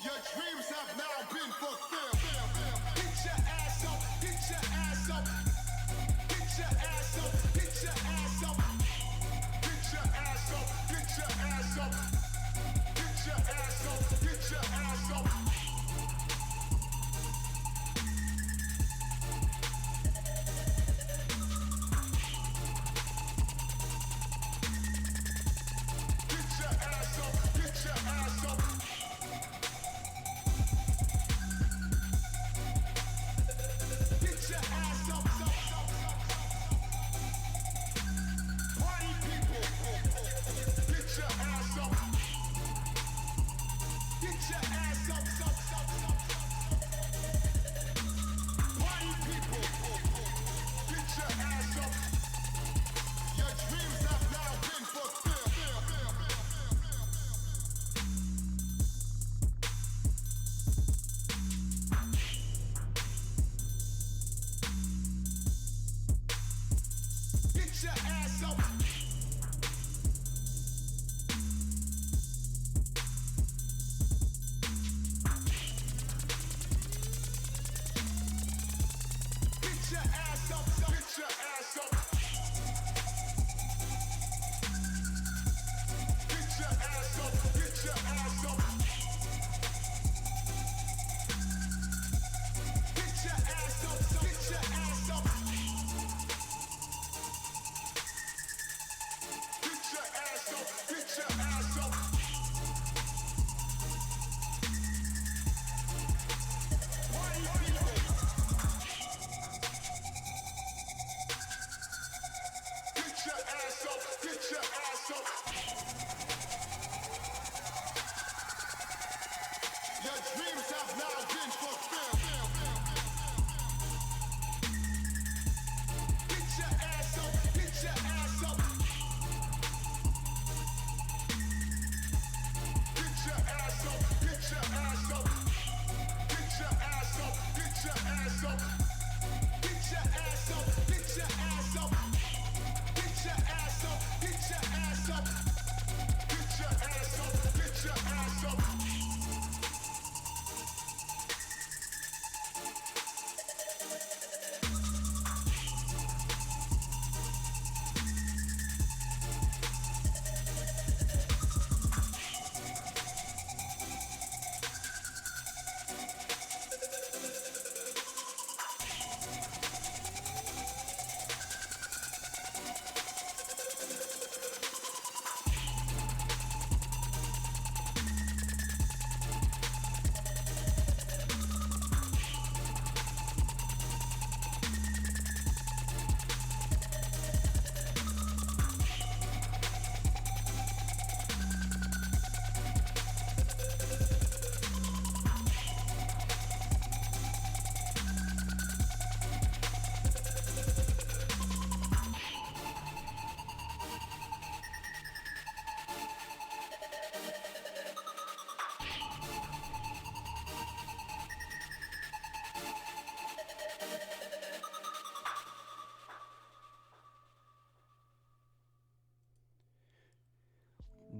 Your dreams have now been fulfilled. Get your ass up, get your ass up, get your ass up, get your ass up, get your ass up, get your ass up, get your ass up, get your ass up. Get your ass up, get your ass up. Get your ass up, party people. Get your ass up. Get your ass up, party people. Get your ass up. Your dreams have now been fulfilled. Get your ass up. Get your ass up. Get your ass up. Get your ass up. Get your ass up. Get your ass up. Get your ass up. Get your ass up. Get your ass up. Party people. Get your ass up. Get your ass up. Your dreams have now been fulfilled. Get your ass up. Get your ass up. Get your ass up. Get your ass up. Get your ass up. Get your ass up. Get your ass up. Get your ass up. Get your ass up. Get your ass up. Get your ass up. Get your ass up.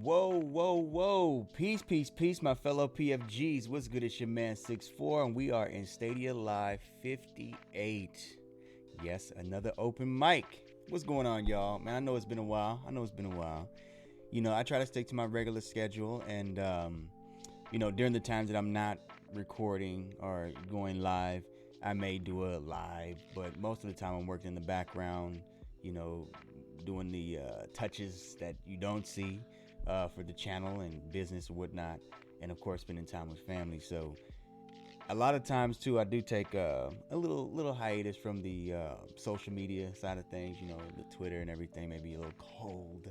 Whoa, whoa, whoa. Peace, peace, peace, my fellow PFGs. What's good? It's your man 6'4", and we are in Stadia Live 58. Yes, another open mic. What's going on, y'all? Man, I know it's been a while. You know, I try to stick to my regular schedule, and, you know, during the times that I'm not recording or going live, I may do a live, but most of the time I'm working in the background, you know, doing the touches that you don't see for the channel and business and whatnot, and of course spending time with family. So a lot of times too, I do take a little hiatus from the social media side of things. You know, the Twitter and everything may be a little cold.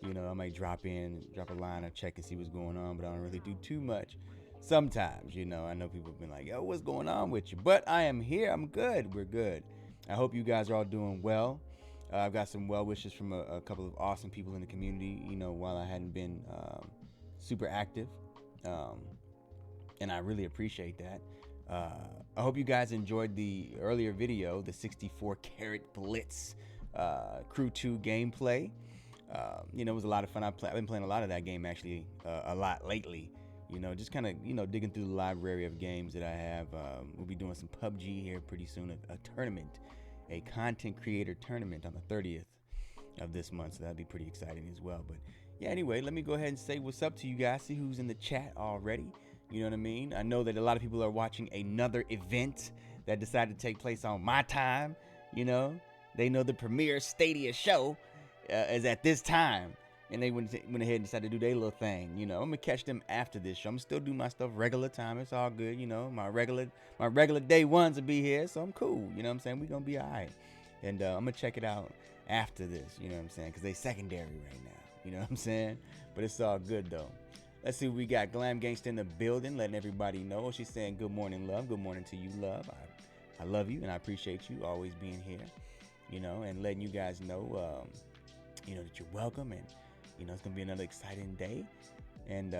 You know, I might drop a line or check and see what's going on, but I don't really do too much. Sometimes, you know, I know people have been like, yo, what's going on with you? But I am here. I'm good. We're good. I hope you guys are all doing well. I've got some well wishes from a couple of awesome people in the community, you know, while I hadn't been super active. And I really appreciate that. I hope you guys enjoyed the earlier video, the 64 Carat Blitz Crew 2 gameplay. You know, it was a lot of fun. I've been playing a lot of that game actually a lot lately. You know, just kind of, digging through the library of games that I have. We'll be doing some PUBG here pretty soon, a tournament, a content creator tournament on the 30th of this month. So that'll be pretty exciting as well. But yeah, anyway, let me go ahead and say what's up to you guys. See who's in the chat already. You know what I mean? I know that a lot of people are watching another event that decided to take place on my time. You know, they know the premiere Stadia show is at this time. And they went ahead and decided to do their little thing. You know, I'm gonna catch them after this show. I'm gonna still do my stuff regular time. It's all good. You know, my regular day ones will be here, so I'm cool. You know what I'm saying? We gonna be all right. And I'm gonna check it out after this. You know what I'm saying? Because they secondary right now. You know what I'm saying? But it's all good though. Let's see what we got. Glam Gangsta in the building, letting everybody know. She's saying good morning, love. Good morning to you, love. I love you and I appreciate you always being here. You know, and letting you guys know, that you're welcome, and it's gonna be another exciting day. And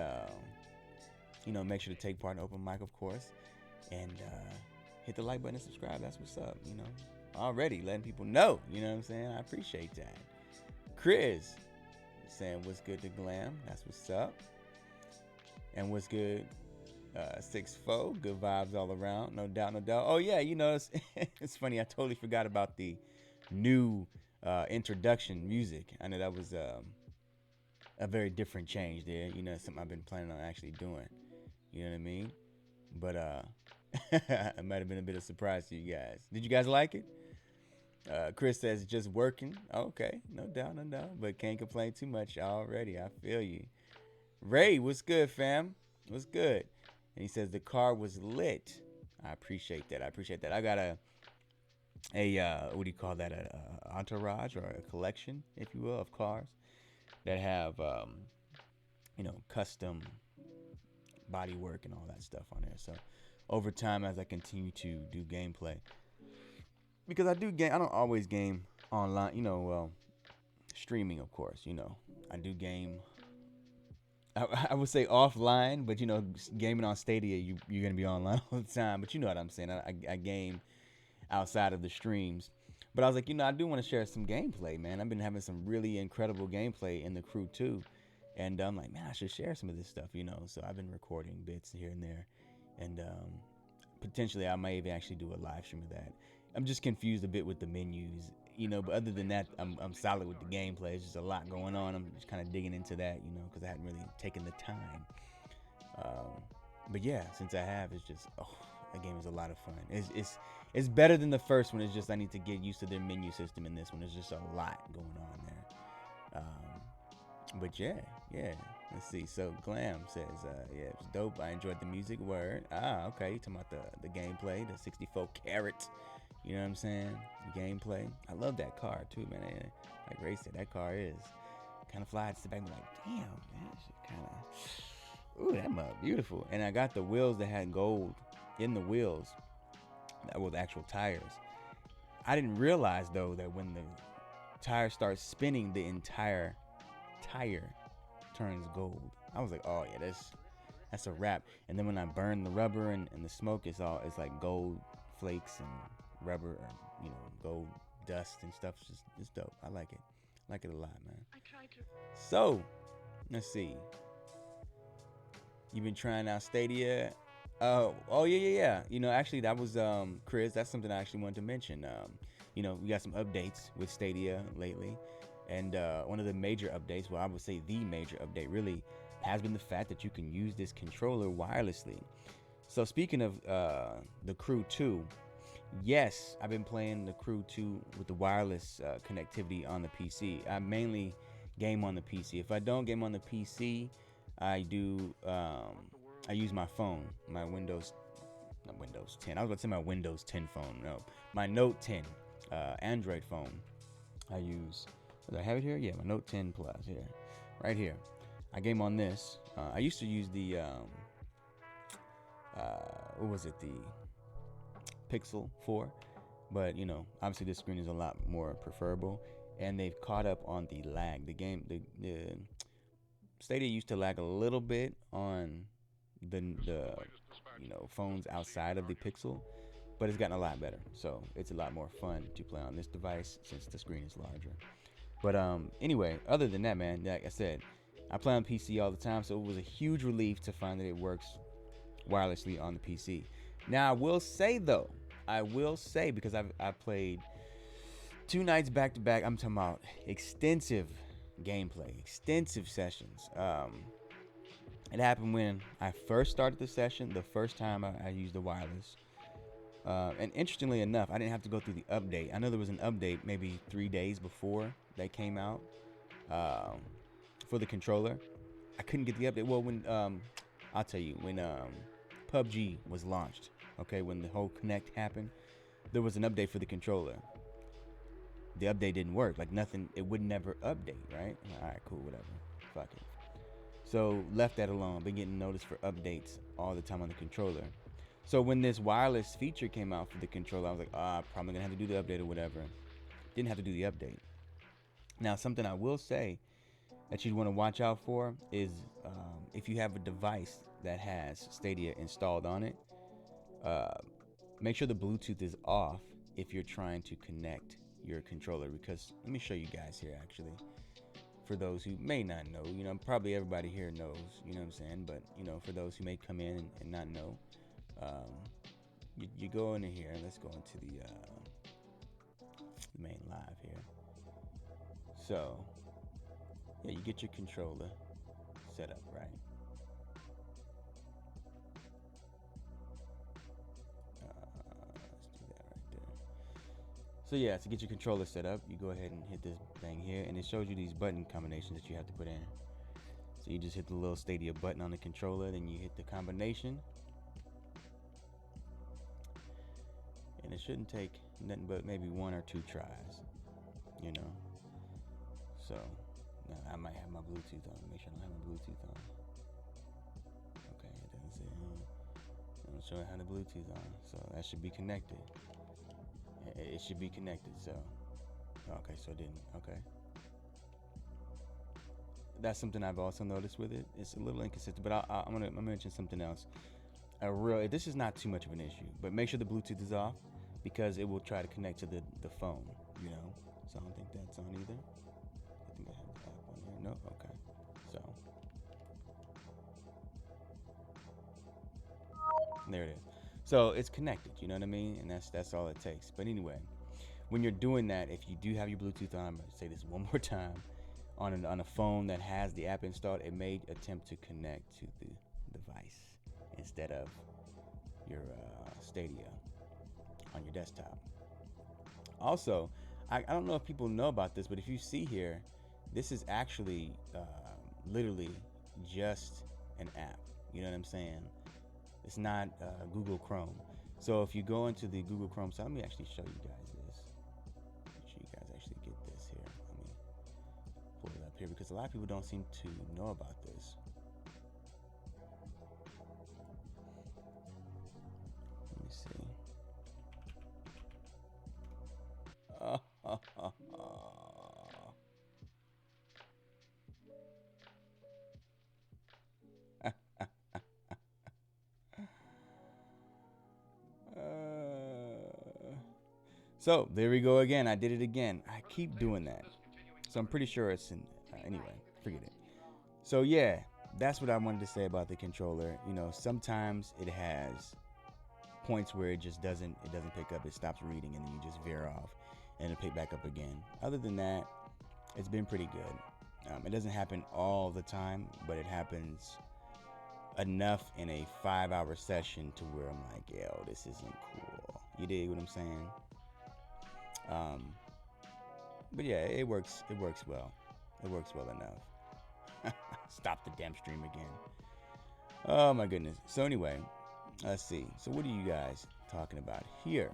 make sure to take part in open mic, of course, and hit the like button and subscribe. That's what's up. Already letting people know. You know what I'm saying? I appreciate that. Chris saying what's good to Glam. That's what's up. And what's good, 6'4", good vibes all around, no doubt, no doubt. Oh yeah, it's funny. I totally forgot about the new introduction music. I know that was a very different change there. Something I've been planning on actually doing. You know what I mean? But it might have been a bit of a surprise to you guys. Did you guys like it? Chris says just working. Okay, no doubt, no doubt. But can't complain too much already. I feel you. Ray, what's good, fam? What's good? And he says the car was lit. I appreciate that. I got a what do you call that? A entourage or a collection, if you will, of cars that have custom body work and all that stuff on there. So over time, as I continue to do gameplay, because I don't always game online, streaming, of course. I do game, I would say offline, but gaming on Stadia, you're gonna be online all the time. But you know what I'm saying? I game outside of the streams. But I was like, I do want to share some gameplay, man. I've been having some really incredible gameplay in the crew too. And I'm like, man, I should share some of this stuff, So I've been recording bits here and there. And potentially I might even actually do a live stream of that. I'm just confused a bit with the menus, but other than that, I'm solid with the gameplay. It's just a lot going on. I'm just kind of digging into that, because I hadn't really taken the time. But yeah, since I have, it's just, that game is a lot of fun. It's better than the first one. It's just I need to get used to their menu system in this one. There's just a lot going on there. But yeah. Let's see. So Glam says, yeah, it was dope. I enjoyed the music. Word. Okay. You talking about the gameplay, the 64 carat. You know what I'm saying? The gameplay. I love that car too, man. Like Ray said, that car is kind of fly. I sit back and be like, damn, man, that shit kind of. Ooh, that mug beautiful. And I got the wheels that had gold in the wheels. That were the actual tires. I didn't realize though that when the tire starts spinning, the entire tire turns gold. I was like, oh yeah, that's a wrap. And then when I burn the rubber and the smoke, it's like gold flakes and rubber, gold dust and stuff. It's dope. I like it. I like it a lot, man. So let's see. You've been trying out Stadia. Oh yeah. Actually that was Chris. That's something I actually wanted to mention. We got some updates with Stadia lately, and one of the major updates, well, I would say the major update really has been the fact that you can use this controller wirelessly. So speaking of the Crew 2, yes, I've been playing the Crew 2 with the wireless connectivity on the PC. I mainly game on the PC. If I don't game on the PC, I do. I use my phone, my not Windows 10. I was about to say my Windows 10 phone. No, my Note 10 Android phone. I use. Do I have it here? Yeah, my Note 10 Plus here, right here. I game on this. I used to use the what was it? The Pixel 4, but obviously this screen is a lot more preferable, and they've caught up on the lag. The game, the Stadia used to lag a little bit on the phones outside of the Pixel, but it's gotten a lot better. So it's a lot more fun to play on this device since the screen is larger. But anyway, other than that, man, like I said, I play on PC all the time, so it was a huge relief to find that it works wirelessly on the PC. Now, I will say though, because I played 2 nights back to back. I'm talking about extensive gameplay, extensive sessions. It happened when I first started the session, the first time I used the wireless. And interestingly enough, I didn't have to go through the update. I know there was an update maybe 3 days before that came out for the controller. I couldn't get the update. Well, when I'll tell you, when PUBG was launched, okay, when the whole Connect happened, there was an update for the controller. The update didn't work. Like nothing, it would never update, right? All right, cool, whatever. Fuck it. So left that alone. Been getting notice for updates all the time on the controller. So when this wireless feature came out for the controller, I was like, probably gonna have to do the update or whatever. Didn't have to do the update. Now, something I will say that you'd want to watch out for is if you have a device that has Stadia installed on it, make sure the Bluetooth is off if you're trying to connect your controller, because let me show you guys here actually. For those who may not know, probably everybody here knows, you know what I'm saying, but for those who may come in and not know, you go into here, and let's go into the main live here. So yeah, you get your controller set up, right? Let's do that right there. So yeah, to get your controller set up, you go ahead and hit this thing here, and it shows you these button combinations that you have to put in. So you just hit the little Stadia button on the controller, then you hit the combination, and it shouldn't take nothing but maybe 1 or 2 tries, So now I might have my Bluetooth on. Make sure I don't have my Bluetooth on. Okay, it doesn't say. I'm showing how the Bluetooth on, so that should be connected. It should be connected. So, okay, so it didn't. Okay, that's something I've also noticed with it. It's a little inconsistent, but I'm gonna mention something else. This is not too much of an issue, but make sure the Bluetooth is off because it will try to connect to the phone. So I don't think that's on either. I think I have the app on here. No, okay. So there it is. So it's connected, you know what I mean? And that's all it takes. But anyway, when you're doing that, if you do have your Bluetooth on, I'm going to say this one more time, on a phone that has the app installed, it may attempt to connect to the device instead of your Stadia on your desktop. Also, I don't know if people know about this, but if you see here, this is actually literally just an app. You know what I'm saying? It's not Google Chrome. So if you go into the Google Chrome site, let me actually show you guys this. Make sure you guys actually get this here. Let me pull it up here because a lot of people don't seem to know about this. Let me see. So there we go again. I did it again. I keep doing that. So I'm pretty sure it's in. Anyway, forget it. So yeah, that's what I wanted to say about the controller. Sometimes it has points where it just doesn't pick up. It stops reading, and then you just veer off, and it'll pick back up again. Other than that, it's been pretty good. It doesn't happen all the time, but it happens enough in a 5-hour session to where I'm like, yo, this isn't cool. You dig what I'm saying? But yeah, it works well. It works well enough. Stop the damn stream again. Oh my goodness. So anyway, let's see. So what are you guys talking about here?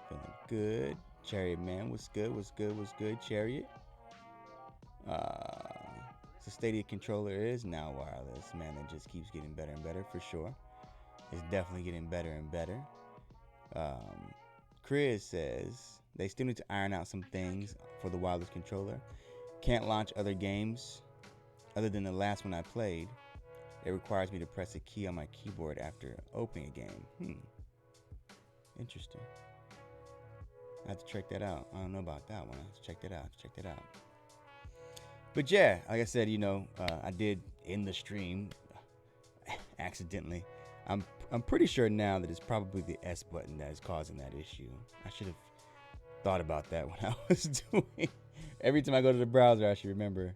Feeling good. Chariot man, what's good? Chariot. So Stadia controller is now wireless. Man, it just keeps getting better and better for sure. It's definitely getting better and better. Chris says they still need to iron out some things for the wireless controller. Can't launch other games other than the last one I played. It requires me to press a key on my keyboard after opening a game. Interesting. I have to check that out. I don't know about that one. I have to check that out. But yeah, like I said, I did end the stream accidentally. I'm pretty sure now that it's probably the S button that is causing that issue. I should have thought about that when I was doing. Every time I go to the browser, I should remember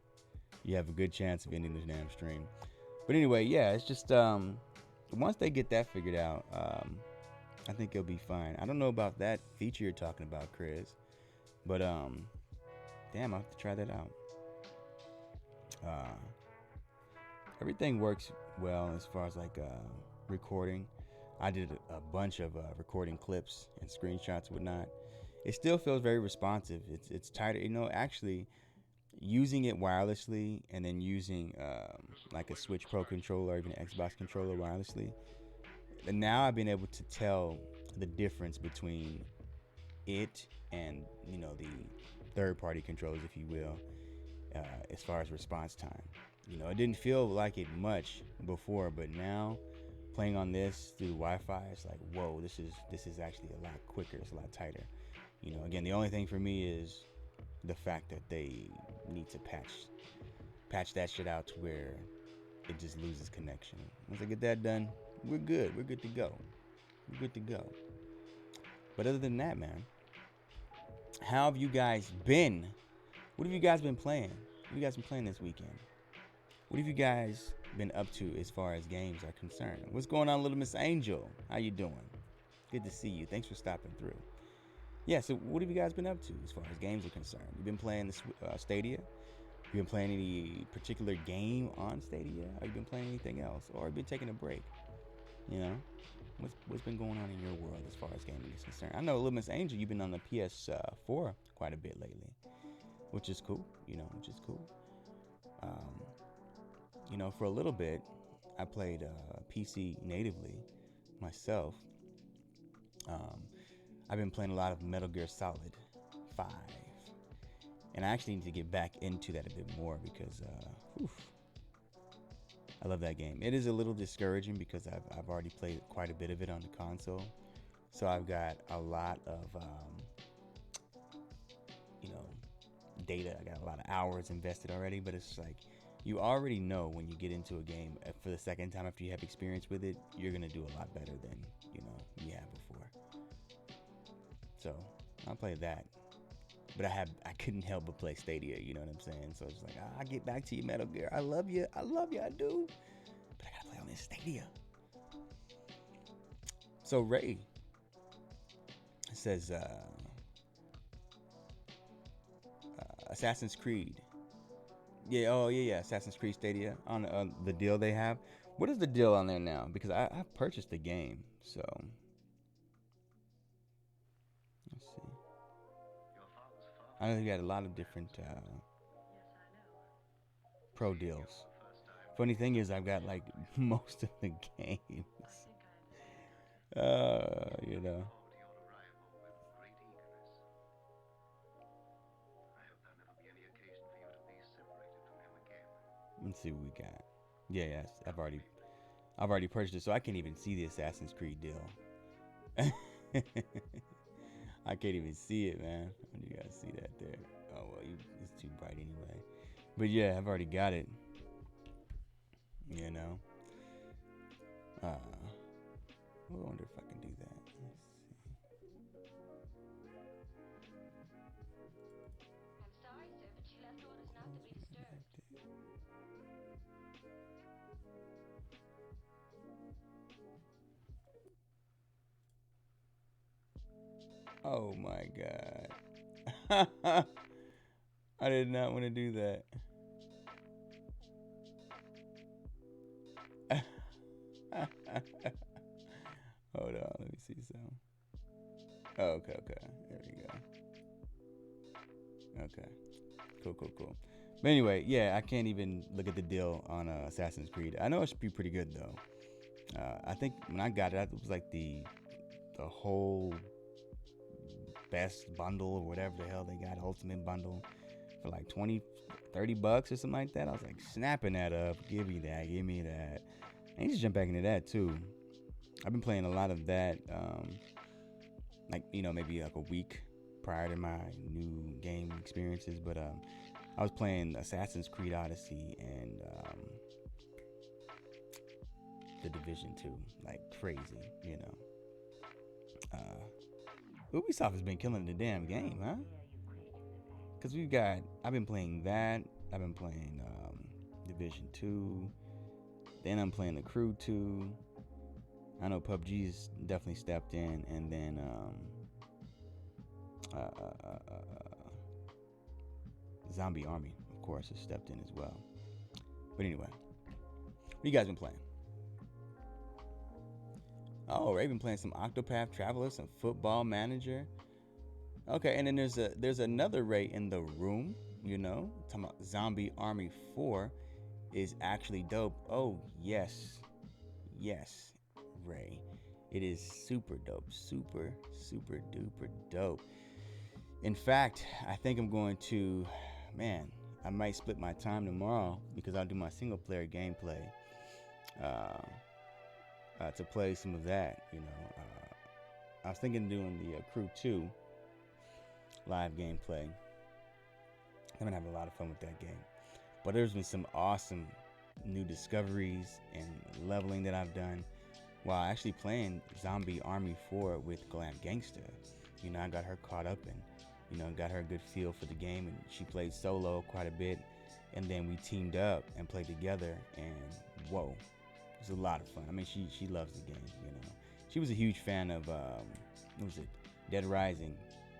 you have a good chance of ending the damn stream. But anyway, yeah, it's just once they get that figured out, I think it'll be fine. I don't know about that feature you're talking about, Chris, but damn, I'll have to try that out. Everything works well as far as like recording. I did a bunch of recording clips and screenshots, whatnot. It still feels very responsive. It's tighter, actually using it wirelessly and then using like a Switch Pro controller or even an Xbox controller wirelessly. And now I've been able to tell the difference between it and the third-party controllers, if you will, as far as response time. It didn't feel like it much before, but now playing on this through the Wi-Fi, it's like, whoa, this is actually a lot quicker. It's a lot tighter. Again, the only thing for me is the fact that they need to patch that shit out to where it just loses connection. Once I get that done, we're good. We're good to go. We're good to go. But other than that, man, how have you guys been? What have you guys been playing? What have you guys been playing this weekend? What have you guys been up to as far as games are concerned? What's going on, little Miss Angel? How you doing? Good to see you. Thanks for stopping through. Yeah, so what have you guys been up to as far as games are concerned? You've been playing the Stadia? You been playing any particular game on Stadia? Have you been playing anything else? Or have you been taking a break? What's been going on in your world as far as gaming is concerned? I know, little Miss Angel, you've been on the PS4 quite a bit lately, which is cool, which is cool. For a little bit, I played PC natively myself. I've been playing a lot of Metal Gear Solid 5. And I actually need to get back into that a bit more because I love that game. It is a little discouraging because I've already played quite a bit of it on the console. So I've got a lot of data. I got a lot of hours invested already, but it's like you already know when you get into a game for the second time after you have experience with it, you're going to do a lot better than you have before. So I'll play that. But I couldn't help but play Stadia, you know what I'm saying? So it's like, I'll get back to you, Metal Gear. I love you, I do. But I gotta play on this Stadia. So Ray says, Assassin's Creed. Yeah, oh yeah, Assassin's Creed Stadia on the deal they have. What is the deal on there now? Because I've purchased the game, so let's see. I know you got a lot of different pro deals. Funny thing is, I've got like most of the games. You know. Let's see what we got. Yeah, I've already purchased it, so I can't even see the Assassin's Creed deal. I can't even see it, man. You guys see that there? Oh well, it's too bright anyway. But yeah, I've already got it. I wonder if I can do that. Oh my god. I did not want to do that. Hold on, let me see some. Oh, okay. There we go. Okay. Cool. But anyway, yeah, I can't even look at the deal on Assassin's Creed. I know it should be pretty good though. I think when I got it was like the whole best bundle or whatever the hell they got, ultimate bundle for like $20-$30 or something like that. I was like snapping that up. Give me that. I need to jump back into that too. I've been playing a lot of that, maybe like a week prior to my new game experiences. But I was playing Assassin's Creed Odyssey and the Division 2 like crazy, you know. Ubisoft has been killing the damn game, huh? Because I've been playing that. I've been playing Division 2. Then I'm playing The Crew 2. I know PUBG's definitely stepped in. And then Zombie Army, of course, has stepped in as well. But anyway, what you guys been playing? Oh, Ray been playing some Octopath Traveler, some Football Manager. Okay, and then there's another Ray in the room, you know, talking about Zombie Army 4 is actually dope. Oh, yes, Ray. It is super dope. Super duper dope. In fact, I think I'm going to, I might split my time tomorrow because I'll do my single player gameplay to play some of that, you know. I was thinking of doing the Crew 2 live gameplay. I'm gonna have a lot of fun with that game. But there's been some awesome new discoveries and leveling that I've done while actually playing Zombie Army 4 with Glam Gangsta. You know, I got her caught up and, you know, got her a good feel for the game, and she played solo quite a bit, and then we teamed up and played together, and whoa, it was a lot of fun. I mean, she loves the game, you know. She was a huge fan of what was it, Dead Rising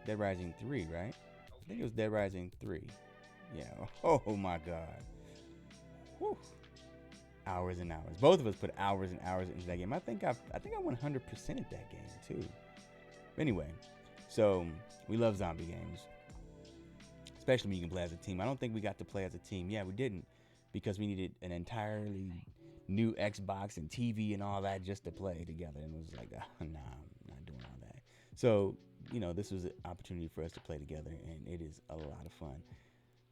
3, right? I think it was Dead Rising 3. Yeah. Oh my God. Whew. Hours and hours. Both of us put hours and hours into that game. I think I went 100% at that game too. But anyway, so we love zombie games, especially when you can play as a team. I don't think we got to play as a team. Yeah, we didn't, because we needed an entirely new Xbox and TV and all that just to play together. And it was like, nah, I'm not doing all that. So, you know, this was an opportunity for us to play together, and it is a lot of fun.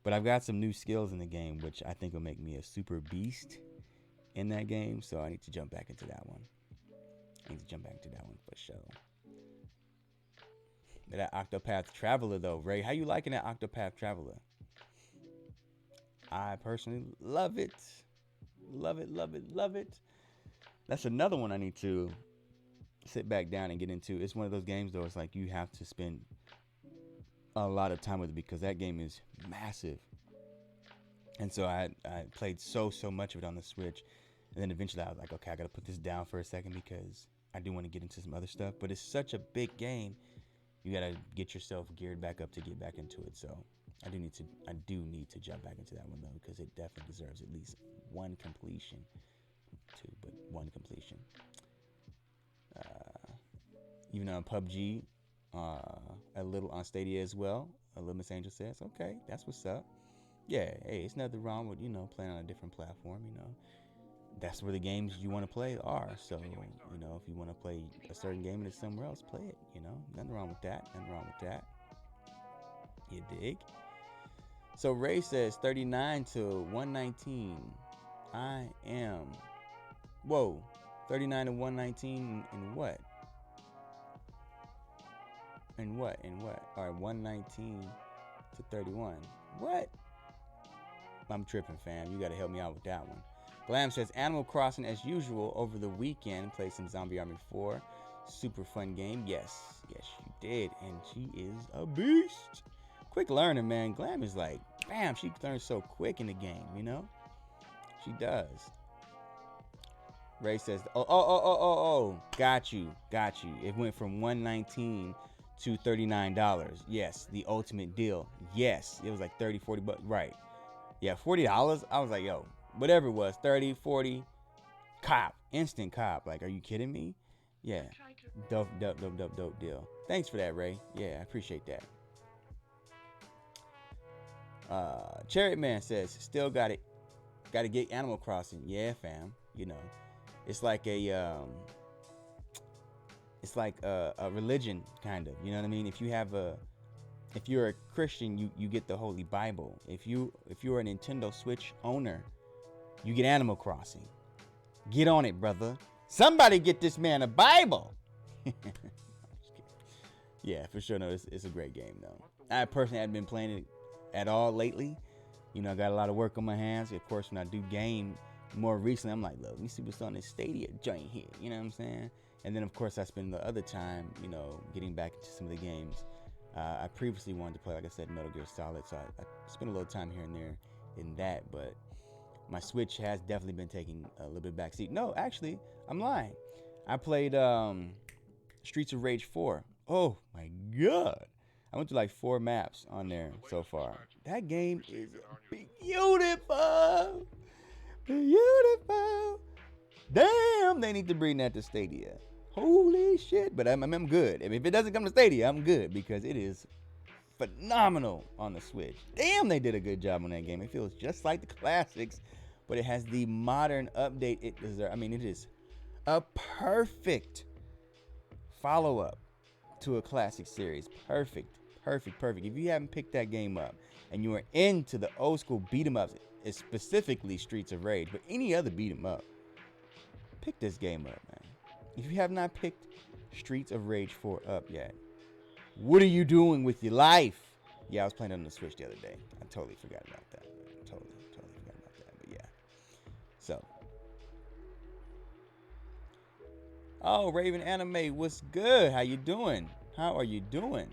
But I've got some new skills in the game, which I think will make me a super beast in that game. So I need to jump back into that one. For sure. That Octopath Traveler, though, Ray, how you liking that Octopath Traveler? I personally love it. Love it. That's another one I need to sit back down and get into. It's one of those games, though, it's like you have to spend a lot of time with it because that game is massive. And so I played so much of it on the Switch. And then eventually I was like, okay, I got to put this down for a second because I do want to get into some other stuff. But it's such a big game. You got to get yourself geared back up to get back into it. So I do need to jump back into that one, though, because it definitely deserves at least one completion. Two, but one completion. Even on PUBG, a little on Stadia as well. A little Miss Angel says, okay, that's what's up. Yeah, hey, it's nothing wrong with, you know, playing on a different platform, you know. That's where the games you want to play are. So, you know, if you want to play a certain game and it's somewhere else, play it, you know. Nothing wrong with that. You dig? So Ray says 39 to 119. I am. Whoa. 39 to 119 in what? In what? All right, 119 to 31. What? I'm tripping, fam. You got to help me out with that one. Glam says Animal Crossing as usual over the weekend. Play some Zombie Army 4. Super fun game. Yes, you did. And she is a beast. Quick learner, man. Glam is like, bam, she learns so quick in the game, you know? She does. Ray says, oh. Got you. It went from $119 to $39. Yes, the ultimate deal. Yes, it was like 30, 40 bucks. Right. Yeah, $40. I was like, yo, whatever it was, 30, 40, cop, instant cop. Like, are you kidding me? Yeah, dope deal. Thanks for that, Ray. Yeah, I appreciate that. Chariot Man says, still got to get Animal Crossing. Yeah, fam. You know, it's like a religion kind of. You know what I mean? If you're a Christian, you get the Holy Bible. If you're a Nintendo Switch owner, you get Animal Crossing. Get on it, brother. Somebody get this man a Bible. Yeah, for sure. No, it's a great game, though. I personally haven't been playing it at all lately. You know, I got a lot of work on my hands. Of course, when I do game more recently, I'm like, look, let me see what's on this Stadia joint here. You know what I'm saying? And then, of course, I spend the other time, you know, getting back into some of the games. I previously wanted to play, like I said, Metal Gear Solid, so I spent a little time here and there in that, but my Switch has definitely been taking a little bit backseat. No, actually, I'm lying. I played Streets of Rage 4. Oh my god. I went to like 4 maps on there so far. That game is beautiful. Beautiful. Damn, they need to bring that to Stadia. Holy shit. But I'm good. If it doesn't come to Stadia, I'm good because it is phenomenal on the Switch. Damn, they did a good job on that game. It feels just like the classics, but it has the modern update it deserves. I mean, it is a perfect follow-up to a classic series. Perfect. If you haven't picked that game up and you are into the old school beat 'em ups, it's specifically Streets of Rage, but any other beat 'em up, pick this game up, man. If you have not picked Streets of Rage 4 up yet, what are you doing with your life? Yeah, I was playing it on the Switch the other day. I totally forgot about that. Totally forgot about that. But yeah. So. Oh, Raven Anime, what's good? How you doing? How are you doing?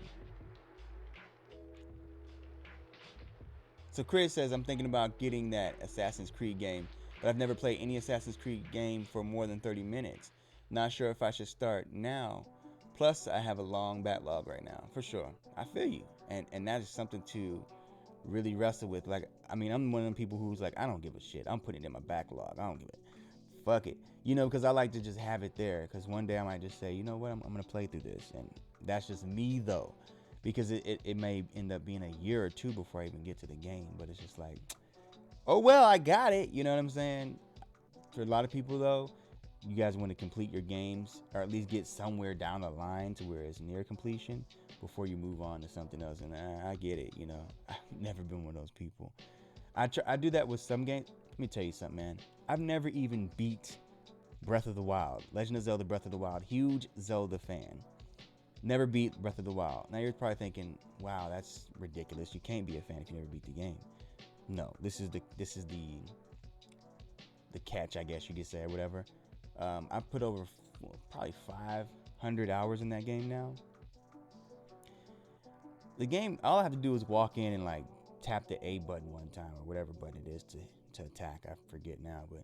So Chris says, I'm thinking about getting that Assassin's Creed game, but I've never played any Assassin's Creed game for more than 30 minutes. Not sure if I should start now. Plus, I have a long backlog right now, for sure. I feel you. And that is something to really wrestle with. Like, I mean, I'm one of them people who's like, I don't give a shit. I'm putting it in my backlog. I don't give it. Fuck it. You know, because I like to just have it there. Because one day I might just say, you know what, I'm going to play through this. And that's just me, though. Because it may end up being a year or two before I even get to the game. But it's just like, oh, well, I got it. You know what I'm saying? For a lot of people, though, you guys want to complete your games or at least get somewhere down the line to where it's near completion before you move on to something else. And I get it, you know. I've never been one of those people. I do that with some games. Let me tell you something, man. I've never even beat Breath of the Wild. Legend of Zelda Breath of the Wild. Huge Zelda fan. Never beat Breath of the Wild. Now you're probably thinking, wow, that's ridiculous. You can't be a fan if you never beat the game. No, this is the catch, I guess you could say, or whatever. I put over probably 500 hours in that game now. The game, all I have to do is walk in and like tap the A button one time or whatever button it is to attack. I forget now, but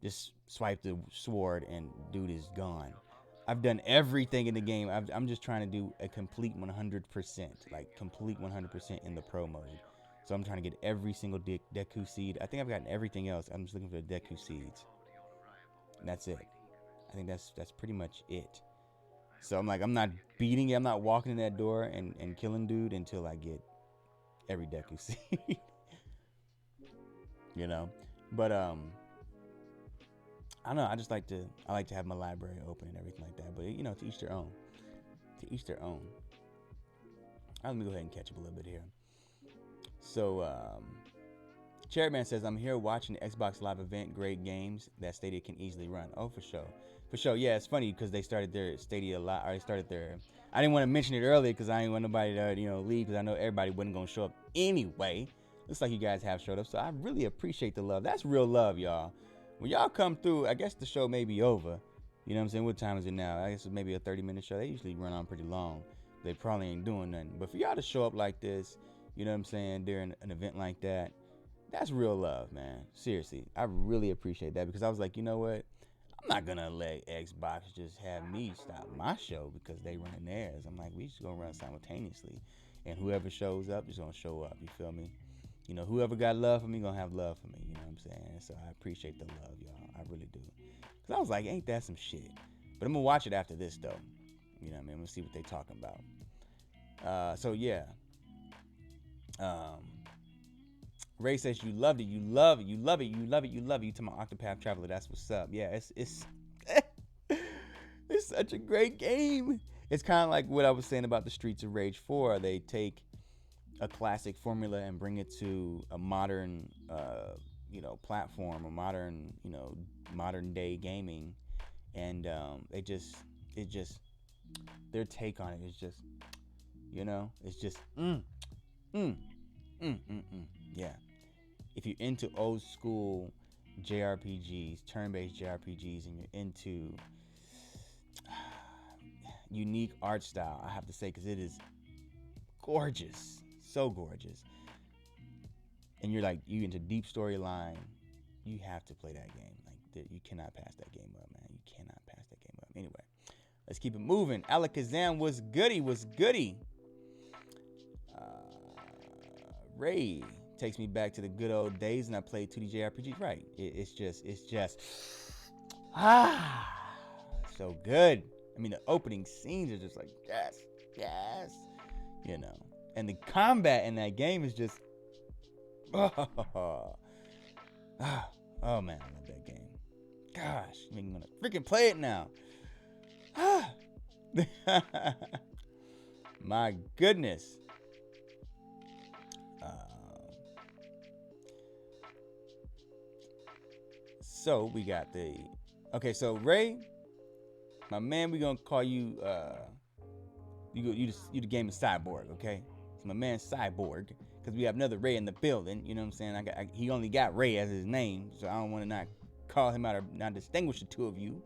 just swipe the sword and dude is gone. I've done everything in the game. I'm just trying to do a complete 100%, like complete 100% in the pro mode. So I'm trying to get every single Deku seed. I think I've gotten everything else. I'm just looking for the Deku seeds. And that's it. I think that's pretty much it. So I'm like, I'm not beating it. I'm not walking in that door and killing dude until I get every Deku seed. You know? But I don't know. I like to have my library open and everything like that. But you know, to each their own. To each their own. Let me go ahead and catch up a little bit here. So Chairman says, I'm here watching the Xbox Live event. Great games that Stadia can easily run. Oh, for sure. For sure. Yeah, it's funny because they started their Stadia Live. I didn't want to mention it earlier because I didn't want nobody to leave because I know everybody wasn't going to show up anyway. Looks like you guys have showed up. So I really appreciate the love. That's real love, y'all. When y'all come through, I guess the show may be over. You know what I'm saying? What time is it now? I guess it's maybe a 30-minute show. They usually run on pretty long. They probably ain't doing nothing. But for y'all to show up like this, you know what I'm saying, during an event like that, that's real love, man. Seriously, I really appreciate that because I was like, you know what? I'm not going to let Xbox just have me stop my show because they running theirs. I'm like, we just going to run simultaneously. And whoever shows up is going to show up. You feel me? You know, whoever got love for me going to have love for me. You know what I'm saying? So I appreciate the love, y'all. I really do. Because I was like, ain't that some shit? But I'm going to watch it after this, though. You know what I mean? I'm going to see what they talking about. So, yeah. Ray says you loved it, you love it, you love it, you love it, you love it. You to my Octopath Traveler, that's what's up. Yeah, it's it's such a great game. It's kind of like what I was saying about the Streets of Rage 4. They take a classic formula and bring it to a modern, platform, a modern, modern day gaming, and their take on it is just, it's just, yeah. if you're into old school JRPGs, turn-based JRPGs, and you're into unique art style, I have to say, because it is gorgeous, so gorgeous, and you into deep storyline, you have to play that game. Like, you cannot pass that game up, man. You cannot pass that game up. Anyway, let's keep it moving. Alakazam was goody, was goody. Ray takes me back to the good old days, and I played 2D JRPGs. Right? It's just so good. I mean, the opening scenes are just like yes, yes, you know. And the combat in that game is just oh man, I love that game. Gosh, you make me wanna freaking play it now. My goodness. So we got so Ray, my man, we gonna call you you the game of Cyborg, okay? So my man Cyborg, because we have another Ray in the building. You know what I'm saying? He only got Ray as his name, so I don't want to not call him out or not distinguish the two of you.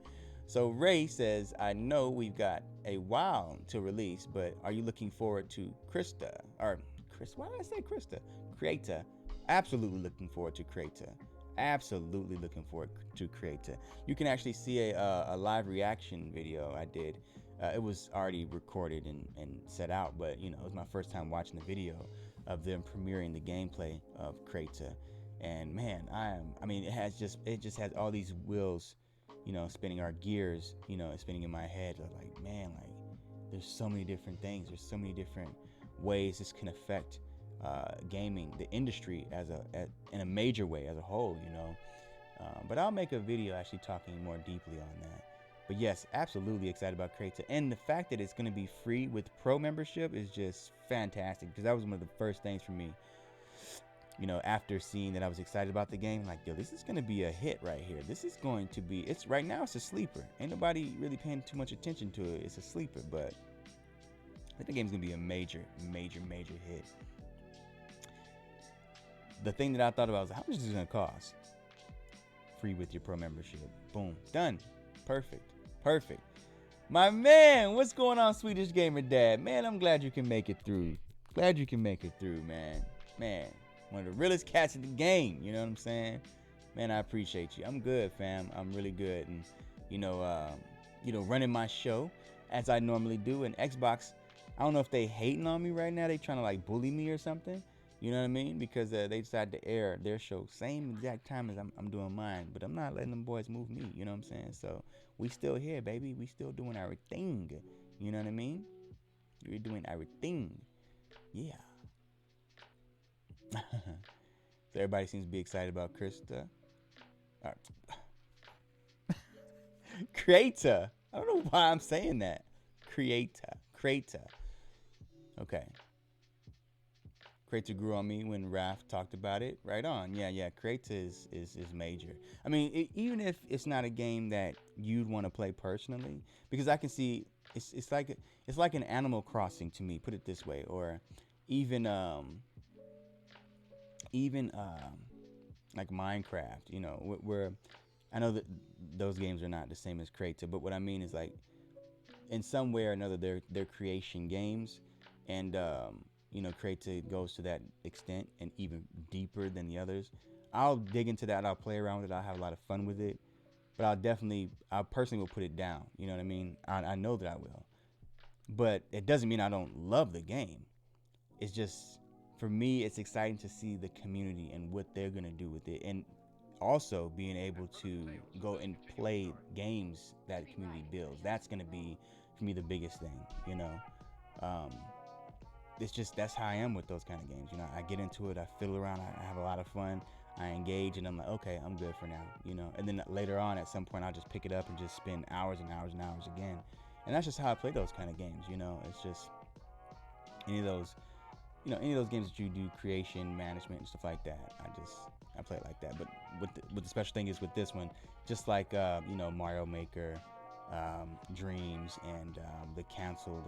So Ray says, I know we've got a while to release, but are you looking forward to Krista? Or Chris? Why did I say Krista? Creator. Absolutely looking forward to Creator. Absolutely looking forward to Creator. You can actually see a live reaction video I did. It was already recorded and set out, but you know, it was my first time watching the video of them premiering the gameplay of Creator. And man, it just has all these wheels, you know, spinning, our gears, you know, spinning in my head. Like, man, like there's so many different things. There's so many different ways this can affect gaming, the industry in a major way as a whole, you know. But I'll make a video actually talking more deeply on that. But yes, absolutely excited about Creator. And the fact that it's going to be free with pro membership is just fantastic, because that was one of the first things for me. You know, after seeing that I was excited about the game, like, yo, this is going to be a hit right here. This is going to be, right now it's a sleeper. Ain't nobody really paying too much attention to it. It's a sleeper, but I think the game's going to be a major, major, major hit. The thing that I thought about was, how much is it going to cost? Free with your pro membership. Boom. Done. Perfect. Perfect. My man, what's going on, Swedish Gamer Dad? Man, I'm glad you can make it through. Glad you can make it through, man. Man, one of the realest cats in the game. You know what I'm saying? Man, I appreciate you. I'm good, fam. I'm really good. And, running my show as I normally do. And Xbox, I don't know if they hating on me right now. They trying to, like, bully me or something. You know what I mean? Because they decided to air their show same exact time as I'm doing mine. But I'm not letting them boys move me. You know what I'm saying? So we still here, baby. We still doing our thing. You know what I mean? We're doing our thing. Yeah. So everybody seems to be excited about Krista. Creator. I don't know why I'm saying that. Creator. Okay. Creator grew on me when Raph talked about it. Right on. Yeah. Creator is major. I mean, even if it's not a game that you'd want to play personally, because I can see it's like an Animal Crossing to me. Put it this way, or even like Minecraft. You know, where I know that those games are not the same as Creator, but what I mean is, like, in some way or another, they're creation games, and Creator goes to that extent and even deeper than the others. I'll dig into that. I'll play around with it. I'll have a lot of fun with it. But I personally will put it down. You know what I mean? I know that I will. But it doesn't mean I don't love the game. It's just, for me, it's exciting to see the community and what they're going to do with it. And also being able to go and play games that the community builds. That's going to be, for me, the biggest thing, you know? It's just, that's how I am with those kind of games. You know, I get into it, I fiddle around, I have a lot of fun, I engage, and I'm like, okay, I'm good for now, you know. And then later on, at some point, I'll just pick it up and just spend hours and hours and hours again. And that's just how I play those kind of games, you know. It's just any of those games that you do creation, management, and stuff like that. I play it like that. But what the special thing is with this one, just like Mario Maker, Dreams, and the canceled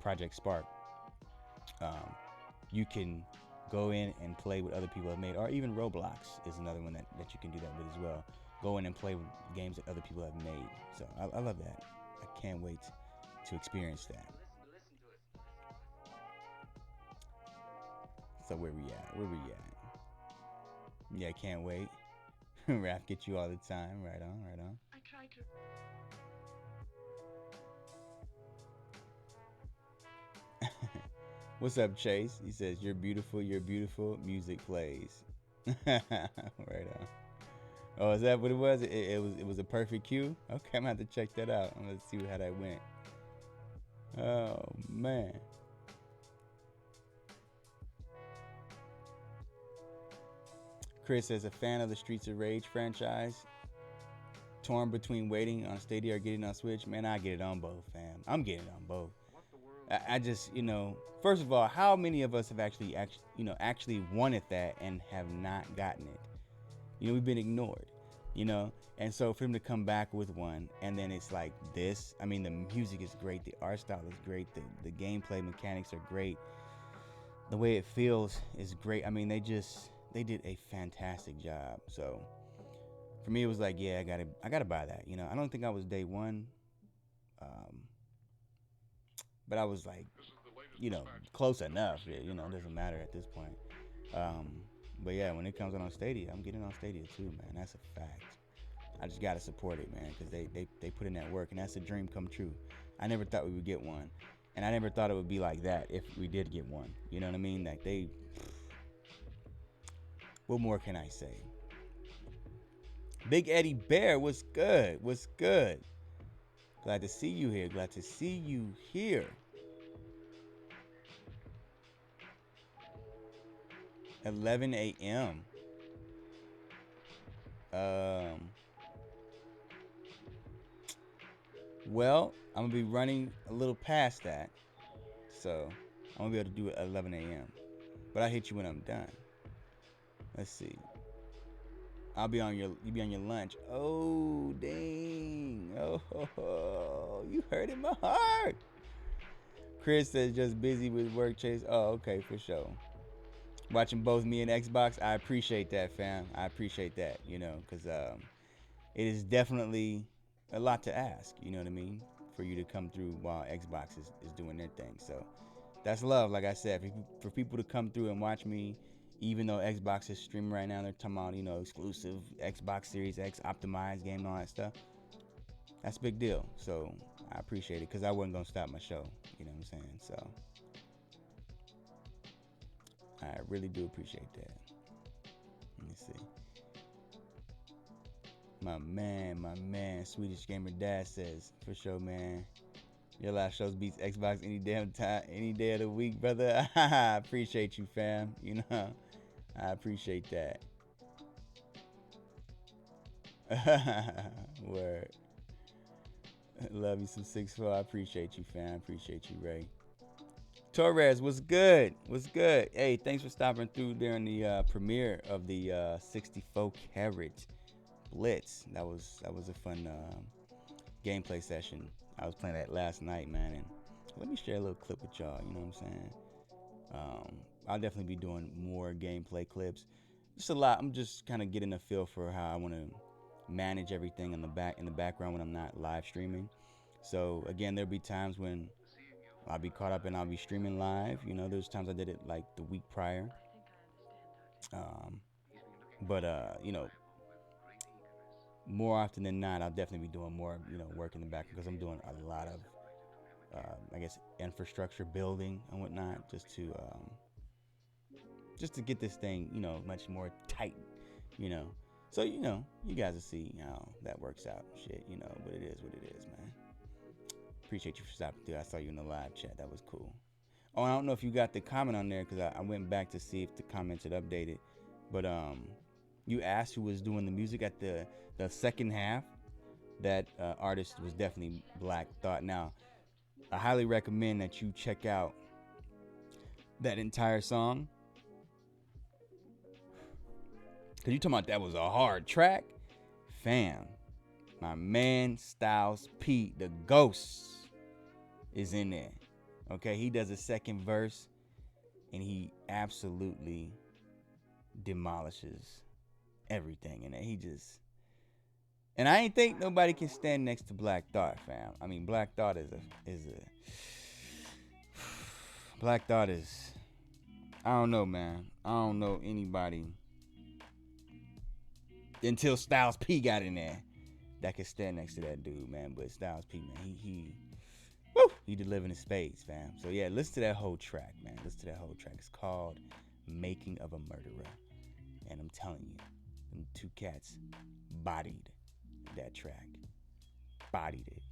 Project Spark, you can go in and play with other people have made, or even Roblox is another one that you can do that with as well. Go in and play with games that other people have made. So I love that. I can't wait to experience that. So where we at? Where we at? Yeah, can't wait. Raph get you all the time. Right on, right on. I tried to. What's up, Chase? He says, you're beautiful, music plays. Right on. Oh, is that what it was? It was a perfect cue? Okay, I'm gonna have to check that out. I'm gonna see how that went. Oh man. Chris says, a fan of the Streets of Rage franchise. Torn between waiting on Stadia or getting on Switch. Man, I get it on both, fam. I'm getting it on both. I just, first of all, how many of us have actually wanted that and have not gotten it? We've been ignored, and so for him to come back with one, and then it's like this. I mean, the music is great, the art style is great, the gameplay mechanics are great, the way it feels is great. I mean, they did a fantastic job. So for me, it was like, yeah, I gotta buy that. I don't think I was day one. But I was like, close enough. Yeah, it doesn't matter at this point. But yeah, when it comes on Stadia, I'm getting on Stadia too, man. That's a fact. I just gotta support it, man, because they put in that work, and that's a dream come true. I never thought we would get one, and I never thought it would be like that if we did get one. You know what I mean? Like what more can I say? Big Eddie Bear, what's good? What's good? Glad to see you here. Glad to see you here. 11 a.m. Well, I'm gonna be running a little past that, so I'm gonna be able to do it at 11 a.m. But I'll hit you when I'm done. Let's see. You'll be on your lunch. Oh, dang. Oh, you hurting my heart. Chris says just busy with work, Chase. Oh, okay, for sure. Watching both me and Xbox, I appreciate that, fam. I appreciate that, because it is definitely a lot to ask, you know what I mean, for you to come through while Xbox is doing their thing. So that's love, like I said, for people to come through and watch me. Even though Xbox is streaming right now, they're talking about, exclusive Xbox Series X optimized game and all that stuff. That's a big deal. So I appreciate it because I wasn't going to stop my show. You know what I'm saying? So I really do appreciate that. Let me see. My man, Swedish Gamer Dad says, for sure, man. Your live shows beats Xbox any damn time, any day of the week, brother. I appreciate you, fam. I appreciate that. Word. Love you some 6'4". I appreciate you, fam. Appreciate you, Ray. Torres, what's good? What's good? Hey, thanks for stopping through during the premiere of the 64 Carat Blitz. That was a fun gameplay session. I was playing that last night, man, and let me share a little clip with y'all. You know what I'm saying? I'll definitely be doing more gameplay clips. Just a lot. I'm just kind of getting a feel for how I want to manage everything in the background when I'm not live streaming. So again, there'll be times when I'll be caught up and I'll be streaming live. There's times I did it like the week prior. But more often than not, I'll definitely be doing more, work in the back because I'm doing a lot of, infrastructure building and whatnot, just to get this thing, much more tight, So, you guys will see how that works out, shit, but it is what it is, man. Appreciate you for stopping through. I saw you in the live chat. That was cool. Oh, I don't know if you got the comment on there because I went back to see if the comments had updated, but you asked who was doing the music at the second half. That artist was definitely Black Thought. Now, I highly recommend that you check out that entire song. Because you talking about that was a hard track? Fam, my man Styles P, the Ghost, is in there. Okay, he does a second verse. and he absolutely demolishes everything. And he just, and I ain't think nobody can stand next to Black Thought, fam. I mean, Black Thought is a Black Thought is, I don't know, man. I don't know anybody until Styles P got in there that could stand next to that dude, man. But Styles P, man, he delivered in spades, fam. So yeah, listen to that whole track, man. Listen to that whole track. It's called "Making of a Murderer," and I'm telling you, them two cats bodied that track, bodied it.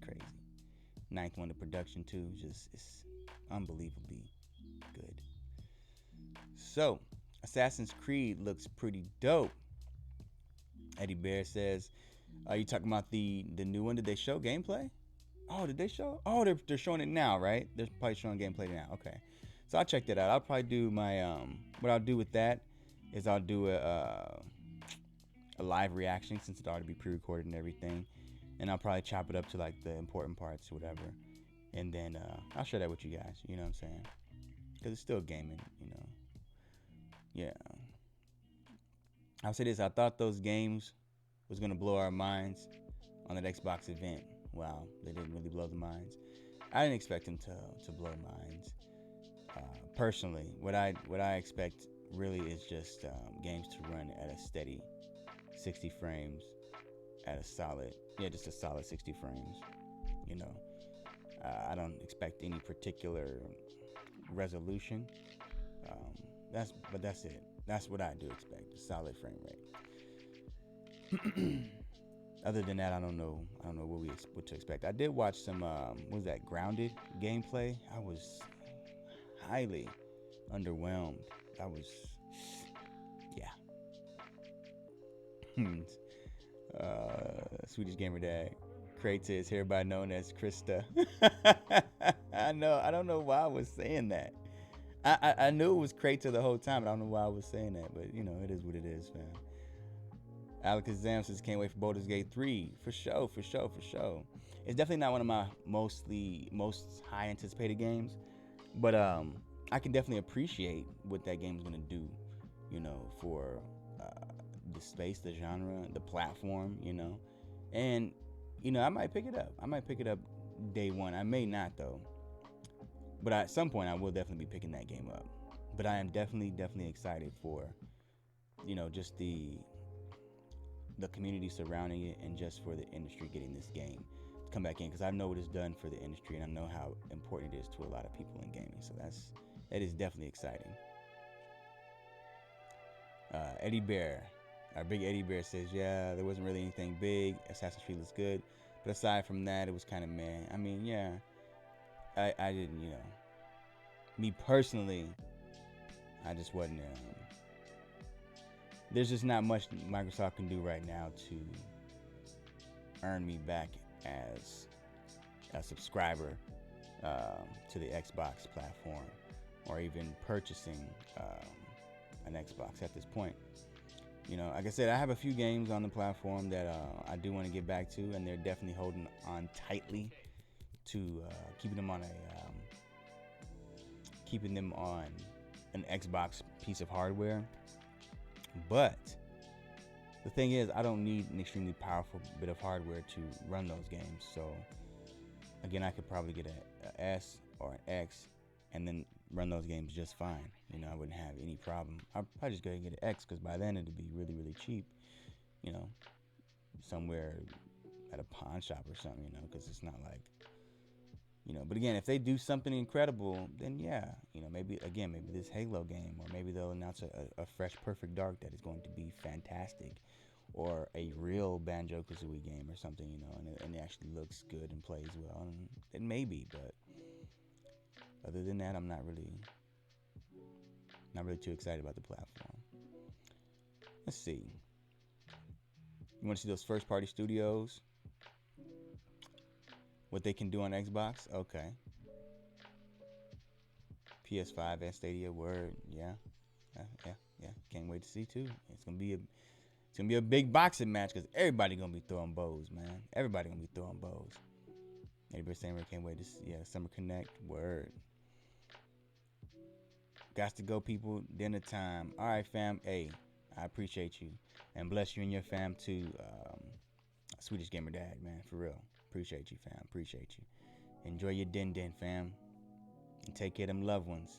Crazy. Ninth one to production too, just it's unbelievably good. So, Assassin's Creed looks pretty dope. Eddie Bear says, "Are you talking about the new one? Did they show gameplay? Oh, did they show? Oh, they're showing it now, right? They're probably showing gameplay now. Okay, so I'll check that out. I'll probably do my what I'll do with that is I'll do a live reaction since it ought to be pre-recorded and everything, and I'll probably chop it up to like the important parts or whatever, and then I'll share that with you guys. You know what I'm saying? Because it's still gaming, you know. Yeah. I'll say this: I thought those games was gonna blow our minds on that Xbox event. Wow, they didn't really blow the minds. I didn't expect them to blow minds. Personally, what I expect really is just games to run at a steady 60 frames at a solid, just a solid 60 frames. You know, I don't expect any particular resolution. That's it. That's what I do expect, a solid frame rate. Other than that, I don't know what to expect. I did watch some what was that, Grounded gameplay. I was highly underwhelmed. That was, yeah. Swedish Gamer Dad. Krata is hereby known as Krista. I know. I don't know why I was saying that. I knew it was Krata the whole time, but I don't know why I was saying that. But you know, it is what it is, fam. Alex Zam says can't wait for Baldur's Gate 3. For sure. It's definitely not one of my most high anticipated games, but I can definitely appreciate what that game is gonna do, you know, for the space, the genre, the platform, you know, and you know, I might pick it up. Day one. I may not though, but at some point I will definitely be picking that game up. But I am definitely excited for, you know, just the community surrounding it, and just for the industry getting this game to come back in, because I know what it's done for the industry, and I know how important it is to a lot of people in gaming. So that is definitely exciting. Eddie Bear, our big Eddie Bear says, yeah, there wasn't really anything big. Assassin's Creed looks good, but aside from that, it was kind of meh. I mean, yeah, I didn't, you know, me personally, I just wasn't. There's just not much Microsoft can do right now to earn me back as a subscriber to the Xbox platform, or even purchasing an Xbox at this point. You know, like I said, I have a few games on the platform that I do want to get back to, and they're definitely holding on tightly to keeping them on an Xbox piece of hardware. But the thing is, I don't need an extremely powerful bit of hardware to run those games. So again, I could probably get a S or an X and then run those games just fine. You know, I wouldn't have any problem. I'd probably just go ahead and get an X, because by then it'd be really, really cheap. You know, somewhere at a pawn shop or something, you know, because it's not like, you know. But again, if they do something incredible, then yeah, you know, maybe this Halo game, or maybe they'll announce a fresh Perfect Dark that is going to be fantastic, or a real Banjo-Kazooie game or something, you know, and it actually looks good and plays well, and it may be. But other than that, I'm not really too excited about the platform. Let's see. You want to see those first-party studios? What they can do on Xbox? Okay. PS5 and Stadia, word, yeah. Can't wait to see too. It's gonna be a big boxing match, because everybody gonna be throwing bows, man. Everybody gonna be throwing bows. Everybody saying we can't wait to see, Summer Connect, word. Got to go, people. Dinner time. All right, fam. Hey, I appreciate you. And bless you and your fam, too. Swedish Gamer Dad, man. For real. Appreciate you, fam. Appreciate you. Enjoy your din, fam. And take care of them loved ones.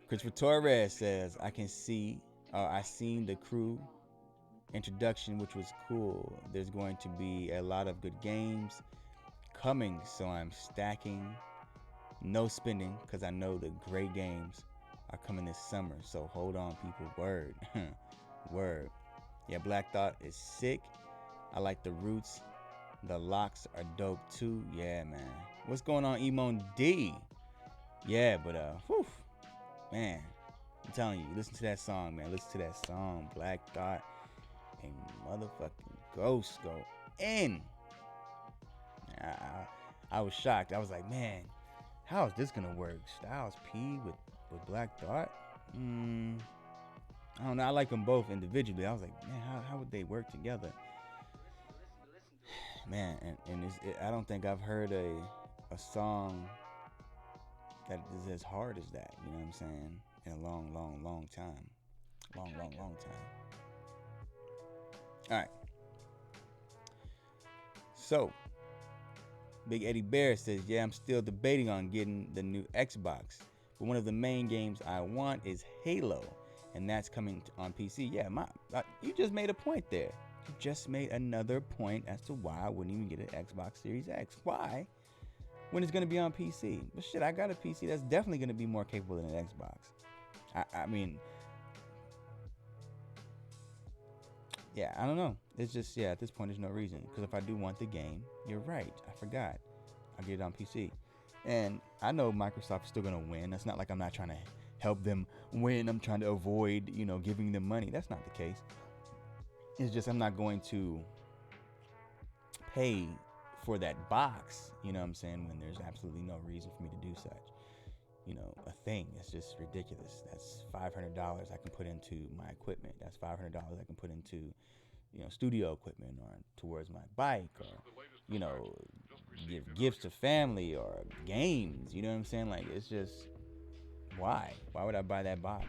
Christopher Torres says, I seen the crew introduction, which was cool. There's going to be a lot of good games coming, so I'm stacking. No spending, because I know the great games are coming this summer. So hold on, people. Word. Word. Yeah, Black Thought is sick. I like the roots. The locks are dope too. Yeah, man. What's going on, Emon D? Yeah, but whew, man. I'm telling you, listen to that song, man. Listen to that song. Black Thought and motherfucking Ghost go in. I was shocked. I was like, man, how is this gonna work? Styles P with Black Thought? I don't know. I like them both individually. I was like, man, how would they work together? Man, and I don't think I've heard a song that is as hard as that. You know what I'm saying? In a long, long, long time. Long time. All right. So, Big Eddie Bear says, yeah, I'm still debating on getting the new Xbox. But one of the main games I want is Halo. And that's coming on PC. Yeah, you just made a point there. You just made another point as to why I wouldn't even get an Xbox Series X. Why? When it's going to be on PC. But shit, I got a PC that's definitely going to be more capable than an Xbox. I mean, yeah, I don't know. It's just, yeah, at this point, there's no reason. Because if I do want the game, you're right. I forgot. I'll get it on PC. And I know Microsoft is still going to win. That's not like I'm not trying to help them win. I'm trying to avoid, giving them money. That's not the case. It's just I'm not going to pay for that box, you know what I'm saying, when there's absolutely no reason for me to do such. A thing. It's just ridiculous. That's $500 I can put into my equipment. That's $500 I can put into, studio equipment or towards my bike or, give gifts to family or games. You know what I'm saying? Like, it's just, why? Why would I buy that box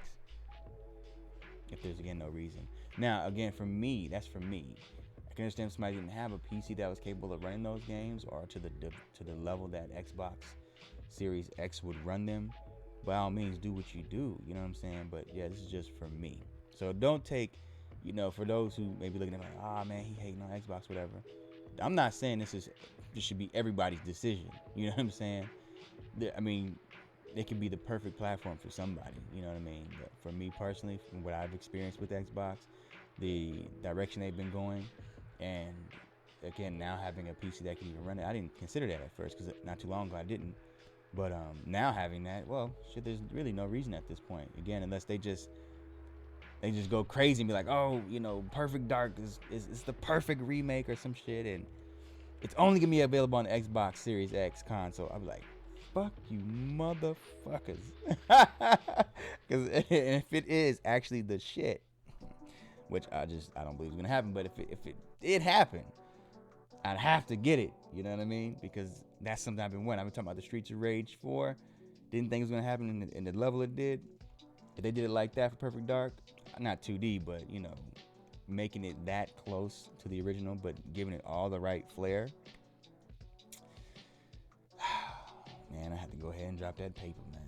if there's, again, no reason? Now, again, for me, that's for me. I can understand if somebody didn't have a PC that was capable of running those games or to the level that Xbox Series X would run them. By all means, do what you do. You know what I'm saying? But yeah, this is just for me. So don't take, for those who may be looking at me like, oh man, he hating on Xbox, whatever. I'm not saying this should be everybody's decision. You know what I'm saying? I mean, it can be the perfect platform for somebody. You know what I mean? But for me personally, from what I've experienced with Xbox, the direction they've been going, and again, now having a PC that can even run it, I didn't consider that at first because not too long ago I didn't. But now having that, well, shit, there's really no reason at this point. Again, unless they just go crazy and be like, oh, Perfect Dark is the perfect remake or some shit, and it's only gonna be available on the Xbox Series X console. I'll be like, fuck you, motherfuckers. Because if it is actually the shit, which I don't believe is gonna happen, but if it did happen, I'd have to get it. You know what I mean? Because that's something I've been wanting. I've been talking about the Streets of Rage 4. Didn't think it was gonna happen in the level it did. If they did it like that for Perfect Dark, not 2D, but making it that close to the original, but giving it all the right flair. Man, I have to go ahead and drop that paper, man.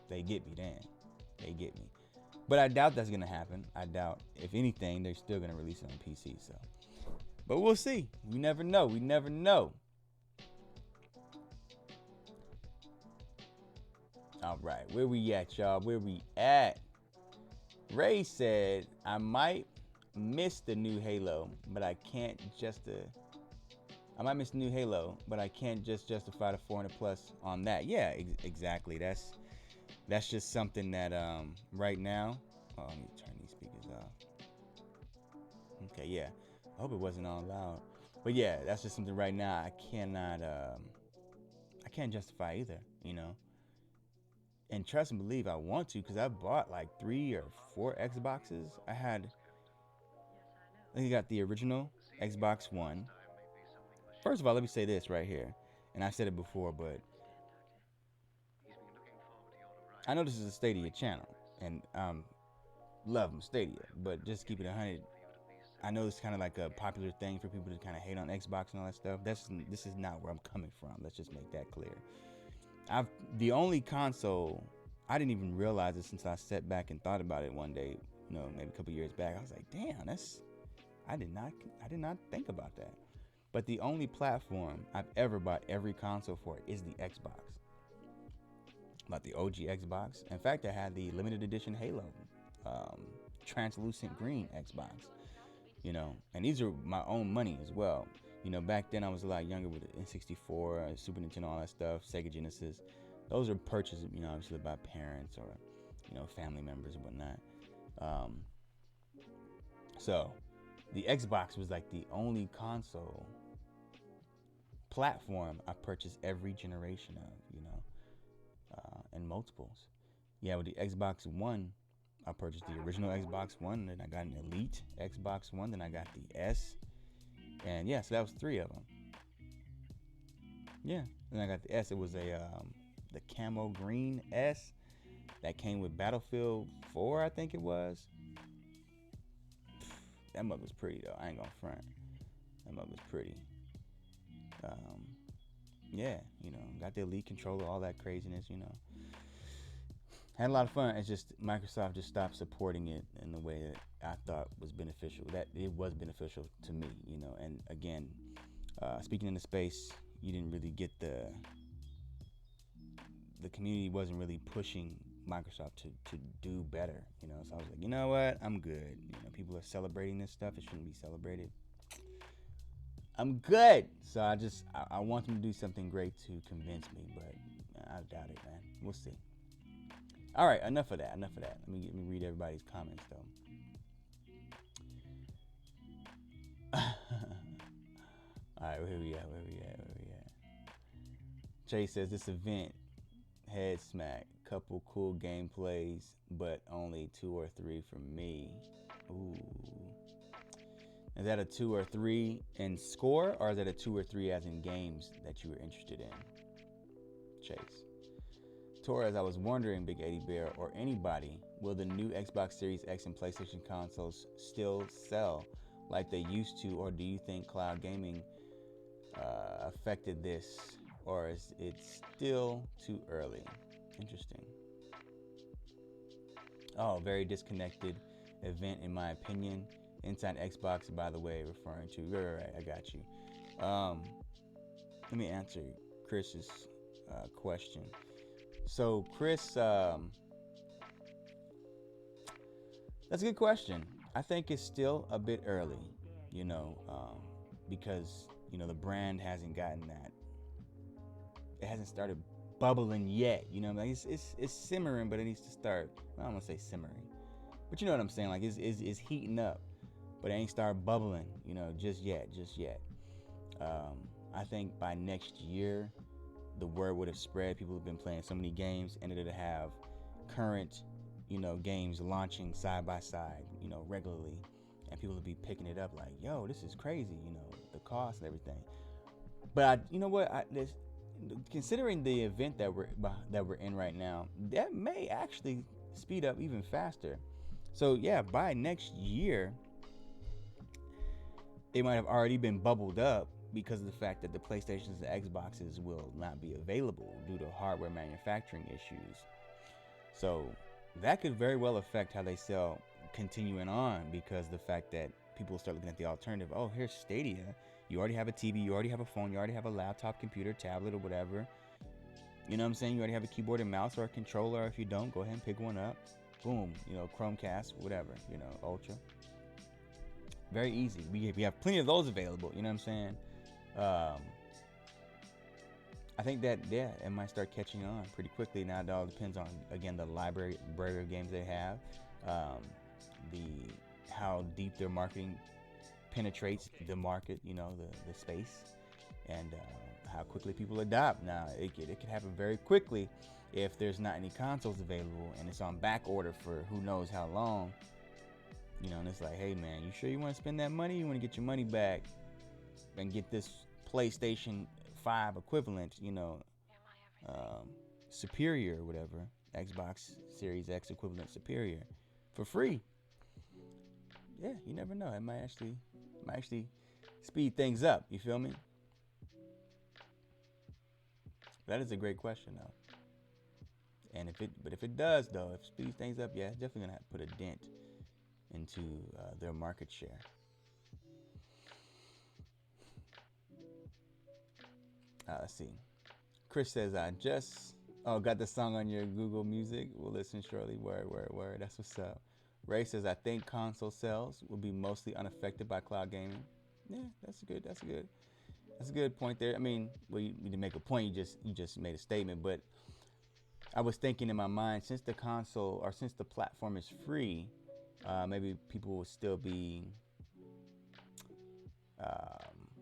They get me, then. They get me. But I doubt that's gonna happen. I doubt, if anything, they're still gonna release it on PC. So, but we'll see. We never know. We never know. All right, where we at, y'all? Where we at? Ray said, I might miss the new Halo, but I can't just justify the 400 plus on that. Yeah, exactly. That's just something that right now. Oh, let me turn these speakers off. Okay, yeah. I hope it wasn't all loud. But yeah, that's just something right now I can't justify either, And trust and believe I want to, because I bought like 3 or 4 Xboxes. I think I got the original Xbox One. First of all, let me say this right here. And I said it before, but I know this is a Stadia channel, and love Stadia, but just keep it 100. I know it's kind of like a popular thing for people to kind of hate on Xbox and all that stuff. This is not where I'm coming from. Let's just make that clear. The only console I didn't even realize it since I sat back and thought about it one day. Maybe a couple years back. I was like, damn, I did not think about that. But the only platform I've ever bought every console for is the Xbox. About the OG Xbox. In fact, I had the limited edition Halo, translucent green Xbox. And these are my own money as well. Back then I was a lot younger with the N64, Super Nintendo, all that stuff, Sega Genesis. Those are purchased, obviously by parents or, family members and whatnot. So the Xbox was like the only console platform I purchased every generation of, and multiples. Yeah, with the Xbox One, I purchased the original Xbox One, then I got an Elite Xbox One, then I got the S, and yeah, so that was 3 of them. Yeah, then I got the S. It was the camo green S that came with Battlefield 4, I think it was. That mug was pretty though. I ain't gonna front. That mug was pretty. Yeah, got the Elite controller, all that craziness. Had a lot of fun. It's just Microsoft just stopped supporting it in the way that I thought was beneficial. That it was beneficial to me, And again, speaking in the space, you didn't really get the community wasn't really pushing Microsoft to do better, So I was like, you know what, I'm good. People are celebrating this stuff. It shouldn't be celebrated. I'm good. So I want them to do something great to convince me, but I doubt it, man. We'll see. All right, enough of that. Let me read everybody's comments, though. All right, where we at? Chase says, this event, head smack, couple cool gameplays, but only 2 or 3 for me. Ooh. Is that a 2 or 3 in score, or is that a 2 or 3 as in games that you were interested in? Chase. Torres, I was wondering, Big Eddie Bear, or anybody, will the new Xbox Series X and PlayStation consoles still sell like they used to, or do you think cloud gaming affected this, or is it still too early? Interesting. Oh, very disconnected event in my opinion. Inside Xbox, by the way, referring to. Right, I got you. Let me answer Chris's question. So, Chris, that's a good question. I think it's still a bit early, because, the brand hasn't gotten that. It hasn't started bubbling yet, like it's simmering, but it needs to start. I don't want to say simmering, but you know what I'm saying. Like it's heating up, but it ain't start bubbling, just yet. I think by next year, the word would have spread. People have been playing so many games, and it'll have current, games launching side by side, regularly, and people will be picking it up like, yo, this is crazy, the cost and everything. But considering the event that we're in right now, that may actually speed up even faster. So yeah, by next year, they might have already been bubbled up because of the fact that the PlayStations and Xboxes will not be available due to hardware manufacturing issues. So that could very well affect how they sell continuing on, because the fact that people start looking at the alternative. Oh, here's Stadia. You already have a TV, you already have a phone, you already have a laptop, computer, tablet, or whatever. You know what I'm saying? You already have a keyboard and mouse or a controller. If you don't, go ahead and pick one up. Boom, Chromecast, whatever, Ultra. Very easy. We have plenty of those available, you know what I'm saying? I think that, yeah, it might start catching on pretty quickly. Now it all depends on, again, the library of games they have, how deep their marketing penetrates the market, the space, and how quickly people adopt. Now, it could happen very quickly if there's not any consoles available and it's on back order for who knows how long. And it's like, hey man, you sure you want to spend that money? You want to get your money back and get this PlayStation 5 equivalent, Superior or whatever, Xbox Series X equivalent Superior, for free. Yeah, you never know. It might actually speed things up. You feel me? That is a great question, though. And if it does, though, if it speeds things up, yeah, it's definitely gonna have to put a dent into their market share. Let's see. Chris says, I just got the song on your Google Music. We'll listen shortly. Word. That's what's up. Ray says, I think console sales will be mostly unaffected by cloud gaming. Yeah, that's a good point there. I mean, well, you need to make a point. You just made a statement, but I was thinking in my mind, since the console or since the platform is free, maybe people will still be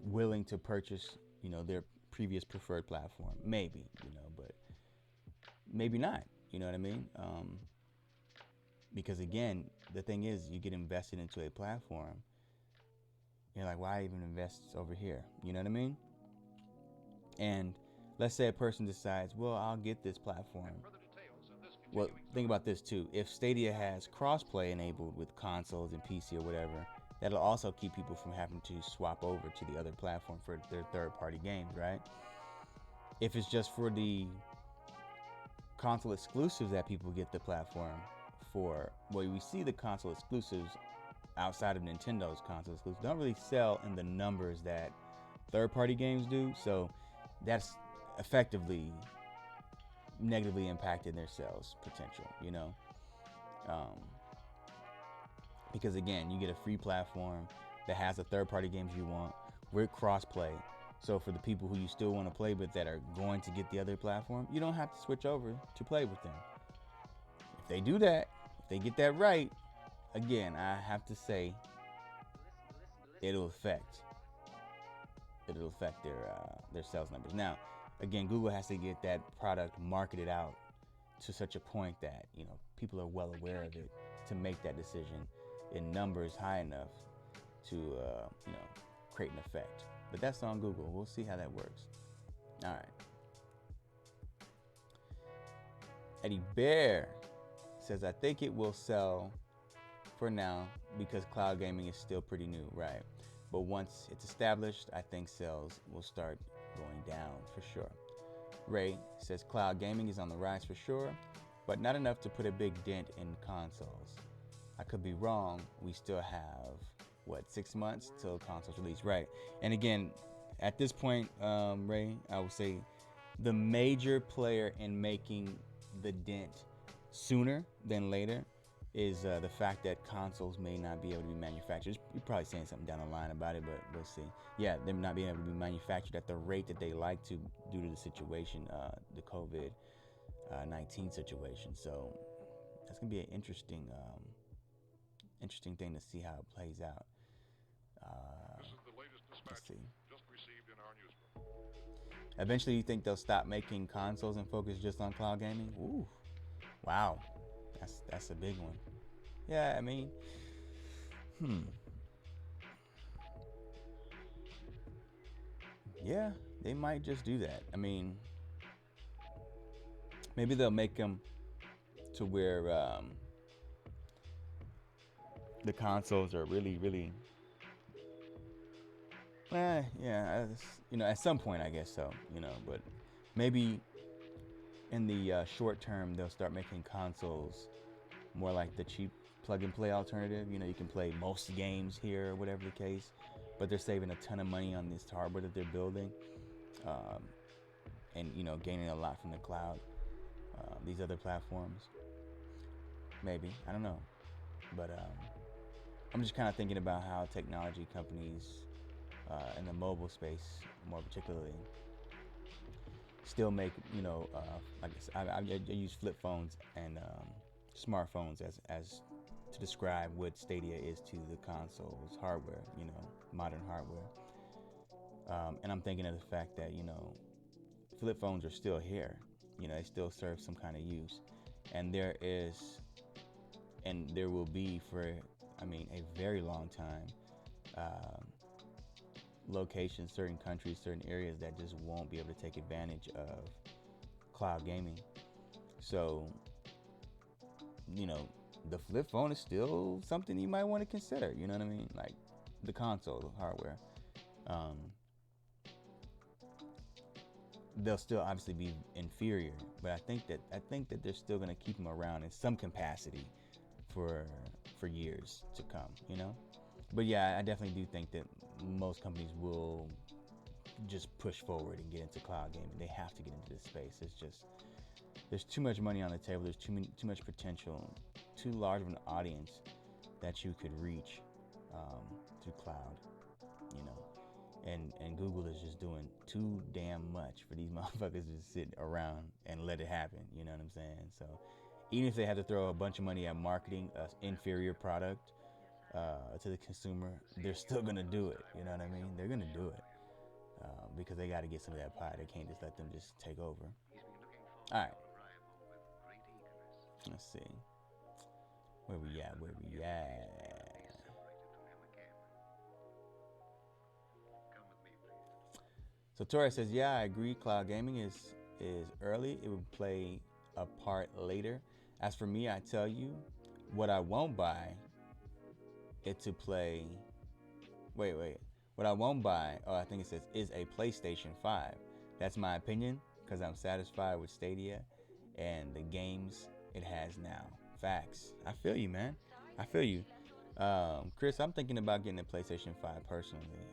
willing to purchase, their previous preferred platform. Maybe, but maybe not. You know what I mean? Because again, the thing is, you get invested into a platform. You're like, why even invest over here? You know what I mean? And let's say a person decides, well, I'll get this platform. Well, think about this too. If Stadia has crossplay enabled with consoles and PC or whatever, that'll also keep people from having to swap over to the other platform for their third-party games, right? If it's just for the console exclusives that people get the platform for, well, we see the console exclusives outside of Nintendo's console exclusives don't really sell in the numbers that third-party games do, so that's effectively negatively impacted their sales potential, because again, you get a free platform that has the third-party games you want with cross-play. So for the people who you still want to play with that are going to get the other platform, you don't have to switch over to play with them. If they do that, if they get that right, again, I have to say, it'll affect their sales numbers. Now, again, Google has to get that product marketed out to such a point that people are well aware of it to make that decision in numbers high enough to create an effect. But that's on Google. We'll see how that works. All right. Eddie Bear says, I think it will sell for now because cloud gaming is still pretty new, right? But once it's established, I think sales will start going down for sure. Ray says cloud gaming is on the rise for sure, but not enough to put a big dent in consoles. I could be wrong. We still have 6 months till consoles release, right? And again, at this point, Ray, I would say the major player in making the dent sooner than later is the fact that consoles may not be able to be manufactured. You're probably saying something down the line about it, but we'll see. Yeah, they're not being able to be manufactured at the rate that they like to due to the situation, the COVID-19 situation. So that's gonna be an interesting thing to see how it plays out. This is the latest dispatch Let's see. just received in our newsroom. Eventually, you think they'll stop making consoles and focus just on cloud gaming? Ooh, wow, that's a big one. Yeah, I mean, yeah, they might just do that. I mean, maybe they'll make them to where the consoles are really at some point, I guess so, but maybe in the short term, they'll start making consoles more like the cheap plug-and-play alternative. You can play most games here or whatever the case, but they're saving a ton of money on this hardware that they're building, and gaining a lot from the cloud. These other platforms, maybe, I don't know, but I'm just kind of thinking about how technology companies in the mobile space, more particularly, still make, I use flip phones and smartphones as to describe what Stadia is to the console's hardware, modern hardware. And I'm thinking of the fact that, flip phones are still here. They still serve some kind of use. And there is, and there will be for, a very long time, locations, certain countries, certain areas that just won't be able to take advantage of cloud gaming. So, you know, the flip phone is still something you might want to consider. You know what I mean? Like the console hardware. They'll still obviously be inferior, but I think that they're still going to keep them around in some capacity for years to come. You know. But yeah, I definitely do think that most companies will just push forward and get into cloud gaming. They have to get into this space. It's just there's too much money on the table. There's too much potential, too large of an audience that you could reach through cloud. You know, and Google is just doing too damn much for these motherfuckers to just sit around and let it happen. You know what I'm saying? So even if they have to throw a bunch of money at marketing an inferior product to the consumer, they're still gonna do it. You know what I mean? They're gonna do it because they got to get some of that pie. They can't just let them just take over. All right. Let's see. Where we at? So Torres says, yeah, I agree. Cloud gaming is early. It would play a part later. As for me, I tell you, what I won't buy it to play. Wait. What I won't buy, I think it says, is a PlayStation 5. That's my opinion because I'm satisfied with Stadia and the games it has now. Facts. I feel you, man. I feel you. Chris, I'm thinking about getting a PlayStation 5 personally.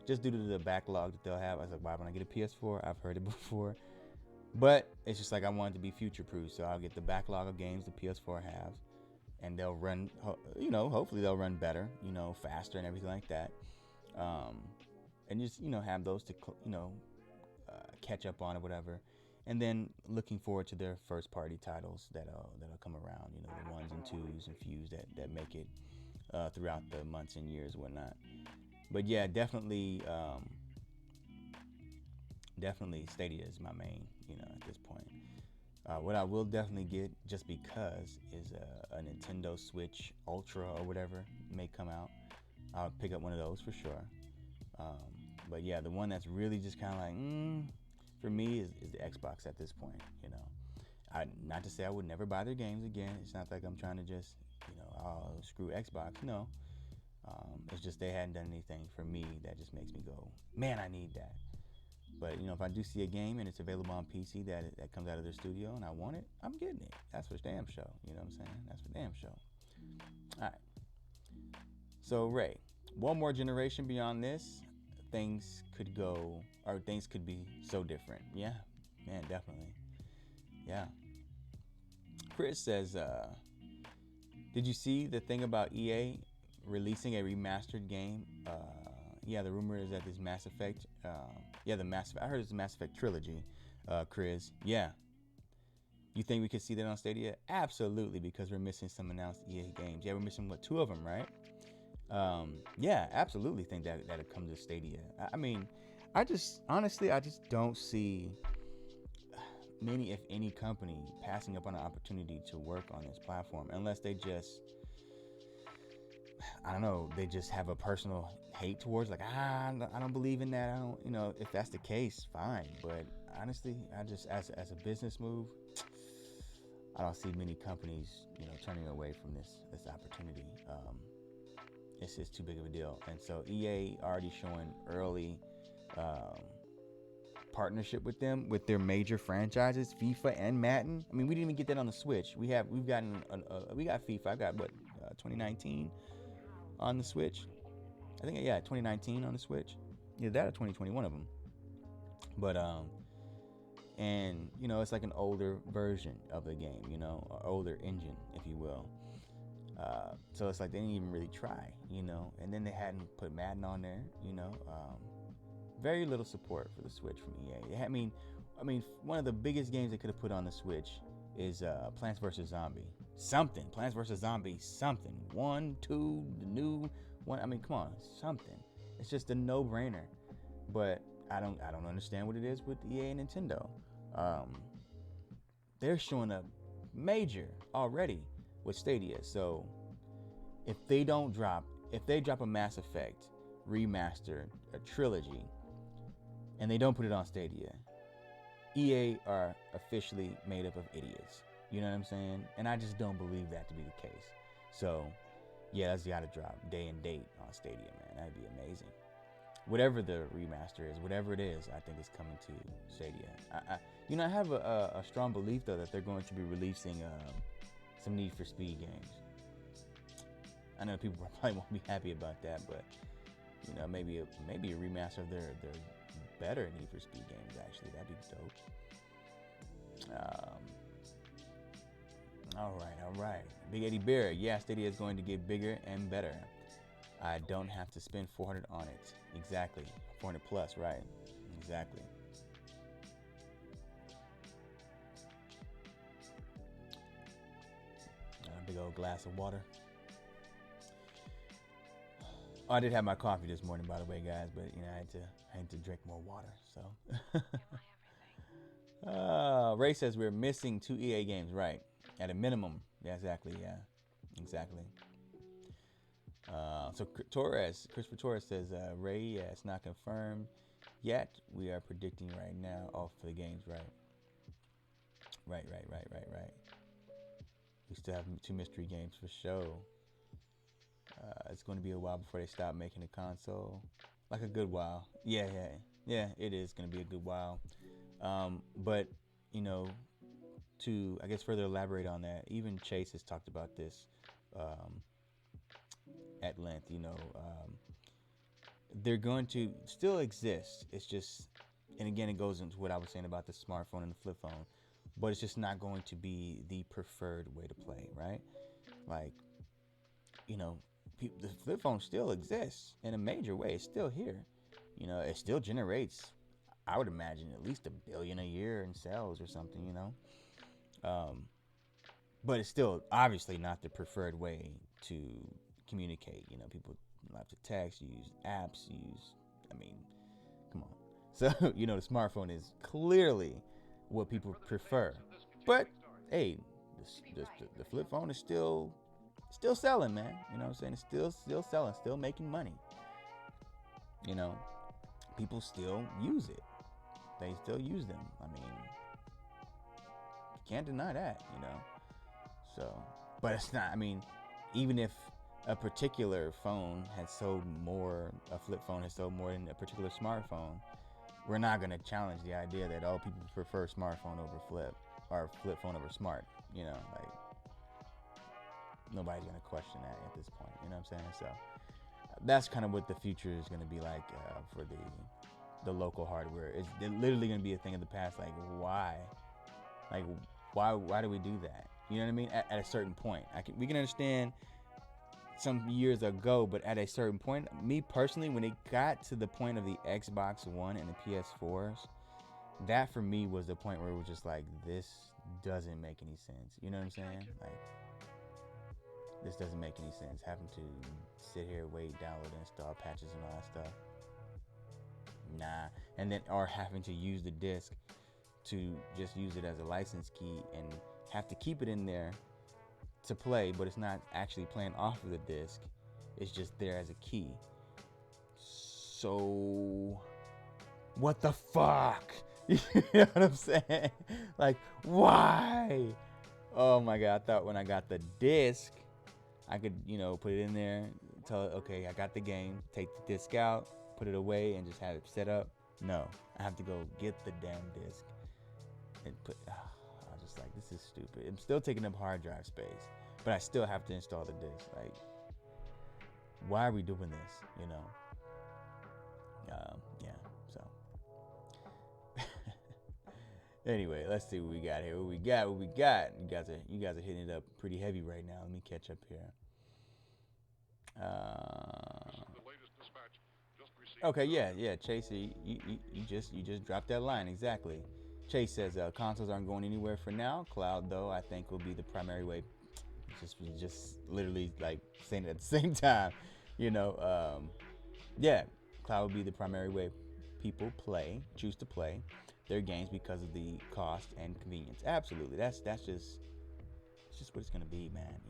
Just due to the backlog that they'll have. I was like, why would I get a PS4? I've heard it before. But it's just like I want it to be future-proof. So I'll get the backlog of games the PS4 has. And they'll run, hopefully they'll run better, faster and everything like that. And just, have those to, catch up on or whatever. And then looking forward to their first party titles that'll come around, the ones and twos and fews that make it throughout the months and years and whatnot. But yeah, definitely Stadia is my main, at this point. What I will definitely get just because is a Nintendo Switch Ultra or whatever may come out. I'll pick up one of those for sure. But yeah, the one that's really just kind of like, for me is the Xbox at this point, not to say I would never buy their games again. It's not like I'm trying to just, screw Xbox. No. It's just they hadn't done anything for me that just makes me go, man, I need that. But, if I do see a game and it's available on PC that comes out of their studio and I want it, I'm getting it. That's for damn show. You know what I'm saying? That's for damn show. All right. So, Ray, one more generation beyond this, things could be so different. Yeah, man, definitely. Yeah. Chris says, did you see the thing about EA releasing a remastered game? Yeah, the rumor is that this Mass Effect, I heard it's a Mass Effect trilogy, Chris. Yeah. You think we could see that on Stadia? Absolutely, because we're missing some announced EA games. Yeah, we're missing, 2 of them, right? Yeah, absolutely think that'll come to Stadia. I mean, I just don't see many, if any, company passing up on an opportunity to work on this platform unless they just, I don't know, they just have a personal hate towards, like, I don't believe in that. I don't, if that's the case, fine. But honestly, I just, as a business move, I don't see many companies, turning away from this opportunity. It's just too big of a deal. And so EA already showing early partnership with them with their major franchises, FIFA and Madden. I mean, we didn't even get that on the Switch. We got FIFA. I got 2019 on the Switch. I think 2019 on the Switch. Yeah, that or 2020, one of them. But and it's like an older version of the game, an older engine, if you will. So it's like they didn't even really try, and then they hadn't put Madden on there, very little support for the Switch from EA. I mean, one of the biggest games they could have put on the Switch is Plants vs. Zombie. Plants vs. Zombie, something. 1, 2, the new one. I mean, come on, something. It's just a no-brainer. But I don't understand what it is with EA and Nintendo. They're showing up major already with Stadia. So if they drop a Mass Effect remastered, a trilogy, and they don't put it on Stadia, EA are officially made up of idiots. You know what I'm saying? And I just don't believe that to be the case. So, yeah, that's gotta drop day and date on Stadia, man. That'd be amazing. Whatever the remaster is, whatever it is, I think it's coming to Stadia. I have a strong belief though that they're going to be releasing some Need for Speed games. I know people probably won't be happy about that, but maybe a remaster of their better Need for Speed games. Actually, that'd be dope. All right. Big Eddie Bear. Yeah, Stadia is going to get bigger and better. I don't have to spend 400 on it. Exactly. 400 plus, right? Exactly. A big old glass of water. Oh, I did have my coffee this morning, by the way, guys, but I had to drink more water. So, Ray says we're missing 2 EA games, right? At a minimum. Yeah, exactly. Yeah, exactly. So Christopher Torres says, Ray, yeah, it's not confirmed yet. We are predicting right now. Oh, for the games, right? Right. We still have 2 mystery games for show. It's going to be a while before they stop making a console. Like a good while. Yeah, it is going to be a good while. But, to, I guess, further elaborate on that, even Chase has talked about this at length. They're going to still exist. It's just, and again, it goes into what I was saying about the smartphone and the flip phone, but it's just not going to be the preferred way to play, right? Like, the flip phone still exists in a major way. It's still here. It still generates, I would imagine, at least $1 billion a year in sales or something, but it's still obviously not the preferred way to communicate. People love to text, use apps, come on. So, the smartphone is clearly what people prefer. But, hey, the flip phone is still selling, man. You know what I'm saying? It's still selling, still making money. People still use it. They still use them. You can't deny that, So, but it's not, even if a particular phone has sold more, a flip phone has sold more than a particular smartphone, we're not going to challenge the idea that all people prefer smartphone over flip, or flip phone over smart. Nobody's going to question that at this point. You know what I'm saying? So that's kind of what the future is going to be like for the local hardware. It's literally going to be a thing of the past. Like, why? Why do we do that? You know what I mean? At a certain point, we can understand some years ago, but at a certain point, me personally, when it got to the point of the Xbox One and the PS4s, that for me was the point where it was just like, this doesn't make any sense. You know what I'm saying? Like, this doesn't make any sense. Having to sit here, wait, download, install patches and all that stuff. Nah. And then, or having to use the disc to just use it as a license key and have to keep it in there to play, but it's not actually playing off of the disc. It's just there as a key. So, what the fuck? You know what I'm saying? Like, why? Oh my God, I thought when I got the disc, I could, put it in there, tell it, okay, I got the game, take the disc out, put it away, and just have it set up. No, I have to go get the damn disc and put, I was just like, this is stupid. I'm still taking up hard drive space, but I still have to install the disc. Like, why are we doing this, Yeah, so. Anyway, let's see what we got here. What we got? You guys are hitting it up pretty heavy right now. Let me catch up here. Okay, yeah. Chase, you just dropped that line exactly. Chase says consoles aren't going anywhere for now. Cloud, though, I think will be the primary way. Just literally like saying it at the same time, Yeah, cloud will be the primary way people choose to play their games because of the cost and convenience. Absolutely, that's just what it's gonna be, man.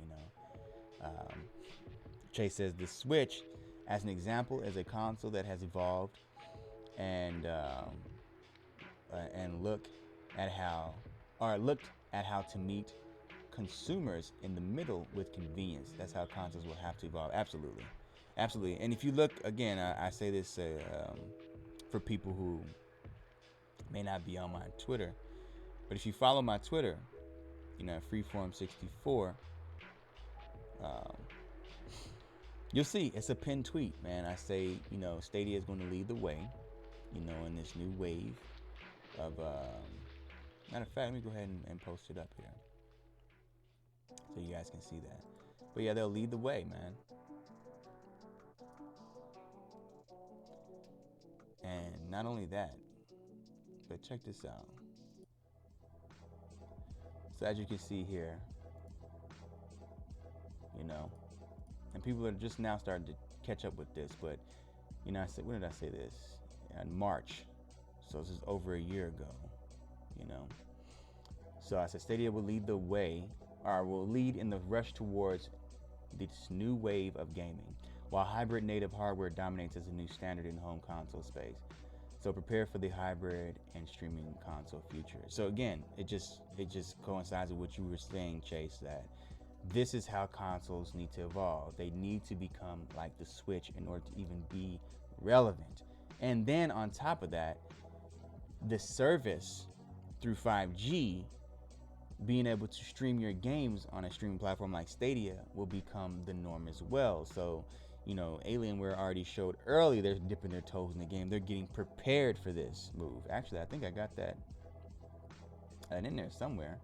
Chase says the Switch, as an example, is a console that has evolved and look at how, or looked at how to meet consumers in the middle with convenience. That's how consoles will have to evolve. Absolutely. Absolutely. And if you look, again, I say this for people who may not be on my Twitter, but if you follow my Twitter, Freeform64, um, you'll see it's a pinned tweet, man. I say, Stadia is going to lead the way, in this new wave of, matter of fact, let me go ahead and post it up here so you guys can see that. But yeah, they'll lead the way, man. And not only that, but check this out. So as you can see here, and people are just now starting to catch up with this, but I said, when did I say this? In March. So this is over a year ago, So I said Stadia will lead the way, or will lead in the rush towards this new wave of gaming, while hybrid native hardware dominates as a new standard in home console space. So prepare for the hybrid and streaming console future. So again, it just coincides with what you were saying, Chase, that this is how consoles need to evolve. They need to become like the Switch in order to even be relevant. And then on top of that, the service through 5G, being able to stream your games on a streaming platform like Stadia will become the norm as well. So, Alienware already showed early they're dipping their toes in the game. They're getting prepared for this move. Actually, I think I got that in there somewhere.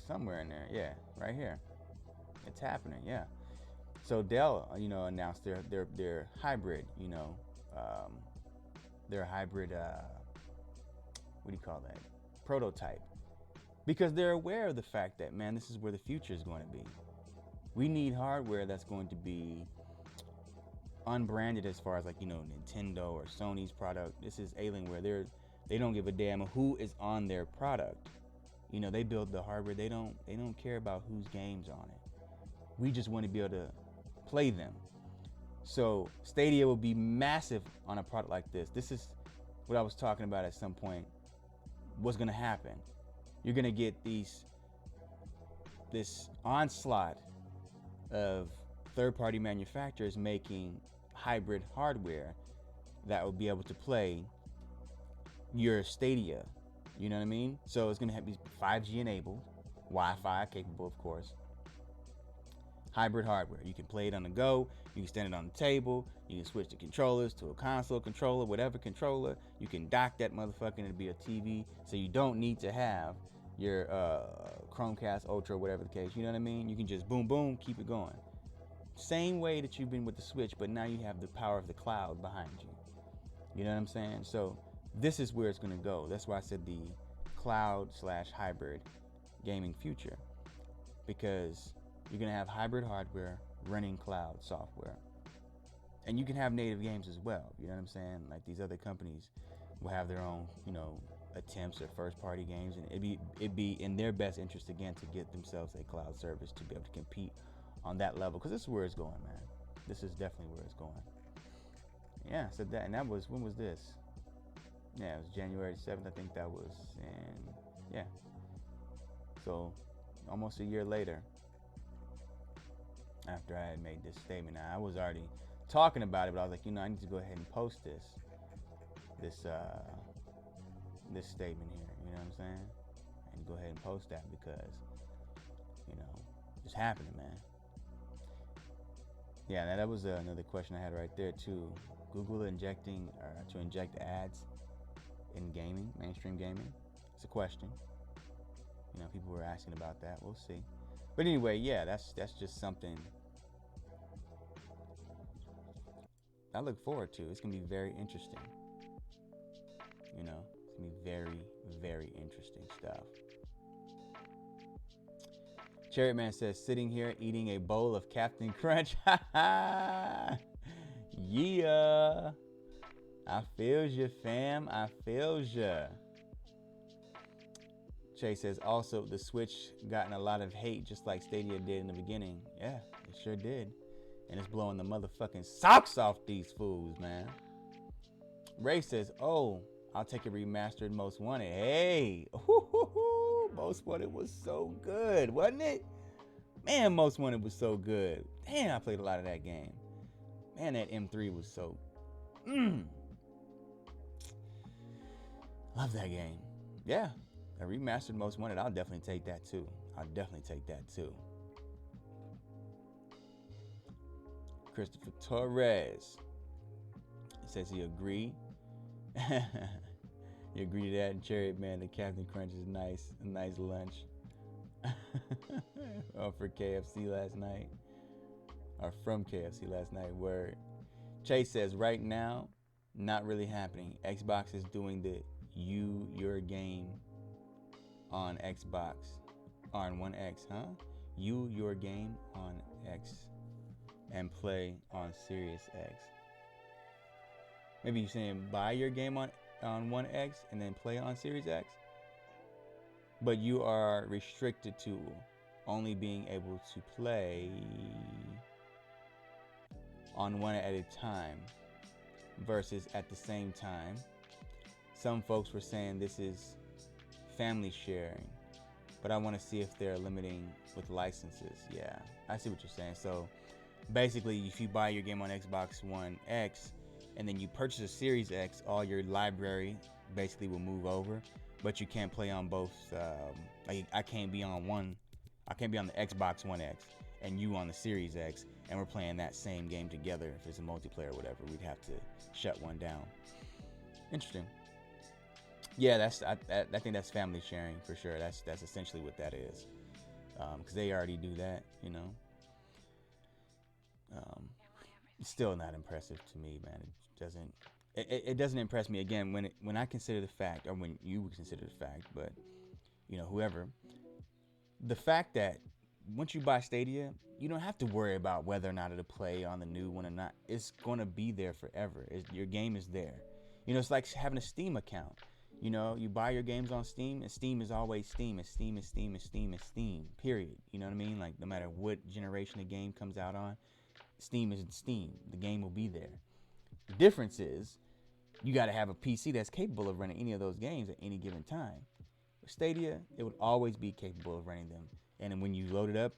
Somewhere in there, yeah, right here. It's happening, yeah. So Dell, announced their hybrid, their hybrid, what do you call that? Prototype, because they're aware of the fact that, man, this is where the future is going to be. We need hardware that's going to be unbranded as far as Nintendo or Sony's product. This is Alienware. They don't give a damn who is on their product. They build the hardware. They don't care about whose game's on it. We just want to be able to play them. So Stadia will be massive on a product like this. This is what I was talking about at some point. What's going to happen? You're going to get this onslaught of third-party manufacturers making hybrid hardware that will be able to play your Stadia. You know what I mean? So it's going to be 5G enabled, Wi-Fi capable, of course. Hybrid hardware. You can play it on the go. You can stand it on the table. You can switch the controllers to a console controller, whatever controller. You can dock that motherfucker and it'll be a TV. So you don't need to have your Chromecast Ultra, whatever the case. You know what I mean? You can just boom, boom, keep it going. Same way that you've been with the Switch, but now you have the power of the cloud behind you. You know what I'm saying? So this is where it's going to go. That's why I said the cloud/hybrid gaming future, because you're going to have hybrid hardware running cloud software, and you can have native games as well. You know what I'm saying? Like these other companies will have their own, attempts at first-party games, and it'd be in their best interest again to get themselves a cloud service to be able to compete on that level, because this is where it's going, man. This is definitely where it's going. Yeah, so that was, when was this? Yeah, it was January 7th. I think that was yeah. So almost a year later, after I had made this statement. Now, I was already talking about it, but I was like, I need to go ahead and post this statement here. You know what I'm saying? I need to go ahead and post that because, it's happening, man. Yeah, now that was another question I had right there too. Google to inject ads in gaming, mainstream gaming. It's a question. People were asking about that. We'll see. But anyway, yeah, that's just something I look forward to. It's gonna be very interesting. It's gonna be very, very interesting stuff. Cherry Man says, sitting here eating a bowl of Captain Crunch. Yeah. I feels ya, fam. I feels ya. Chase says, also, the Switch gotten a lot of hate just like Stadia did in the beginning. Yeah, it sure did. And it's blowing the motherfucking socks off these fools, man. Ray says, "Oh, I'll take a remastered Most Wanted." Hey, Most Wanted was so good, wasn't it? Man, Most Wanted was so good. Damn, I played a lot of that game. Man, that M3 was so. Love that game. Yeah, a remastered Most Wanted. I'll definitely take that too. Christopher Torres. He says he agree. You agree to that? And Chariot Man, the Captain Crunch is nice. A nice lunch. For KFC last night. Or from KFC last night. Word. Chase says right now, not really happening. Xbox is doing the your game on Xbox. On One X, huh? Your game on X and play on Series X. Maybe you're saying buy your game on One X and then play on Series X. But you are restricted to only being able to play on one at a time versus at the same time. Some folks were saying this is family sharing, but I want to see if they're limiting with licenses. Yeah, I see what you're saying. So basically, if you buy your game on Xbox One X and then you purchase a Series X, all your library basically will move over, but you can't play on both. I can't be on the Xbox One X and you on the Series X, and we're playing that same game together. If it's a multiplayer or whatever, we'd have to shut one down. Interesting. Yeah, I think that's family sharing for sure. That's essentially what that is, because they already do that, you know. It's still not impressive to me, man. It doesn't impress me again when I consider the fact, or when you consider the fact, but you know, whoever, the fact that once you buy Stadia, you don't have to worry about whether or not it'll play on the new one or not. It's gonna be there forever. Your game is there. You know, it's like having a Steam account. You know, you buy your games on Steam, and Steam is always Steam. It's Steam, it's Steam, it's Steam, it's Steam, period. You know what I mean? Like, no matter what generation the game comes out on, Steam is Steam. The game will be there. The difference is, you got to have a PC that's capable of running any of those games at any given time. With Stadia, it would always be capable of running them. And then when you load it up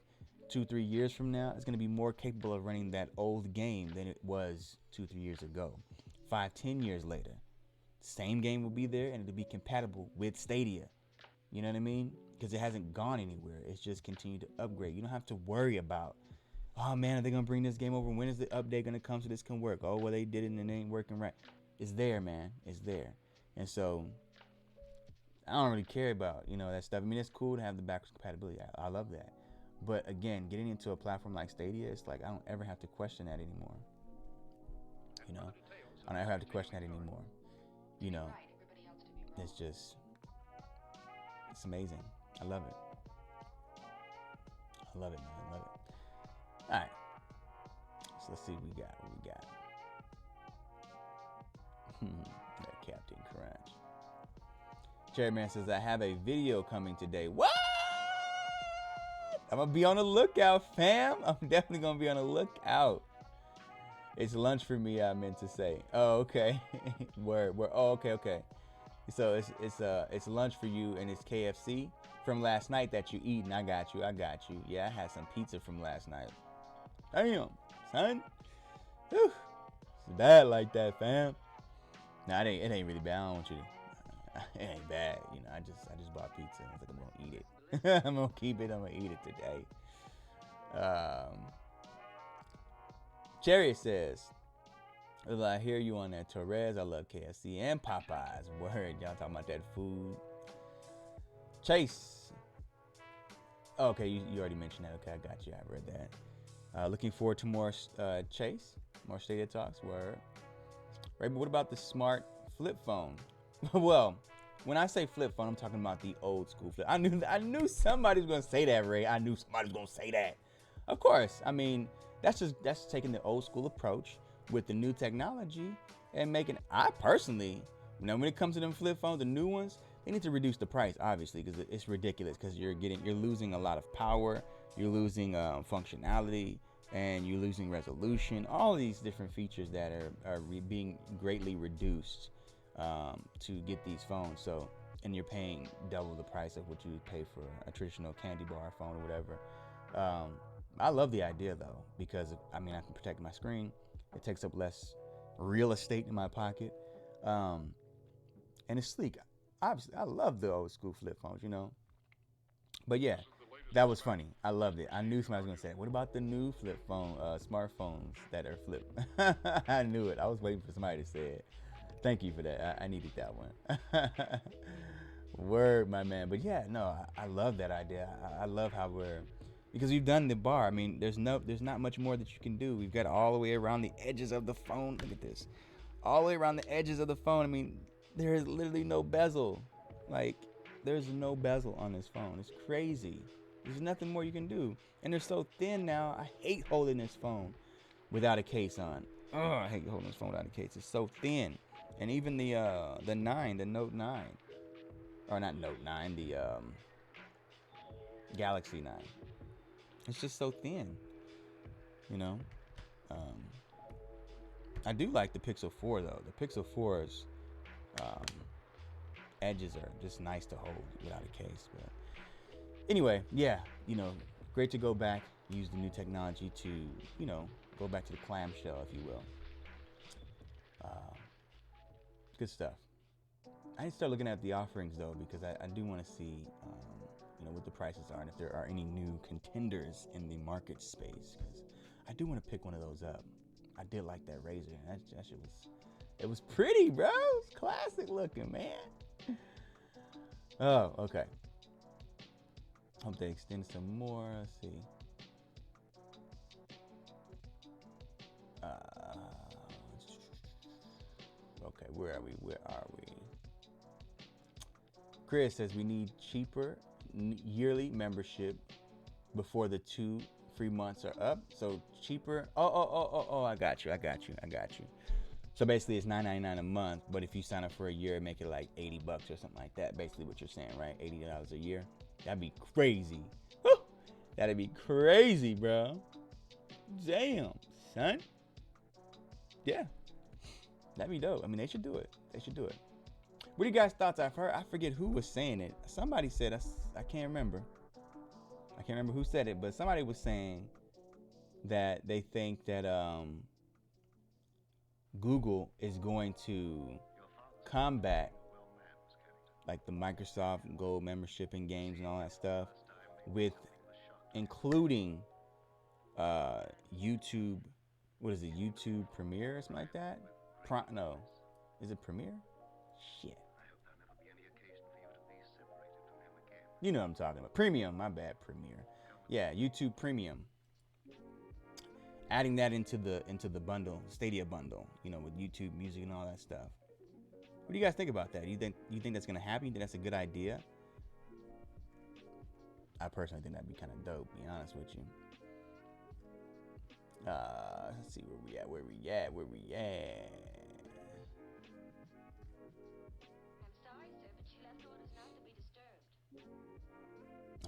2-3 years from now, it's going to be more capable of running that old game than it was 2-3 years ago. 5-10 years later, same game will be there, and it'll be compatible with Stadia. You know what I mean? Because it hasn't gone anywhere. It's just continued to upgrade. You don't have to worry about, oh man, are they going to bring this game over? When is the update going to come so this can work? Oh, well, they did it and it ain't working right. It's there, man. It's there. And so I don't really care about, you know, that stuff. I mean, it's cool to have the backwards compatibility. I love that. But again, getting into a platform like Stadia, it's like I don't ever have to question that anymore. You know, I don't ever have to question that anymore. You know, it's amazing. I love it. I love it, man. I love it. All right. So let's see what we got. That Captain Crunch. Chairman says, I have a video coming today. What? I'm going to be on the lookout, fam. I'm definitely going to be on the lookout. It's lunch for me, I meant to say. Oh, okay. Word. Oh, okay. So it's lunch for you, and it's KFC from last night that you eat, and I got you. Yeah, I had some pizza from last night. Damn, son. Whew. It's bad like that, fam. Nah, it ain't really bad. I don't want you to. It ain't bad. You know, I just bought pizza. I was like, I'm gonna eat it. I'm gonna keep it. I'm gonna eat it today. Chariot says, well, I hear you on that, Torres. I love KFC and Popeyes. Word, y'all talking about that food. Chase. Oh, okay, you already mentioned that. Okay, I got you. I read that. Looking forward to more Chase, more Stadia talks. Word. Right, but what about the smart flip phone? Well, when I say flip phone, I'm talking about the old school flip. I knew somebody was gonna say that, Ray. I knew somebody was gonna say that. Of course. I mean, that's taking the old school approach with the new technology and making. I personally, you know, when it comes to them flip phones, the new ones, they need to reduce the price, obviously, because it's ridiculous. Because you're losing a lot of power, you're losing functionality. and you're losing resolution. All these different features that are being greatly reduced to get these phones. So, and you're paying double the price of what you would pay for a traditional candy bar phone or whatever. I love the idea though, because I mean I can protect my screen. It takes up less real estate in my pocket, and it's sleek. Obviously, I love the old school flip phones, you know. But yeah, that was funny. I loved it. I knew somebody was gonna say, "What about the new flip phone, smartphones that are flip?" I knew it. I was waiting for somebody to say it. Thank you for that. I needed that one. Word, my man. But yeah, no, I love that idea. I love how we're, because we've done the bar. I mean, there's not much more that you can do. We've got all the way around the edges of the phone. Look at this, all the way around the edges of the phone. I mean, there is literally no bezel. Like, there's no bezel on this phone. It's crazy. There's nothing more you can do, and they're so thin now. I hate holding this phone without a case on. Oh, I hate holding this phone without a case. It's so thin. And even the Note 9, or not Note 9, the Galaxy 9. It's just so thin, you know. Um, I do like the Pixel 4 though. The Pixel 4's edges are just nice to hold without a case. But anyway, yeah, you know, great to go back, use the new technology to, you know, go back to the clamshell, if you will. Good stuff. I need to start looking at the offerings though, because I do want to see, you know, what the prices are and if there are any new contenders in the market space. Because I do want to pick one of those up. I did like that Razor. That shit was pretty, bro. It's classic looking, man. Oh, okay. Hope they extend some more. Let's see. Okay, where are we? Chris says we need cheaper yearly membership before the 2 free months are up. So cheaper. Oh, I got you. So basically it's $9.99 a month, but if you sign up for a year, make it like $80 or something like that. Basically what you're saying, right? $80 a year. That'd be crazy. Woo! That'd be crazy, bro. Damn, son. Yeah. That'd be dope. I mean, they should do it. What are you guys' thoughts? I forget who was saying it. Somebody said, I can't remember. I can't remember who said it, but somebody was saying that they think that Google is going to combat like the Microsoft Gold membership in games and all that stuff with including YouTube. What is it? YouTube Premiere or something like that? No. Is it Premiere? Shit. You know what I'm talking about. Premium, my bad, Premiere. Yeah, YouTube Premium. Adding that into the bundle, Stadia bundle, you know, with YouTube Music and all that stuff. What do you guys think about that? You think that's gonna happen? You think that's a good idea? I personally think that'd be kind of dope, to be honest with you. Let's see where we at.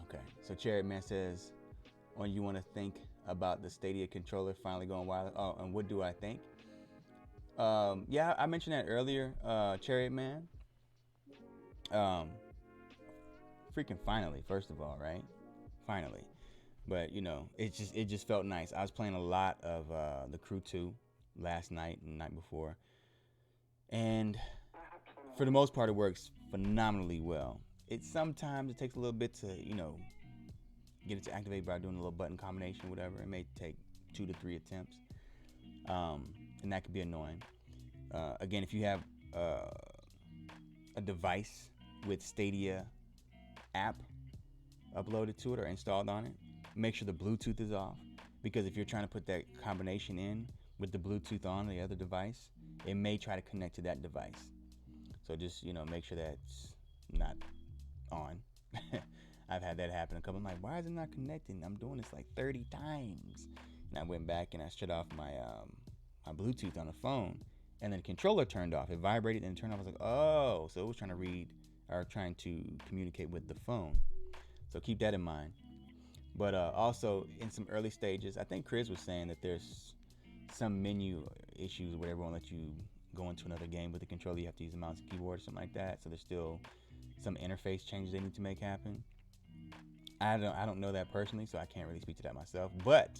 Okay, so Cherry Man says, "On you want to think about the Stadia controller finally going wireless?" Oh, and what do I think? Yeah, I mentioned that earlier, Chariot Man. Freaking finally, first of all, right? Finally. But you know, it just felt nice. I was playing a lot of The Crew 2 last night and the night before, and for the most part, it works phenomenally well. Sometimes it takes a little bit to, you know, get it to activate by doing a little button combination, whatever. It may take 2 to 3 attempts, and that could be annoying. Again, if you have a device with Stadia app uploaded to it or installed on it, make sure the Bluetooth is off, because if you're trying to put that combination in with the Bluetooth on the other device, it may try to connect to that device. So just, you know, make sure that's not on. I've had that happen a couple. I'm like, why is it not connecting? I'm doing this like 30 times. And I went back and I shut off my my Bluetooth on the phone, and then the controller turned off. It vibrated and it turned off. I was like, oh, so it was trying to communicate with the phone. So keep that in mind. But also in some early stages, I think Chris was saying that there's some menu issues where it won't let you go into another game with the controller. You have to use the mouse and keyboard or something like that. So there's still some interface changes they need to make happen. I don't know that personally, so I can't really speak to that myself. But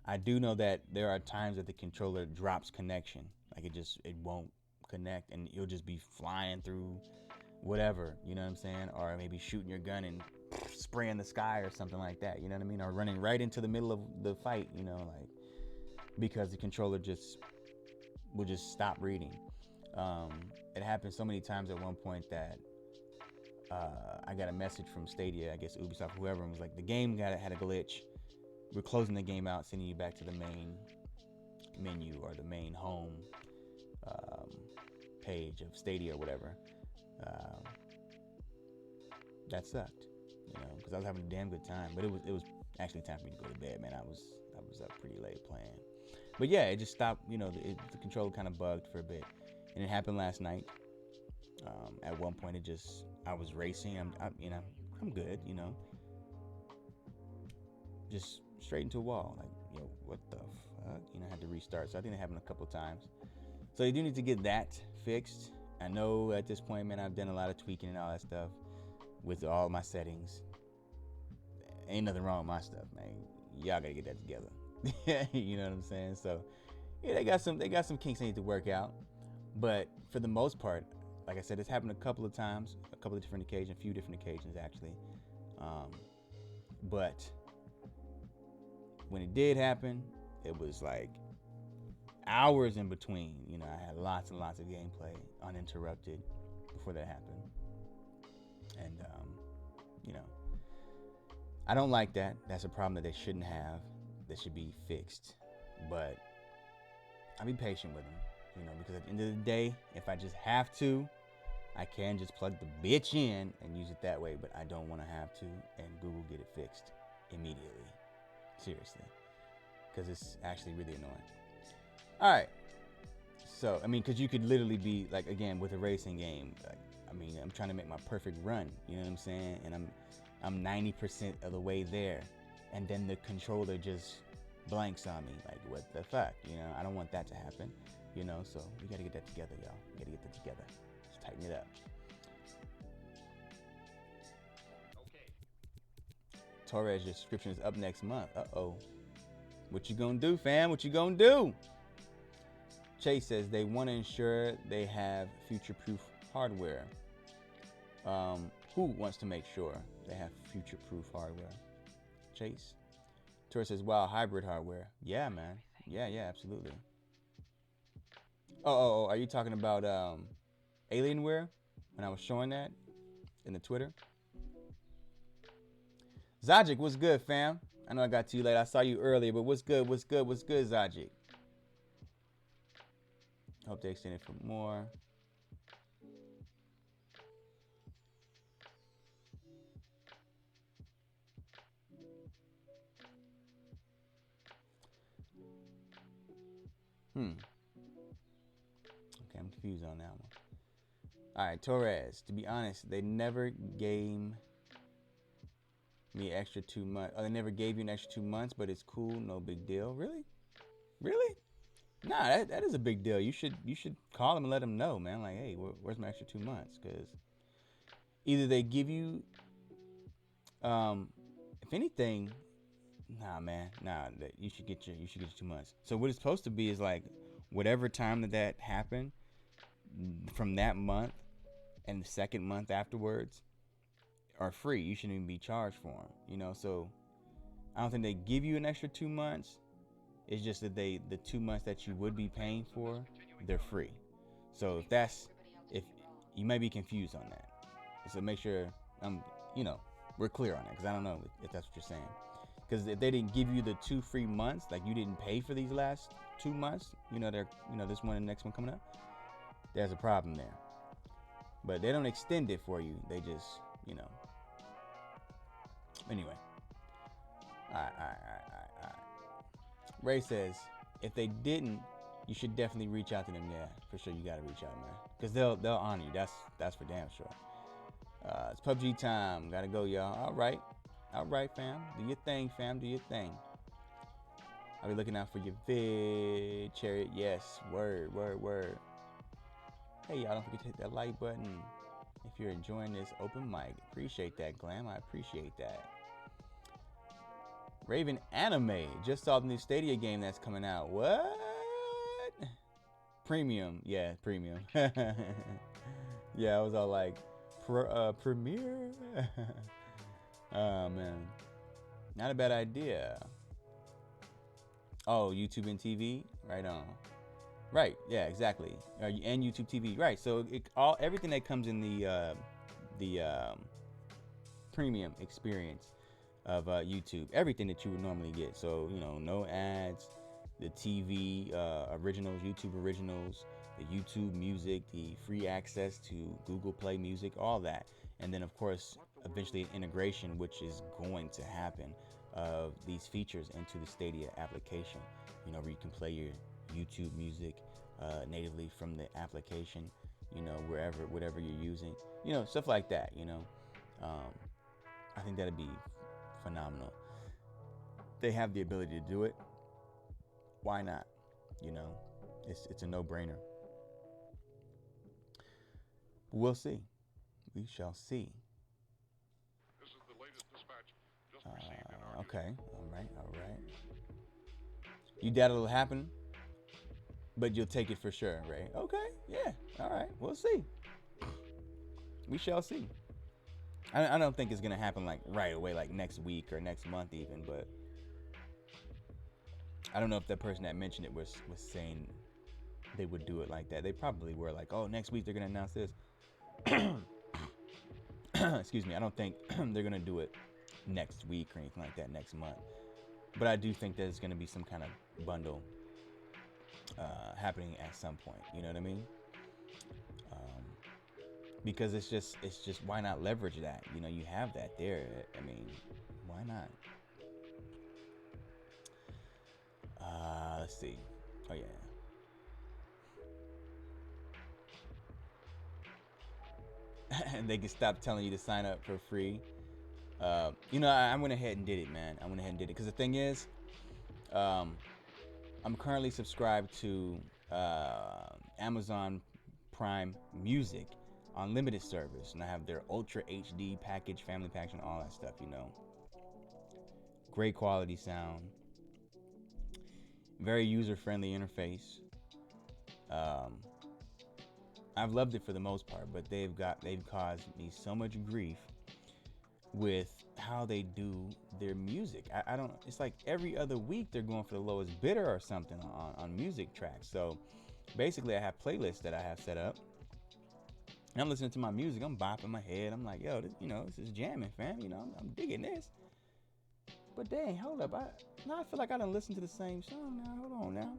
I do know that there are times that the controller drops connection. Like it won't connect, and you'll just be flying through whatever, you know what I'm saying? Or maybe shooting your gun and spraying the sky or something like that, you know what I mean? Or running right into the middle of the fight, you know, like because the controller will just stop reading. It happened so many times at one point that I got a message from Stadia, I guess Ubisoft, whoever, and was like, the game had a glitch. We're closing the game out, sending you back to the main menu or the main home page of Stadia or whatever. That sucked, you know, because I was having a damn good time. But it was actually time for me to go to bed, man. I was up pretty late playing. But yeah, it just stopped. You know, the controller kind of bugged for a bit, and it happened last night. At one point, I was racing. I'm good, you know. Just straight into a wall. Like, yo, what the fuck? You know, I had to restart. So I think it happened a couple times. So you do need to get that fixed. I know at this point, man, I've done a lot of tweaking and all that stuff with all my settings. Ain't nothing wrong with my stuff, man. Y'all gotta get that together. You know what I'm saying? So yeah, they got some kinks they need to work out. But for the most part, like I said, it's happened a couple of times, a couple of different occasions, a few different occasions actually. But when it did happen, it was like hours in between. You know, I had lots and lots of gameplay uninterrupted before that happened. And, you know, I don't like that. That's a problem that they shouldn't have. That should be fixed. But I'll be patient with them, you know, because at the end of the day, if I just have to, I can just plug the bitch in and use it that way. But I don't want to have to, and Google get it fixed immediately. Seriously. Because it's actually really annoying. All right. So, I mean, because you could literally be, like, again, with a racing game, like, I mean, I'm trying to make my perfect run, you know what I'm saying? And I'm 90% of the way there. And then the controller just blanks on me. Like, what the fuck? You know, I don't want that to happen, you know? So, we got to get that together, y'all. We got to get that together. Just tighten it up. Okay. Torres, your subscription is up next month. Uh-oh. What you gonna do, fam? What you gonna do? Chase says they want to ensure they have future-proof hardware. Who wants to make sure they have future-proof hardware? Chase. Torres says, wow, hybrid hardware. Yeah, man. Yeah, absolutely. Oh, are you talking about Alienware? When I was showing that in the Twitter? Zajic, what's good, fam? I know I got to you late. I saw you earlier, but what's good, Zajic? Hope they extend it for more. Okay, I'm confused on that one. All right, Torres. To be honest, they never gave me extra 2 months. Oh, they never gave you an extra 2 months, but it's cool, no big deal. Really? Nah, that is a big deal. You should call them and let them know, man. Like, hey, where's my extra 2 months? Because either they give you, if anything, you should get your 2 months. So what it's supposed to be is like, whatever time that happened, from that month and the second month afterwards are free. You shouldn't even be charged for them, you know. So I don't think they give you an extra 2 months. It's just that the 2 months that you would be paying for, they're free. So if you might be confused on that, so make sure we're clear on that, because I don't know if that's what you're saying. Because if they didn't give you the 2 free months, like you didn't pay for these last 2 months, this one and the next one coming up, there's a problem there. But they don't extend it for you. They just, Anyway. All right. Ray says, if they didn't, you should definitely reach out to them. Yeah, for sure, you gotta reach out, man, because they'll honor you. That's for damn sure. It's PUBG time. Gotta go, y'all. All right. All right, fam. Do your thing, fam. Do your thing. I'll be looking out for your vid, Chariot. Yes. Word, word, word. Hey, y'all, don't forget to hit that like button if you're enjoying this open mic. Appreciate that, Glam. I appreciate that. Raven Anime. Just saw the new Stadia game that's coming out. What? Premium. Yeah, premium. Yeah, I was all like, premiere? Oh, man. Not a bad idea. Oh, YouTube and TV? Right on. Right, yeah, exactly. And YouTube TV. Right, so everything that comes in the premium experience of YouTube, everything that you would normally get. So, no ads, the TV originals, YouTube originals, the YouTube music, the free access to Google Play Music, all that. And then, of course, eventually an integration, which is going to happen, of these features into the Stadia application, where you can play your YouTube music natively from the application, whatever you're using, stuff like that, I think that'd be phenomenal. They have the ability to do it. Why not? It's a no-brainer. We'll see. We shall see. This is the latest dispatch. Just Okay. All right. You doubt it'll happen, but you'll take it for sure, right? Okay. Yeah. All right. We'll see. We shall see. I don't think it's gonna happen like right away, like next week or next month even, but I don't know if that person that mentioned it was saying they would do it like that. They probably were like, oh, next week they're gonna announce this. Excuse me. I don't think they're gonna do it next week or anything like that next month. But I do think there's gonna be some kind of bundle happening at some point. You know what I mean? Because it's just why not leverage that? You have that there. I mean, why not? Let's see. Oh yeah. And they can stop telling you to sign up for free. I went ahead and did it, man. I went ahead and did it because the thing is, I'm currently subscribed to Amazon Prime Music Unlimited service, and I have their Ultra HD package, family package, and all that stuff. Great quality sound, very user-friendly interface. I've loved it for the most part, but they've caused me so much grief with how they do their music. I don't. It's like every other week they're going for the lowest bidder or something on music tracks. So basically, I have playlists that I have set up. And I'm listening to my music. I'm bopping my head. I'm like, yo, this is jamming, fam. I'm digging this. But dang, hold up. I feel like I done listened to the same song now. Hold on now.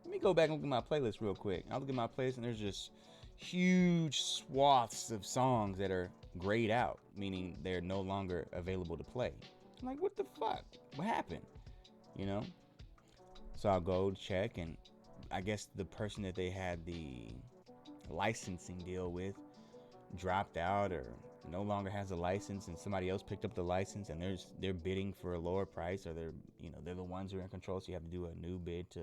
Let me go back and look at my playlist real quick. I'll look at my playlist, and there's just huge swaths of songs that are grayed out, meaning they're no longer available to play. I'm like, what the fuck? What happened? So I'll go check, and I guess the person that they had the licensing deal with dropped out or no longer has a license, and somebody else picked up the license, and they're bidding for a lower price, or they're the ones who are in control, so you have to do a new bid to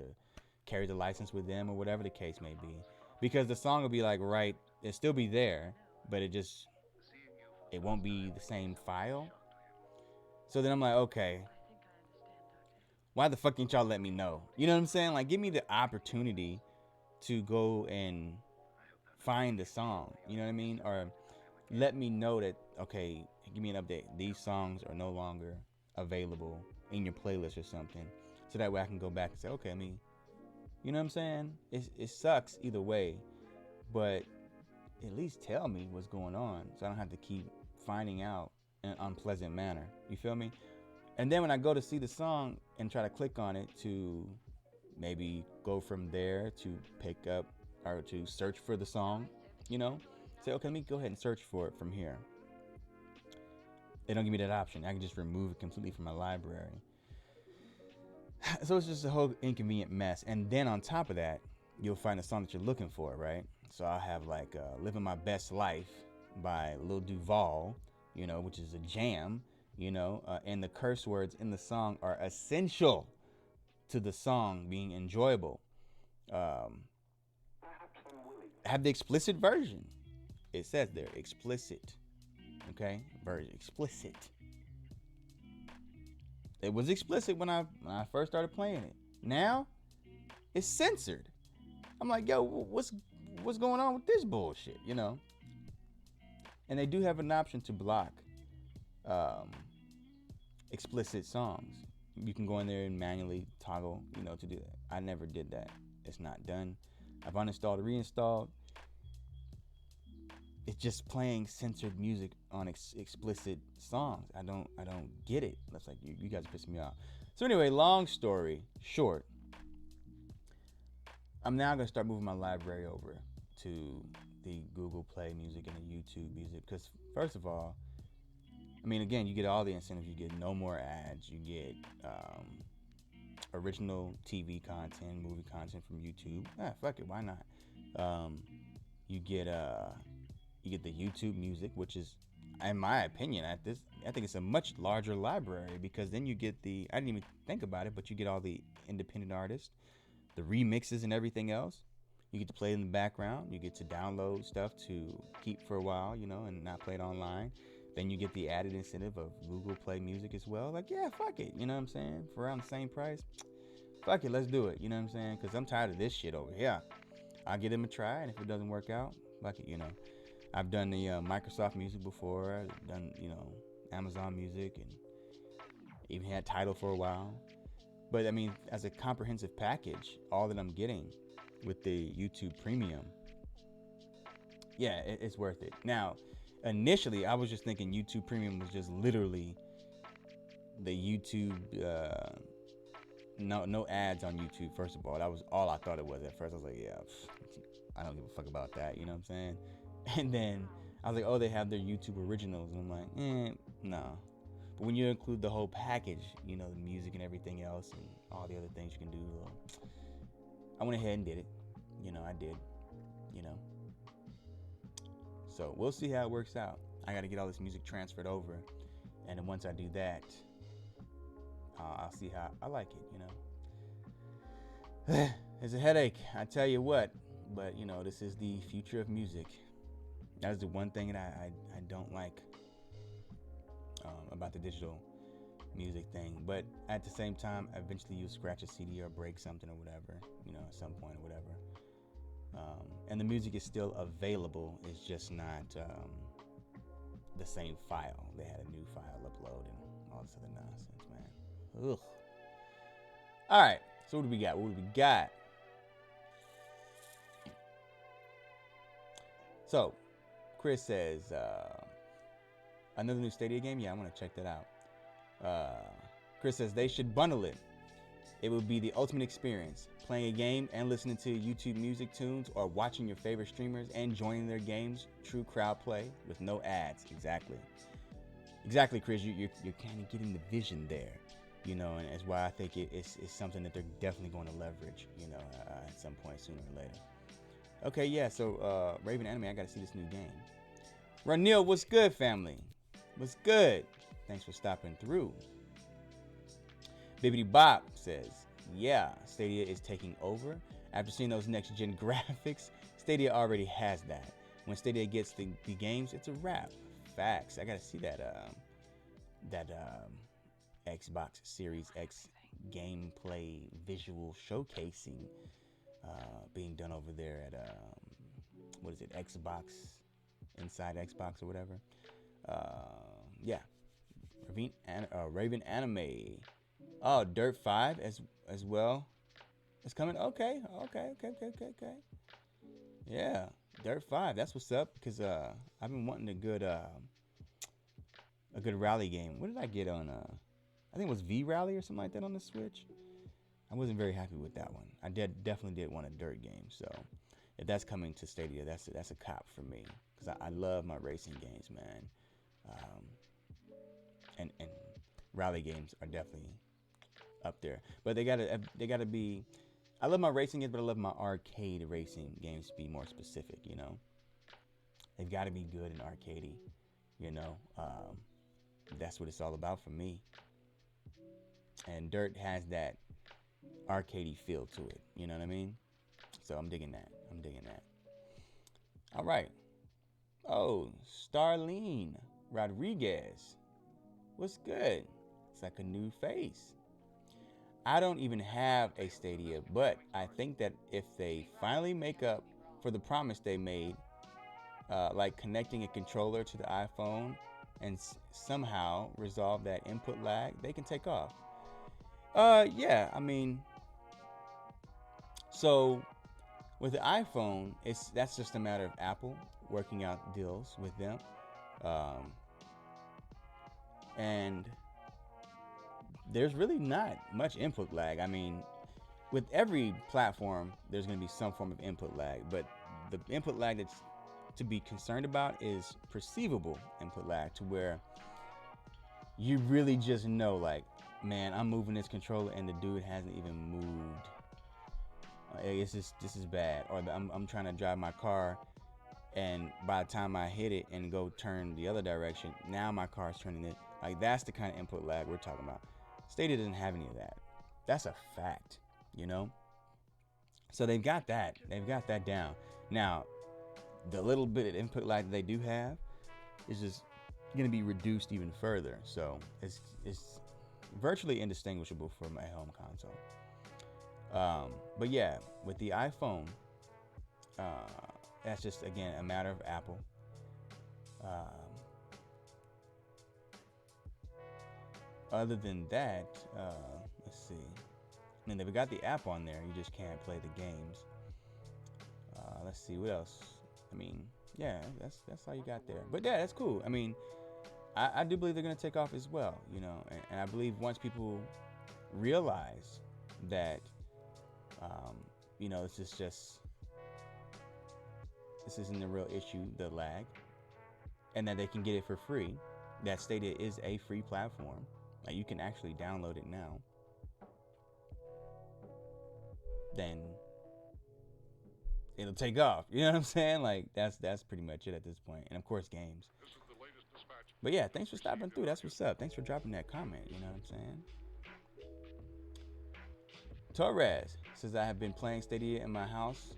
carry the license with them, or whatever the case may be, because the song will be like, right, it'll still be there, but it won't be the same file. So then I'm like, okay, why the fuck didn't y'all let me know? You know what I'm saying? Like, give me the opportunity to go and find the song, you know what I mean? Or let me know that, okay, give me an update. These songs are no longer available in your playlist or something. So that way I can go back and say, okay, you know what I'm saying? It sucks either way, but at least tell me what's going on so I don't have to keep finding out in an unpleasant manner. You feel me? And then when I go to see the song and try to click on it to maybe go from there to pick up or to search for the song, say, okay, let me go ahead and search for it from here. They don't give me that option. I can just remove it completely from my library. So it's just a whole inconvenient mess. And then on top of that, you'll find the song that you're looking for, right? So I'll have like Living My Best Life by Lil Duval, which is a jam. and the curse words in the song are essential to the song being enjoyable. Um, have the explicit version. It says there, explicit. Okay, version explicit. It was explicit when I first started playing it. Now it's censored. I'm like, yo, what's going on with this bullshit? And they do have an option to block um, explicit songs. You can go in there and manually toggle, to do that. I never did that. It's not done. I've uninstalled, reinstalled. It's just playing censored music on explicit songs. I don't get it. That's like you guys piss me off. So anyway, long story short, I'm now gonna start moving my library over to the Google Play Music and the YouTube Music, because first of all, I mean, again, you get all the incentives. You get no more ads. You get original TV content, movie content from YouTube. Fuck it, why not? You get the YouTube Music, which is, in my opinion, I think it's a much larger library, because then you get I didn't even think about it, but you get all the independent artists, the remixes and everything else. You get to play it in the background. You get to download stuff to keep for a while, and not play it online. Then you get the added incentive of Google Play Music as well. Like, yeah, fuck it. You know what I'm saying? For around the same price, fuck it, let's do it. You know what I'm saying? Because I'm tired of this shit over here. I'll give them a try, and if it doesn't work out, fuck it, I've done the Microsoft Music before. I've done, Amazon Music, and even had Tidal for a while. But, I mean, as a comprehensive package, all that I'm getting with the YouTube Premium, yeah, it's worth it. Now, initially, I was just thinking YouTube Premium was just literally the YouTube, no ads on YouTube, first of all. That was all I thought it was at first. I was like, yeah, I don't give a fuck about that, you know what I'm saying? And then I was like, oh, they have their YouTube originals. And I'm like, no. But when you include the whole package, the music and everything else and all the other things you can do, I went ahead and did it. I did, So we'll see how it works out. I got to get all this music transferred over. And then once I do that, I'll see how I like it, It's a headache, I tell you what. But, this is the future of music. That is the one thing that I don't like about the digital music thing. But at the same time, eventually you'll scratch a CD or break something or whatever, at some point or whatever. And the music is still available. It's just not the same file. They had a new file upload and all this other nonsense, man. Ugh. All right. So what do we got? So, Chris says, another new Stadia game? Yeah, I want to check that out. Chris says they should bundle it. It would be the ultimate experience. Playing a game and listening to YouTube music tunes, or watching your favorite streamers and joining their games. True crowd play with no ads. Exactly, Chris. You're kind of getting the vision there, and that's why I think it's something that they're definitely going to leverage, at some point sooner or later. Okay, yeah, so Raven Anime, I got to see this new game. Ranil, what's good, family? What's good? Thanks for stopping through. Bibbidi Bop says, yeah, Stadia is taking over. After seeing those next-gen graphics, Stadia already has that. When Stadia gets the games, it's a wrap. Facts. I got to see that Xbox Series X gameplay visual showcasing being done over there at what is it, Xbox, Inside Xbox or whatever. Yeah, Raven Anime. Oh, Dirt 5 as well. It's coming. Okay. Yeah, Dirt 5. That's what's up, because I've been wanting a good rally game. What did I get on? I think it was V Rally or something like that on the Switch. I wasn't very happy with that one. I definitely did want a dirt game. So if that's coming to Stadia, that's a cop for me, because I love my racing games, man. And rally games are definitely up there. But they gotta be. I love my racing games, but I love my arcade racing games to be more specific. They've got to be good and arcadey. that's what it's all about for me. And Dirt has that arcadey feel to it. You know what I mean? So I'm digging that. I'm digging that. All right. Oh, Starlene Rodriguez. What's good? It's like a new face. I don't even have a Stadia, but I think that if they finally make up for the promise they made, like connecting a controller to the iPhone and somehow resolve that input lag, they can take off. Yeah, I mean, so with the iPhone, that's just a matter of Apple working out deals with them, and there's really not much input lag. I mean, with every platform, there's going to be some form of input lag, but the input lag that's to be concerned about is perceivable input lag, to where you really just know, like, man, I'm moving this controller and the dude hasn't even moved. This is bad. Or I'm trying to drive my car, and by the time I hit it and go turn the other direction, now my car's turning it. Like, that's the kind of input lag we're talking about. Stadia doesn't have any of that. That's a fact, you know? So they've got that. They've got that down. Now, the little bit of input lag that they do have is just going to be reduced even further. So it's virtually indistinguishable from a home console. But yeah, with the iPhone, that's just, again, a matter of Apple. Other than that, let's see. I mean, they've got the app on there. You just can't play the games. Let's see what else. I mean, yeah, that's all you got there. But yeah, that's cool. I mean, I do believe they're gonna take off as well. You know, and I believe once people realize that, you know, this isn't the real issue, the lag, and that they can get it for free. That Stadia is a free platform. Like, you can actually download it now. Then it'll take off. You know what I'm saying? Like, that's pretty much it at this point. And of course, games. But yeah, thanks for stopping through. That's what's up. Thanks for dropping that comment. You know what I'm saying? Torres says, I have been playing Stadia in my house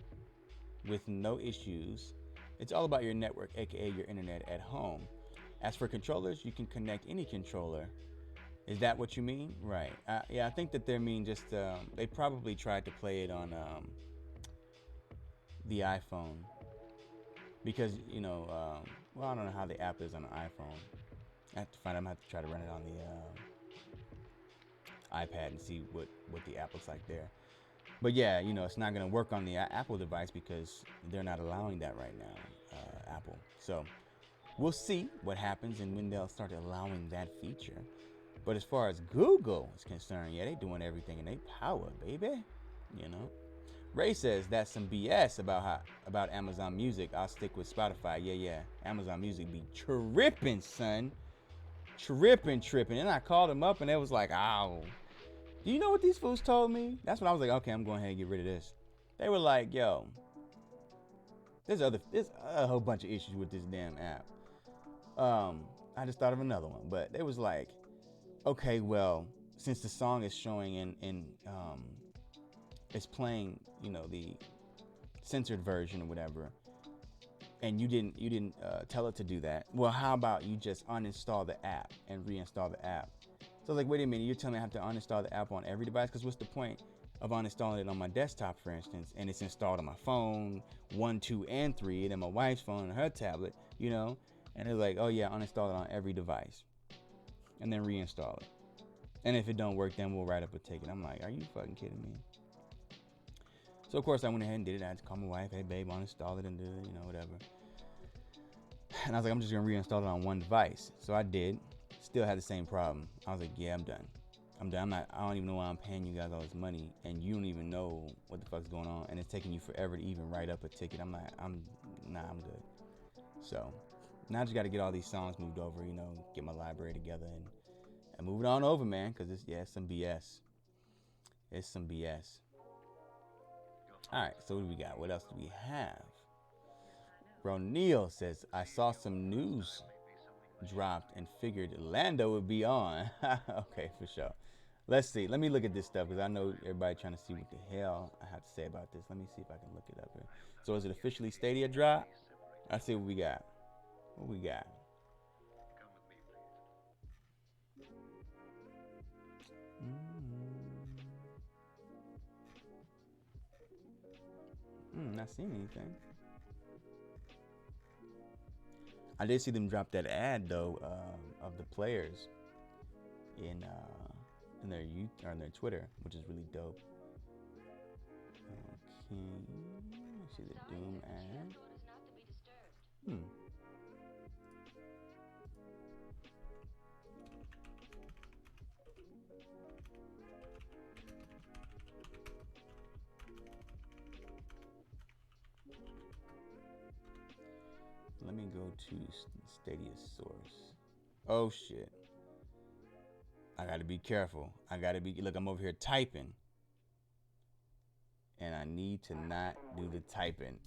with no issues. It's all about your network, aka your internet at home. As for controllers, you can connect any controller. Is that what you mean? Right. Yeah, I think that they mean just, they probably tried to play it on the iPhone. Because, you know, well, I don't know how the app is on an iPhone. I have to find out. I'm going to have to try to run it on the iPad and see what the app looks like there. But yeah, you know, it's not going to work on the Apple device because they're not allowing that right now, Apple. So we'll see what happens and when they'll start allowing that feature. But as far as Google is concerned, yeah, they doing everything in their power, baby. You know. Ray says that's some BS about Amazon Music. I'll stick with Spotify. Yeah. Amazon Music be tripping, son. Tripping. And I called them up and they was like, oh. Do you know what these fools told me? That's when I was like, okay, I'm going ahead and get rid of this. They were like, yo, there's a whole bunch of issues with this damn app. I just thought of another one, but they was like, okay, well, since the song is showing in it's playing, you know, the censored version or whatever, and you didn't tell it to do that. Well, how about you just uninstall the app and reinstall the app? So I was like, wait a minute, you're telling me I have to uninstall the app on every device? Because what's the point of uninstalling it on my desktop, for instance, and it's installed on my phone 1, 2, and 3, and then my wife's phone and her tablet, you know? And they're like, oh yeah, uninstall it on every device, and then reinstall it. And if it don't work, then we'll write up a ticket. I'm like, are you fucking kidding me? So of course I went ahead and did it. I had to call my wife, hey babe, uninstall it and do it, you know, whatever. And I was like, I'm just gonna reinstall it on one device. So I did. Still had the same problem. I was like, yeah, I'm done. I don't even know why I'm paying you guys all this money, and you don't even know what the fuck's going on, and it's taking you forever to even write up a ticket. I'm like, I'm good. So now I just got to get all these songs moved over, you know, get my library together and move it on over, man, because it's some BS. It's some BS. All right, so what do we got? What else do we have? Bro, Neil says, I saw some news dropped and figured Lando would be on. Okay, for sure. Let's see. Let me look at this stuff because I know everybody trying to see what the hell I have to say about this. Let me see if I can look it up here. So is it officially Stadia drop? Let's see what we got. What we got? Not seeing anything. I did see them drop that ad though of the players in their or in their Twitter, which is really dope. Okay, I see the Doom ad. Let me go to Stadia source. Oh shit. I gotta be careful. Look, I'm over here typing. And I need to not do the typing.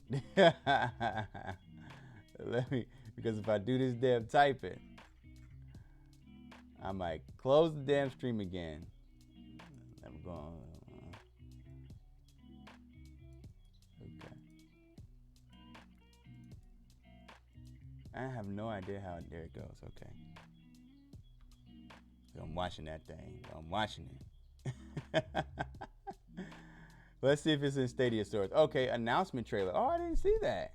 Because if I do this damn typing, I might close the damn stream again. I'm going. Okay. I have no idea how. There it goes. Okay. So I'm watching that thing. I'm watching it. Let's see if it's in Stadia source. Okay, announcement trailer. Oh, I didn't see that.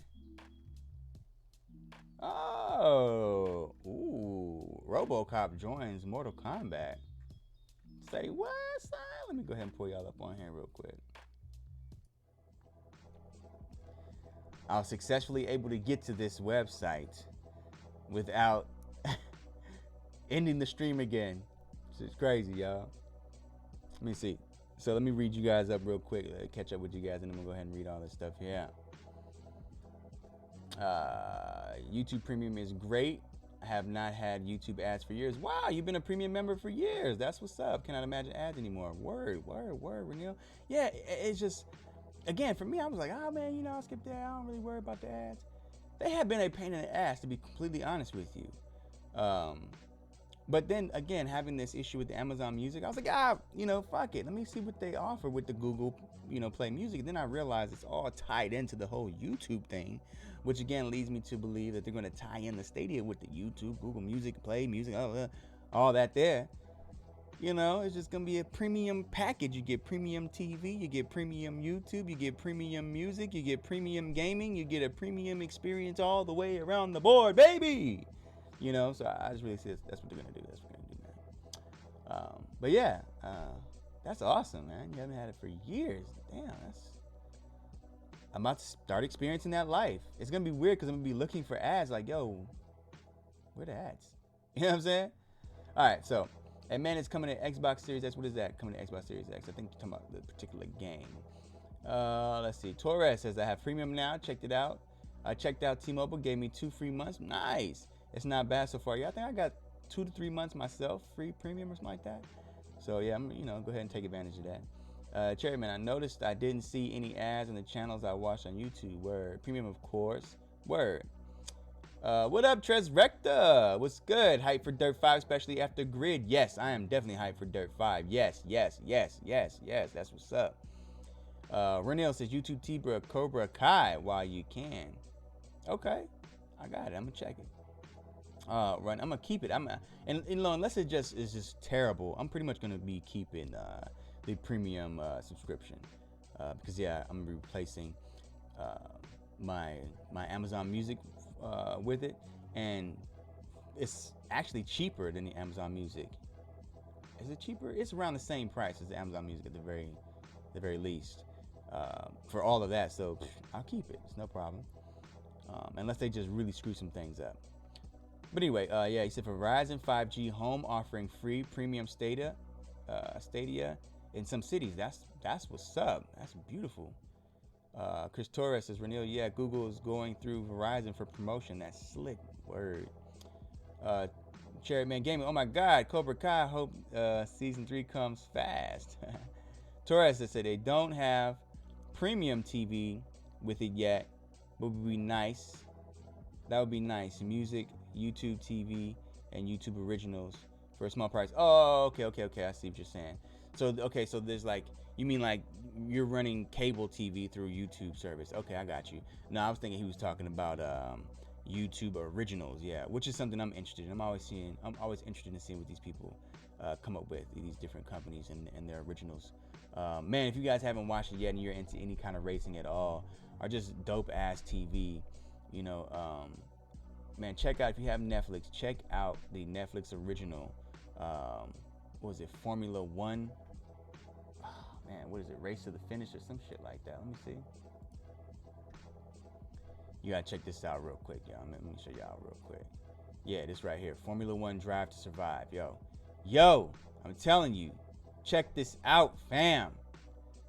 Oh, ooh, RoboCop joins Mortal Kombat. Say what, son? Let me go ahead and pull y'all up on here real quick. I was successfully able to get to this website without ending the stream again. This is crazy, y'all. Let me see. So let me read you guys up real quick, catch up with you guys, and then we'll go ahead and read all this stuff here. YouTube Premium is great. I have not had YouTube ads for years. Wow, you've been a premium member for years. That's what's up. Cannot imagine ads anymore. Word, Renil. Yeah, it's just, again, for me, I was like, oh man, you know, I'll skip that. I don't really worry about the ads. They have been a pain in the ass, to be completely honest with you. But then again, having this issue with the Amazon Music, I was like, you know, fuck it. Let me see what they offer with the Google, you know, Play Music. And then I realized it's all tied into the whole YouTube thing, which again leads me to believe that they're going to tie in the Stadia with the YouTube, Google Music, Play Music, all that there. You know, it's just going to be a premium package. You get premium TV, you get premium YouTube, you get premium music, you get premium gaming, you get a premium experience all the way around the board, baby. You know, so I just really see that's what they're gonna do. That's what they're gonna do, man. But yeah, that's awesome, man. You haven't had it for years. Damn, I'm about to start experiencing that life. It's gonna be weird because I'm gonna be looking for ads. Like, yo, where the ads? You know what I'm saying? All right, so, and man, it's coming to Xbox Series X. What is that? Coming to Xbox Series X. I think you're talking about the particular game. Let's see. Torres says I have premium now. Checked it out. I checked out T-Mobile. Gave me 2 free months. Nice. It's not bad so far. Yeah, I think I got 2 to 3 months myself, free premium or something like that. So yeah, I'm, you know, go ahead and take advantage of that. Cherryman, I noticed I didn't see any ads on the channels I watched on YouTube. Word. Premium, of course. Word. What up, Tres Recta? What's good? Hype for Dirt 5, especially after Grid. Yes, I am definitely hyped for Dirt 5. Yes. That's what's up. Renell says YouTube Tibra Cobra Kai while you can. Okay, I got it. I'm gonna check it. Run. I'm gonna keep it. And you know, unless it is just terrible, I'm pretty much gonna be keeping the premium subscription because yeah, I'm replacing my Amazon Music with it, and it's actually cheaper than the Amazon Music. Is it cheaper? It's around the same price as the Amazon Music at the very least for all of that. So I'll keep it. It's no problem, unless they just really screw some things up. But anyway, yeah, he said for Verizon 5G home offering free premium Stadia in some cities. That's what's up. That's beautiful. Chris Torres says, Renil, yeah, Google is going through Verizon for promotion. That's slick. Word. Cherryman Gaming, oh my God, Cobra Kai, hope season 3 comes fast. Torres said they don't have premium TV with it yet, but would be nice. That would be nice. Music, YouTube TV, and YouTube originals for a small price. Oh, okay. I see what you're saying. So okay, so there's like, you mean like you're running cable TV through YouTube service? Okay, I got you. No, I was thinking he was talking about YouTube originals. Yeah, which is something I'm interested in. I'm always interested in seeing what these people come up with, these different companies and their originals. Man, if you guys haven't watched it yet and you're into any kind of racing at all, or just dope ass TV, you know, man, check out, if you have Netflix, check out the Netflix original. What was it, Formula One? Oh, man, what is it, Race to the Finish or some shit like that? Let me see. You gotta check this out real quick, y'all. Let me show y'all real quick. Yeah, this right here, Formula One Drive to Survive. Yo, I'm telling you, check this out, fam.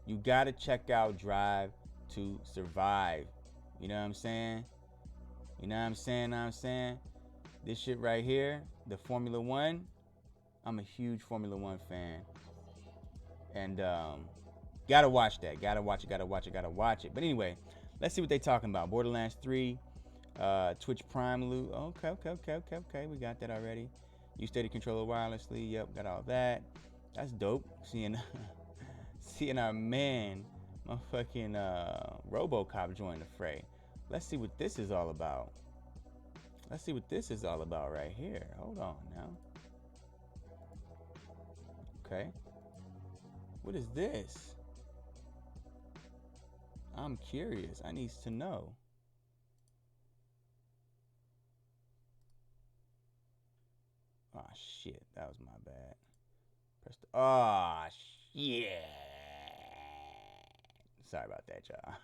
You gotta check out Drive to Survive. You know what I'm saying? You know what I'm saying? This shit right here, the Formula One. I'm a huge Formula One fan. And gotta watch that. Gotta watch it. But anyway, let's see what they talking about. Borderlands 3, Twitch Prime loot. Okay. We got that already. Use Stadia controller wirelessly. Yep, got all that. That's dope. Seeing our man, my fucking RoboCop join the fray. Let's see what this is all about. Right here. Hold on now. Okay. What is this? I'm curious. I need to know. Oh shit, that was my bad. Press the. Oh shit. Sorry about that, y'all.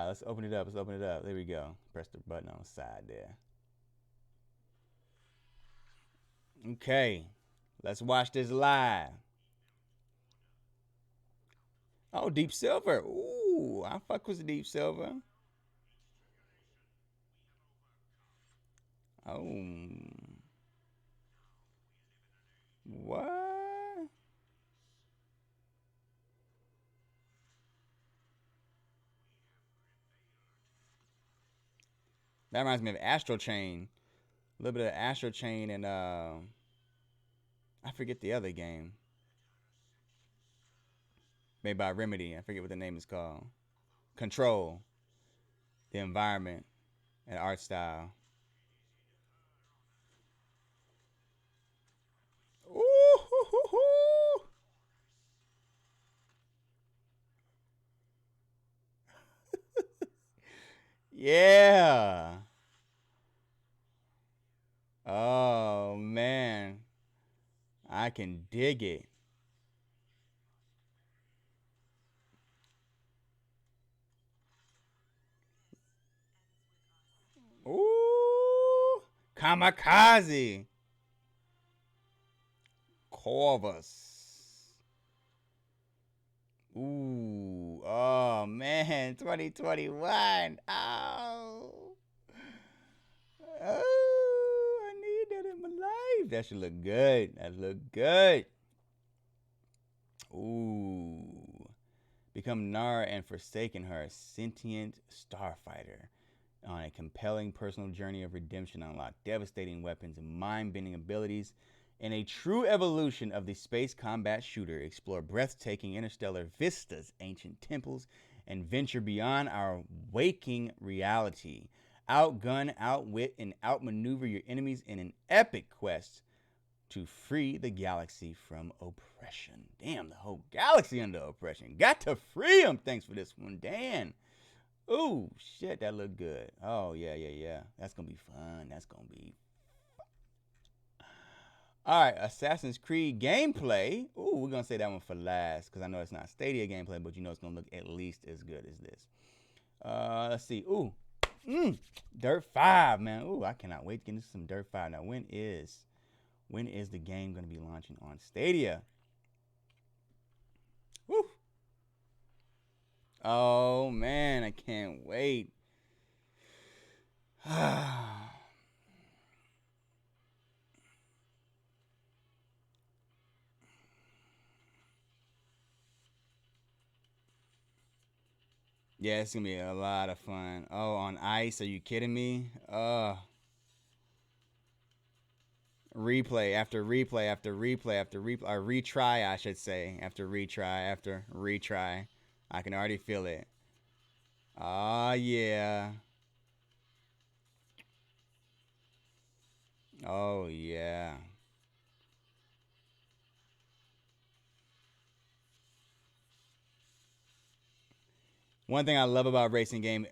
Let's open it up. There we go. Press the button on the side there. Okay, let's watch this live. Oh, Deep Silver. Ooh, I fuck with the Deep Silver. Oh, what? That reminds me of Astro Chain. A little bit of Astro Chain and I forget the other game. Made by Remedy. I forget what the name is called. Control. The environment and art style. Ooh. Yeah. Oh man. I can dig it. Ooh. Kamikaze. Corvus. Ooh. Oh man. 2021. Oh. Oh, I need that in my life. That should look good. Ooh. Become Nara and forsaken her, a sentient starfighter. On a compelling personal journey of redemption, unlock devastating weapons and mind-bending abilities. In a true evolution of the space combat shooter, explore breathtaking interstellar vistas, ancient temples, and venture beyond our waking reality. Outgun, outwit, and outmaneuver your enemies in an epic quest to free the galaxy from oppression. Damn, the whole galaxy under oppression. Got to free them. Thanks for this one, Dan. Ooh, shit, that looked good. Oh, yeah. That's going to be fun. All right, Assassin's Creed gameplay. Ooh, we're going to say that one for last because I know it's not Stadia gameplay, but you know it's going to look at least as good as this. Let's see. Ooh, Dirt 5, man. Ooh, I cannot wait to get into some Dirt 5. Now, when is the game going to be launching on Stadia? Woo. Oh, man, I can't wait. Yeah, it's gonna be a lot of fun. Oh, on ice? Are you kidding me? Replay after replay after replay after replay, or retry, I should say, after retry after retry. I can already feel it. Oh yeah. Oh yeah. One thing I love about racing games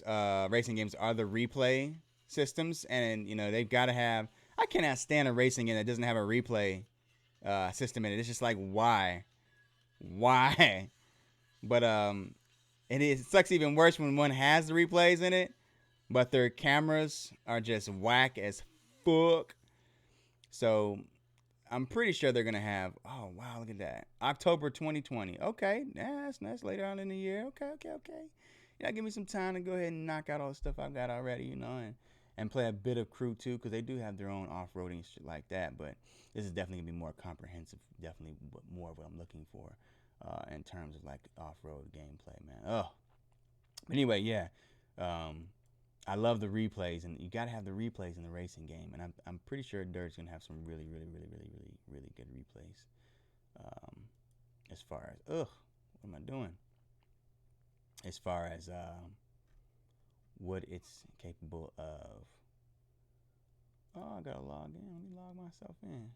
are the replay systems, and you know they've got to have. I cannot stand a racing game that doesn't have a replay system in it. It's just like why? But it sucks even worse when one has the replays in it, but their cameras are just whack as fuck. So I'm pretty sure they're gonna have. Oh wow, look at that, October 2020. Okay, yeah, that's later on in the year. Okay. Yeah, give me some time to go ahead and knock out all the stuff I've got already, you know, and play a bit of crew too, because they do have their own off-roading shit like that. But this is definitely gonna be more comprehensive. Definitely more of what I'm looking for in terms of like off-road gameplay, man. Oh, anyway, yeah. Um, I love the replays, and you gotta have the replays in the racing game. And I'm pretty sure Dirt's gonna have some really good replays. Um, as far as what am I doing? As far as what it's capable of. Oh, I gotta log in. Let me log myself in.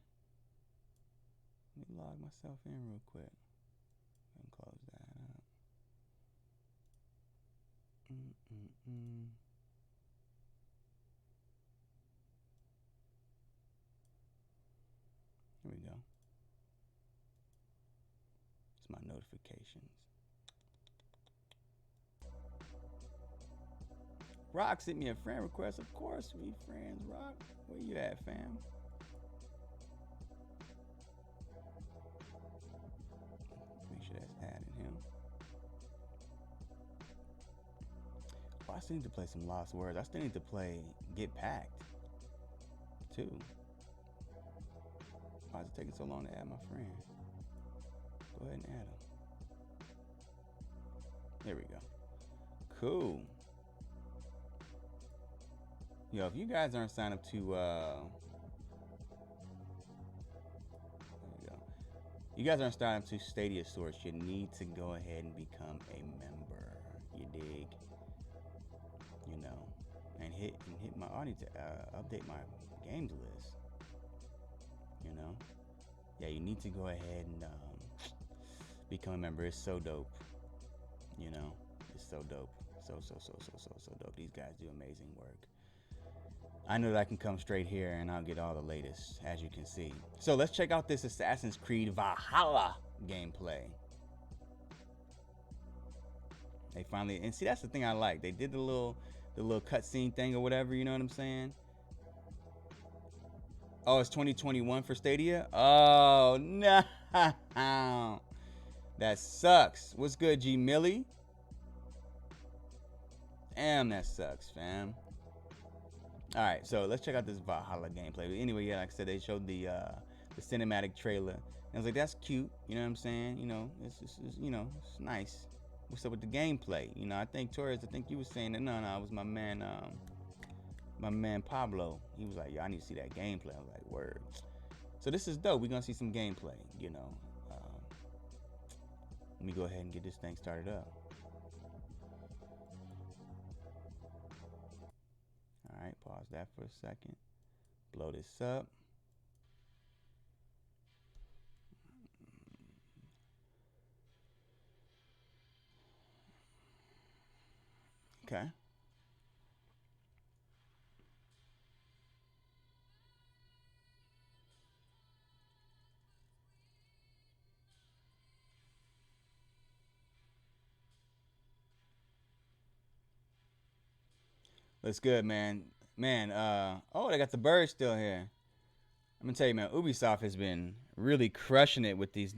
Let me log myself in real quick and close that up. Mm-mm-mm. Here we go. It's my notifications. Rock sent me a friend request. Of course, we friends, Rock. Where you at, fam? Make sure that's adding him. Oh, I still need to play some Lost Words. I still need to play Get Packed, too. Why is it taking so long to add my friend? Go ahead and add him. There we go. Cool. Yo, if you guys aren't signed up to, there we go. You guys aren't signed up to Stadia Source, you need to go ahead and become a member. You dig? You know, and hit my. I need to update my games list. You know, yeah, you need to go ahead and become a member. It's so dope. You know, it's so dope. So dope. These guys do amazing work. I know that I can come straight here and I'll get all the latest, as you can see. So let's check out this Assassin's Creed Valhalla gameplay. They finally, and see, that's the thing I like. They did the little cutscene thing or whatever. You know what I'm saying? Oh, it's 2021 for Stadia. Oh no, that sucks. What's good, G Millie? Damn, that sucks, fam. All right, so let's check out this Valhalla gameplay. But anyway, yeah, like I said, they showed the cinematic trailer. And I was like, that's cute. You know what I'm saying? You know, it's you know, it's nice. What's up with the gameplay? You know, I think Torres, I think you was saying that. No, it was my man Pablo. He was like, yo, I need to see that gameplay. I was like, word. So this is dope. We're gonna see some gameplay. You know, let me go ahead and get this thing started up. All right, pause that for a second. Blow this up. Okay. Looks good, man. Man, oh, they got the birds still here. I'm gonna tell you, man, Ubisoft has been really crushing it with these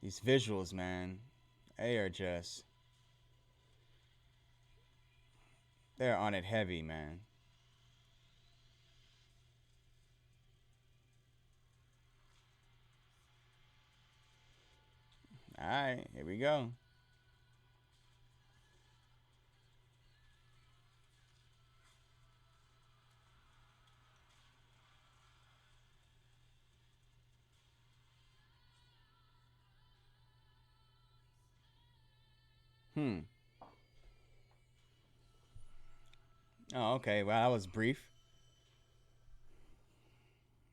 visuals, man. They are just they're on it heavy, man. All right, here we go. Hmm. Oh, okay. Well, that was brief.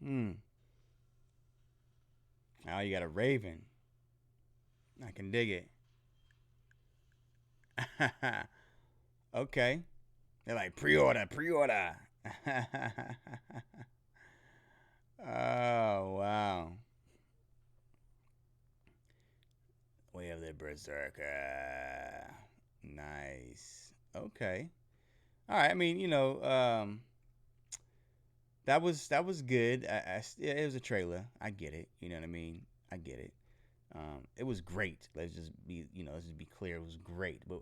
Hmm. Now you got a Raven. I can dig it. Okay. They're like pre-order, pre-order. Oh wow. Way of the Berserker. Nice. Okay. All right. I mean, that was good. Yeah, it was a trailer. I get it. You know what I mean? I get it. It was great. Let's just be clear. It was great. But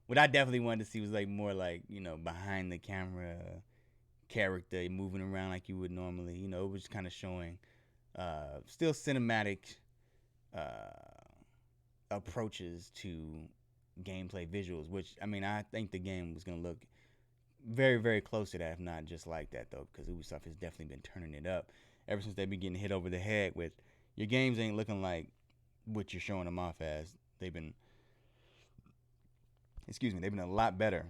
what I definitely wanted to see was like more like behind the camera character moving around like you would normally. It was kind of showing still cinematic uh, approaches to gameplay visuals. Which I mean, I think the game was gonna look very, very close to that, if not just like that, though, because Ubisoft has definitely been turning it up ever since they've been getting hit over the head with your games ain't looking like what you're showing them off as. They've been, they've been a lot better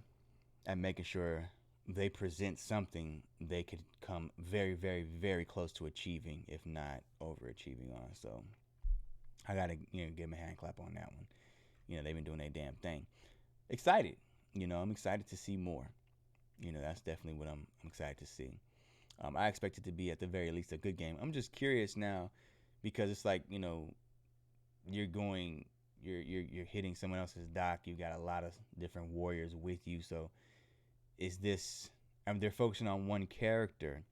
at making sure they present something they could come very, very, very close to achieving, if not overachieving on. So I gotta, give them a hand clap on that one. They've been doing their damn thing. Excited, I'm excited to see more. That's definitely what I'm excited to see. I expect it to be at the very least a good game. I'm just curious now because it's like you're going, you're hitting someone else's dock. You've got a lot of different warriors with you. So is this? I mean, they're focusing on one character,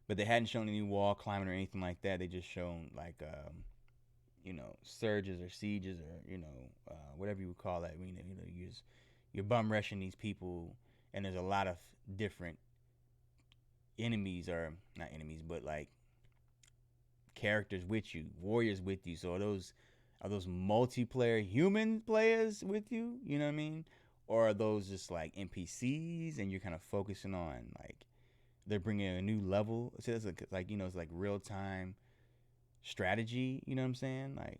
but they hadn't shown any wall climbing or anything like that. They just shown like surges or sieges or whatever you would call that. I mean, you're bum rushing these people, and there's a lot of different enemies, or not enemies, but like characters with you, warriors with you. So are those multiplayer human players with you? You know what I mean? Or are those just like NPCs, and you're kind of focusing on like they're bringing a new level? So it's like it's like real time strategy. You know what I'm saying? Like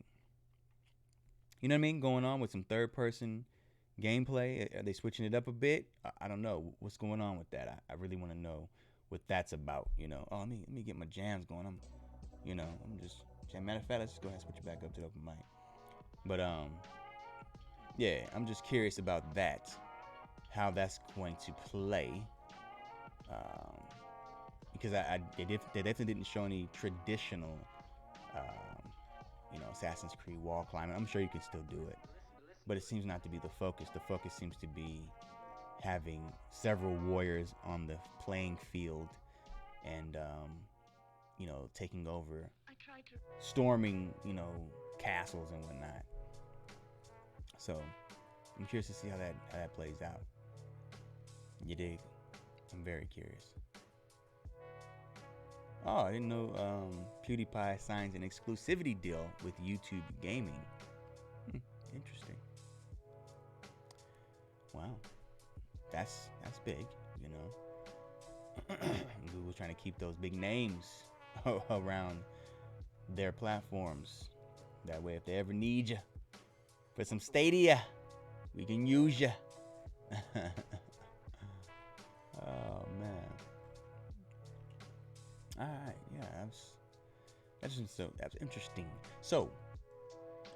what I mean? Going on with some third person gameplay. Are they switching it up a bit? I don't know what's going on with that. I really want to know what that's about. Oh, let me get my jams going. I'm just. Matter of fact, let's just go ahead and switch it back up to the open mic. But yeah, I'm just curious about that, how that's going to play. Um, because they definitely didn't show any traditional, Assassin's Creed wall climbing. I'm sure you can still do it, but it seems not to be the focus. The focus seems to be having several warriors on the playing field, and taking over, storming, castles and whatnot. So I'm curious to see how that plays out. You dig? I'm very curious. Oh, I didn't know PewDiePie signs an exclusivity deal with YouTube Gaming. Interesting. Wow, that's big. Google's trying to keep those big names around their platforms. That way, if they ever need you for some Stadia, we can use you. Oh man. All right, yeah, that's interesting. So,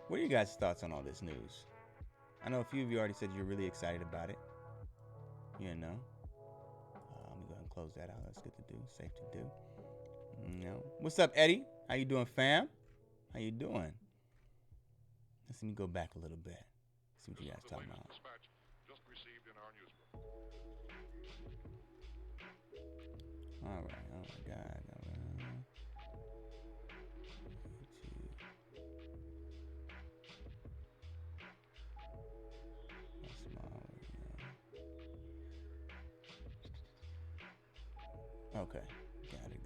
what are you guys' thoughts on all this news? I know a few of you already said you're really excited about it. Let me go ahead and close that out. That's good to do. Safe to do. What's up, Eddie? How you doing, fam? How you doing? Let me go back a little bit. See what you guys talking about. All right. Oh my God. Okay. Got it.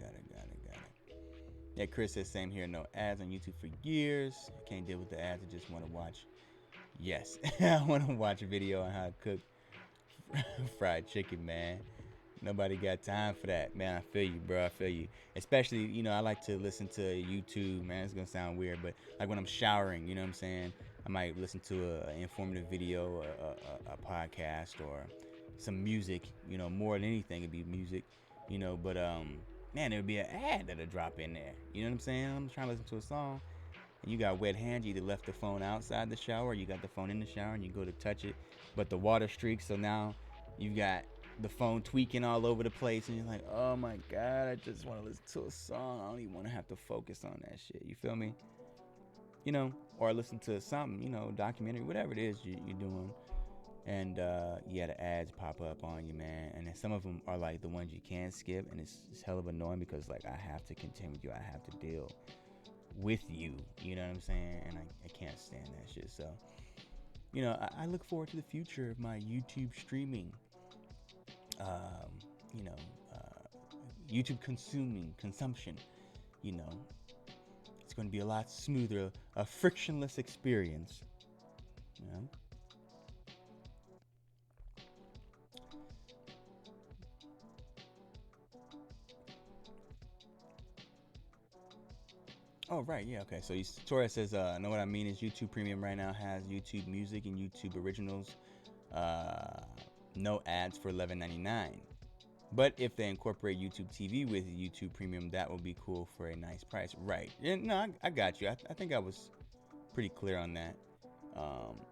Yeah, Chris says same here. No ads on YouTube for years. I can't deal with the ads. I just want to watch. Yes, I want to watch a video on how to cook fried chicken, man. Nobody got time for that, man. I feel you, bro. I feel you. Especially, I like to listen to YouTube, man. It's gonna sound weird, but like when I'm showering, you know what I'm saying? I might listen to an informative video, a podcast, or some music. More than anything, it'd be music. But man, there'd be an ad that'll drop in there. You know what I'm saying? I'm trying to listen to a song, and you got wet hands. You either left the phone outside the shower, or you got the phone in the shower, and you go to touch it, but the water streaks. So now you've got the phone tweaking all over the place, and you're like, oh my god, I just want to listen to a song. I don't even want to have to focus on that shit. You feel me? Or listen to something, documentary, whatever it is you're doing. And yeah, the ads pop up on you, man. And then some of them are like the ones you can skip, and it's hell of annoying because like I have to contend with you. I have to deal with you. You know what I'm saying? And I can't stand that shit. So, I look forward to the future of my YouTube streaming. You know, YouTube consumption. It's going to be a lot smoother, a frictionless experience. Oh, right, yeah, okay. So Torres says, know what I mean is YouTube Premium right now has YouTube Music and YouTube Originals. No ads for $11.99. But if they incorporate YouTube TV with YouTube Premium, that will be cool for a nice price. Right. Yeah, no, I got you. I think I was pretty clear on that.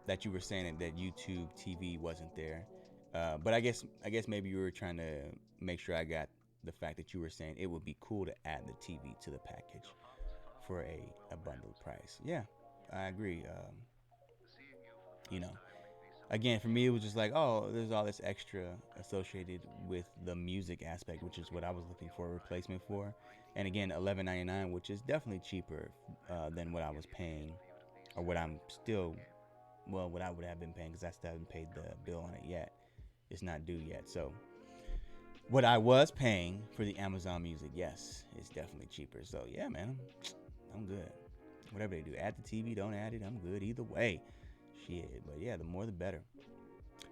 That you were saying that YouTube TV wasn't there. But I guess maybe you were trying to make sure I got the fact that you were saying it would be cool to add the TV to the package for a bundled price. Yeah, I agree. You know, Again, for me, it was just like, oh, there's all this extra associated with the music aspect, which is what I was looking for a replacement for. And again, $11.99, which is definitely cheaper than what I was paying, or what I'm still, well, what I would have been paying, because I still haven't paid the bill on it yet. It's not due yet. So, what I was paying for the Amazon Music, yes, it's definitely cheaper. So, yeah, man, I'm good. Whatever they do, add the TV, don't add it, I'm good either way. Shit, but yeah, the more the better.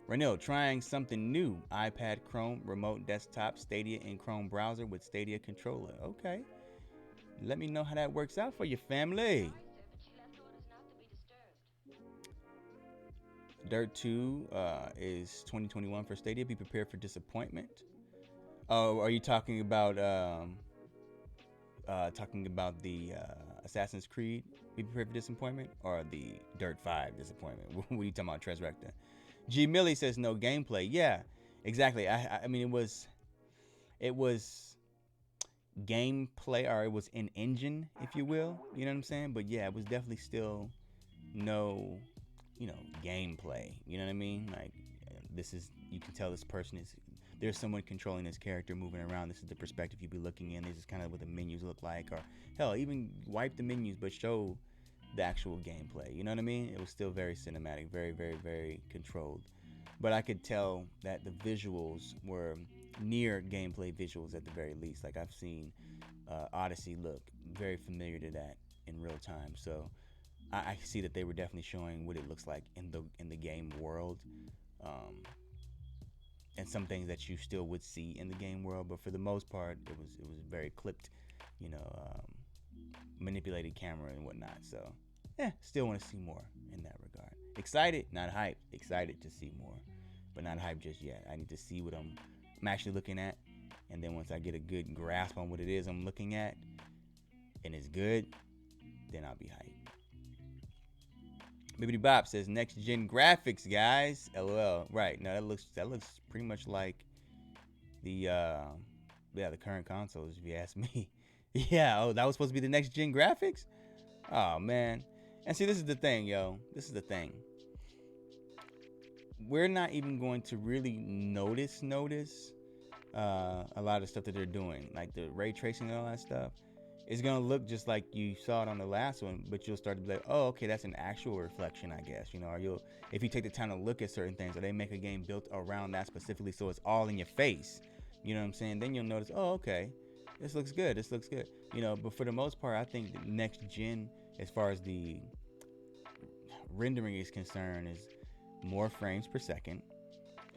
Renil, trying something new. iPad, Chrome, remote desktop, Stadia in Chrome browser with Stadia controller. Okay. Let me know how that works out for your family. Dirt 2 is 2021 for Stadia. Be prepared for disappointment. Oh, are you talking about the Assassin's Creed Be Prepared for Disappointment, or the Dirt 5 Disappointment? What are you talking about, Tres Recta? G Millie says no gameplay. Yeah, exactly. I mean, it was gameplay, or it was in engine, if you will. You know what I'm saying? But yeah, it was definitely still no, gameplay. You know what I mean? Like, you can tell this person is, there's someone controlling this character moving around. This is the perspective you'd be looking in. This is kind of what the menus look like. Or hell, even wipe the menus, but show the actual gameplay. You know what I mean? It was still very cinematic, very, very, very controlled. But I could tell that the visuals were near gameplay visuals at the very least. Like, I've seen Odyssey look very familiar to that in real time. So I see that they were definitely showing what it looks like in the game world. And some things that you still would see in the game world, but for the most part, it was very clipped, manipulated camera and whatnot. So, still want to see more in that regard. Excited, not hyped. Excited to see more, but not hyped just yet. I need to see what I'm actually looking at, and then once I get a good grasp on what it is I'm looking at, and it's good, then I'll be hyped. Bibbidi Bop says next gen graphics, guys. LOL. Right. No, that looks pretty much like the current consoles, if you ask me. Yeah. Oh, that was supposed to be the next gen graphics. Oh man. And see, this is the thing, yo. This is the thing. We're not even going to really notice a lot of stuff that they're doing, like the ray tracing and all that stuff. It's gonna look just like you saw it on the last one, but you'll start to be like, oh, okay, that's an actual reflection, I guess. Or if you take the time to look at certain things, or they make a game built around that specifically, so it's all in your face. You know what I'm saying? Then you'll notice, oh, okay, this looks good. But for the most part, I think the next gen, as far as the rendering is concerned, is more frames per second,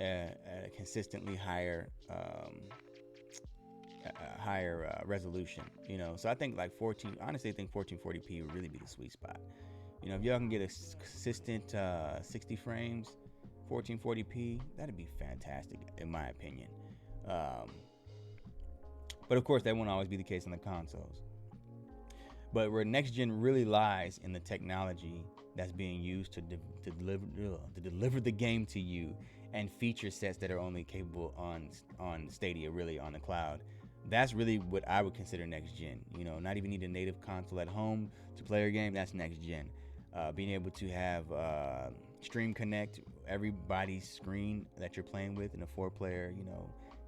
at a consistently higher resolution. So I think like 1440p would really be the sweet spot If y'all can get a consistent 60 frames, 1440p, that'd be fantastic in my opinion. But of course, that won't always be the case on the consoles. But where next gen really lies in the technology that's being used to deliver the game to you, and feature sets that are only capable on Stadia, really on the cloud. That's really what I would consider next gen. Not even need a native console at home to play your game. That's next gen. Being able to have Stream Connect everybody's screen that you're playing with in a 4-player,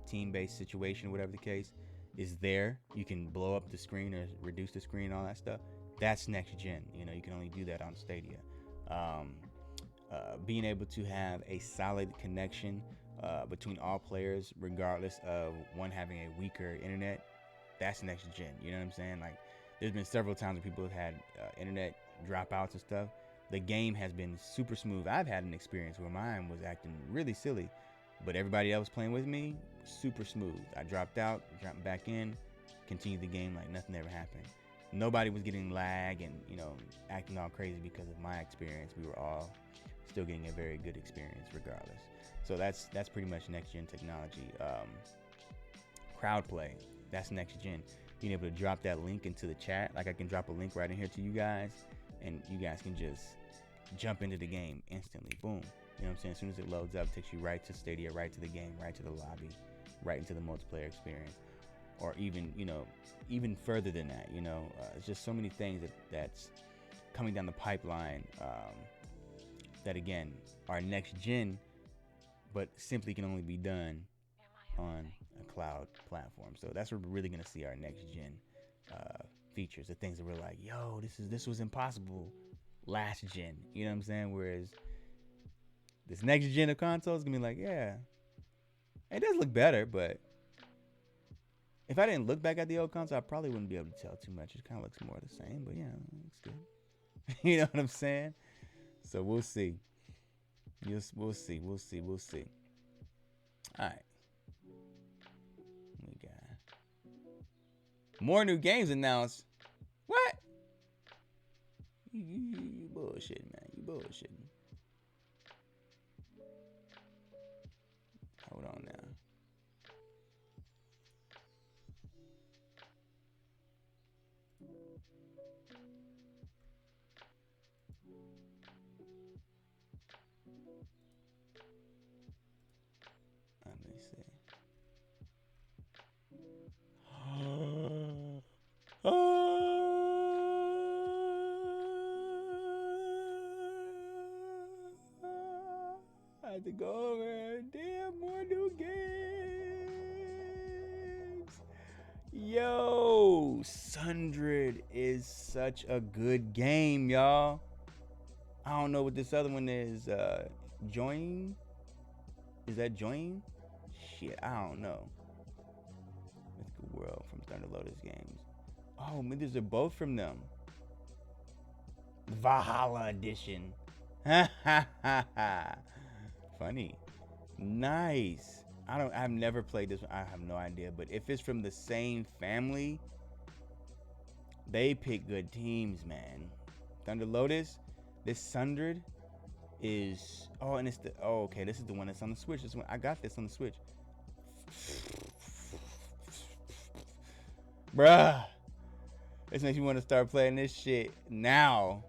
team-based situation, whatever the case, is there. You can blow up the screen or reduce the screen, all that stuff. That's next gen. You can only do that on Stadia. Being able to have a solid connection between all players, regardless of one having a weaker internet, that's next gen. You know what I'm saying? Like, there's been several times where people have had internet dropouts and stuff. The game has been super smooth. I've had an experience where mine was acting really silly, but everybody else playing with me, super smooth. I dropped out, dropped back in, continued the game like nothing ever happened. Nobody was getting lag and acting all crazy because of my experience. We were all still getting a very good experience regardless. So that's pretty much next gen technology. Crowd play, that's next gen. Being able to drop that link into the chat, like I can drop a link right in here to you guys, and you guys can just jump into the game instantly. Boom. You know what I'm saying? As soon as it loads up, it takes you right to Stadia, right to the game, right to the lobby, right into the multiplayer experience. Or even further than that, it's just so many things that's coming down the pipeline that, again, are next gen, but simply can only be done on a cloud platform. So that's where we're really going to see our next gen features, the things that we're like, yo, this was impossible last gen. You know what I'm saying? Whereas this next gen of consoles is going to be like, yeah, it does look better, but if I didn't look back at the old console, I probably wouldn't be able to tell too much. It kind of looks more the same, but yeah, it looks good. You know what I'm saying? So we'll see. Yes, we'll see. All right. We got more new games announced. What? You bullshitting, man. You bullshitting. Hold on now. Let me see. I had to go over. Damn, more new games. Yo, Sundred is such a good game, y'all. I don't know what this other one is. Join? Is that Join? Shit, I don't know. Mythical World from Thunder Lotus Games. Oh, man, these are both from them. Valhalla Edition. Ha ha ha ha. Funny. Nice. I've never played this one. I have no idea. But if it's from the same family, they pick good teams, man. Thunder Lotus, this Sundred is and it's okay, this is the one that's on the Switch. This one I got this on the Switch. Bruh. This makes me want to start playing this shit now.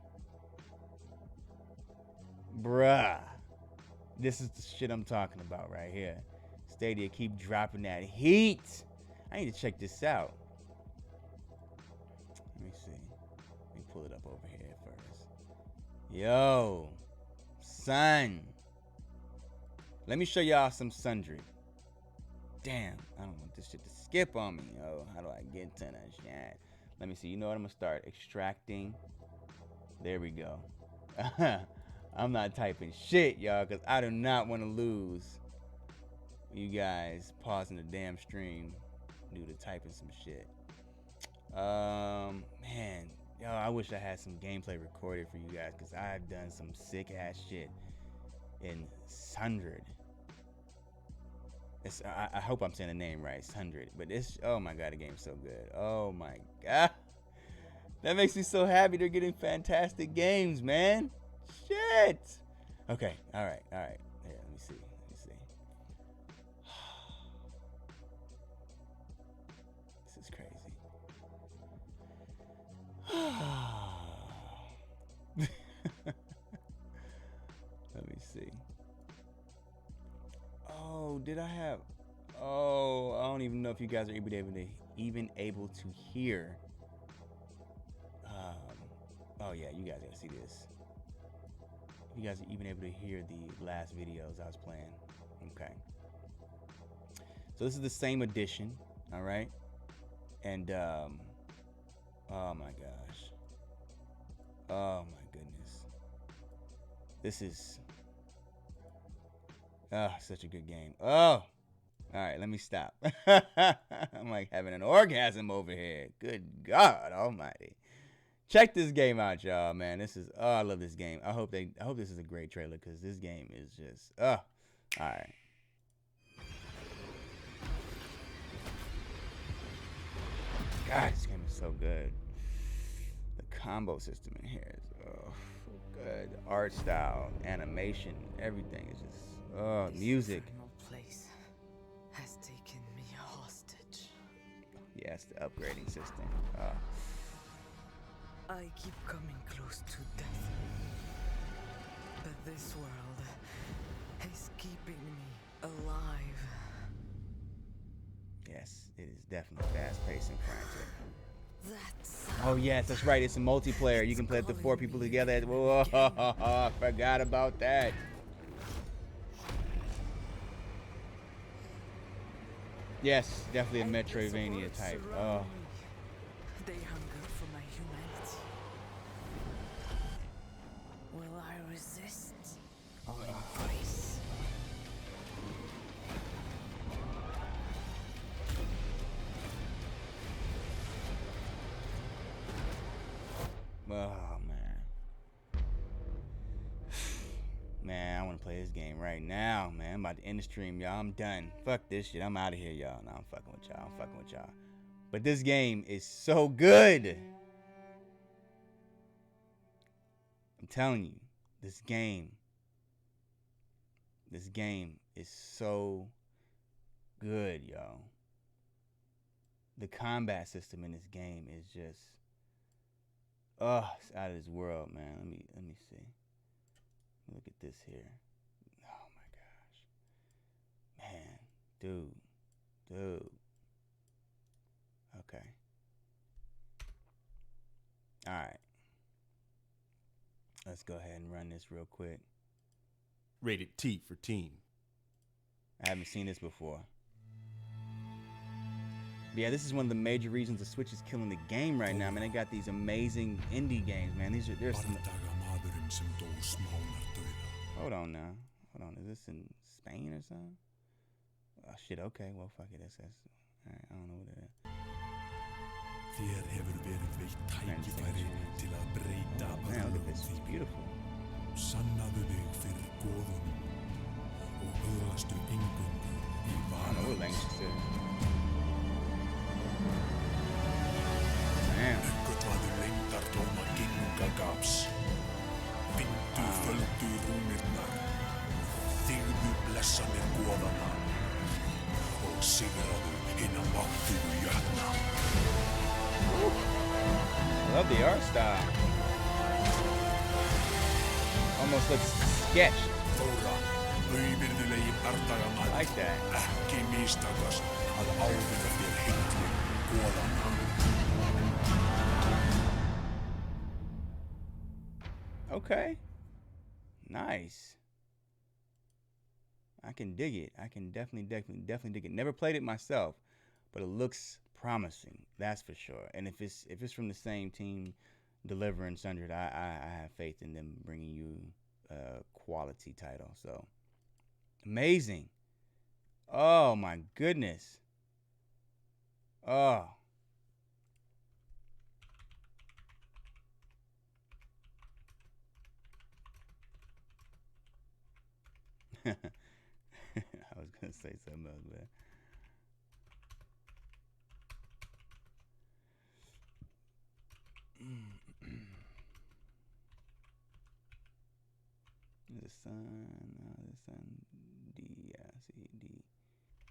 Bruh. This is the shit I'm talking about right here. Stadia keep dropping that heat. I need to check this out. Let me see. Let me pull it up over here first. Yo, son. Let me show y'all some Sundry. Damn, I don't want this shit to skip on me. Oh, how do I get to that shit? Let me see. You know what? I'm gonna start extracting. There we go. I'm not typing shit, y'all, because I do not want to lose you guys pausing the damn stream due to typing some shit. Man, yo, I wish I had some gameplay recorded for you guys, because I've done some sick ass shit in Sundred. I hope I'm saying the name right, Sundred. But oh my god, the game's so good. Oh my god. That makes me so happy. They're getting fantastic games, man. Shit. Okay. All right. All right. Here, let me see. Let me see. This is crazy. Let me see. Oh, did I have? Oh, I don't even know if you guys are even able to hear. Oh yeah, you guys gotta see this. You guys are even able to hear the last videos I was playing. Okay. So this is the same edition, all right? And oh my gosh. Oh my goodness. This is such a good game. Oh. All right, let me stop. I'm like having an orgasm over here. Good God Almighty. Check this game out, y'all, man. This is I love this game. I hope this is a great trailer because this game is just all right. God, this game is so good. The combo system in here is so good. The art style, animation, everything is just music. This place has taken me hostage. Yes, the upgrading system. I keep coming close to death. But this world is keeping me alive. Yes, it is definitely fast-paced and frantic. That's Oh yes, that's right. It's a multiplayer. You can play up to 4 people together. Whoa, I forgot about that. Yes, definitely a Metroidvania type. Oh. They hunger for my humanity. Will I resist or embrace? Oh man. Man, I want to play this game right now, man. I'm about to end the stream, y'all. I'm done. Fuck this shit. I'm out of here, y'all. No, I'm fucking with y'all. I'm fucking with y'all. But this game is so good. I'm telling you, this game is so good, y'all. The combat system in this game is just it's out of this world, man. Let me see. Look at this here. Oh my gosh. Man, dude. Okay. All right. Let's go ahead and run this real quick. Rated T for teen. I haven't seen this before. But yeah, this is one of the major reasons the Switch is killing the game right now. Man, they got these amazing indie games, man. There's some. Hold on now. Hold on. Is this in Spain or something? Oh shit. Okay. Well, fuck it. That's. All right. I don't know what it is. Þér hefur verið veitt tækifæri til að breyta Look, this is beautiful. Sannaðu þig fyrir goðunum og öðlastu inngöngu í I don't know what language varans. this is. Damn. Uppgötvaðu leyndardóma Ginnungagaps. Bindu földu rúnirnar. Þigðu blessanir goðanna. Og sigraðu hina máttugu jötna. I love the art style. Almost looks sketched. Þóra, auðvirðulegi bardagamaður. I like that. Ekki mistakast að ávinna þér heitli goðanna. Okay. Nice. I can dig it. I can definitely dig it. Never played it myself, but it looks promising. That's for sure. And if it's from the same team delivering Sundred, I have faith in them bringing you a quality title. So amazing. Oh my goodness. Oh. I was gonna say something else, but D, yeah, C, D,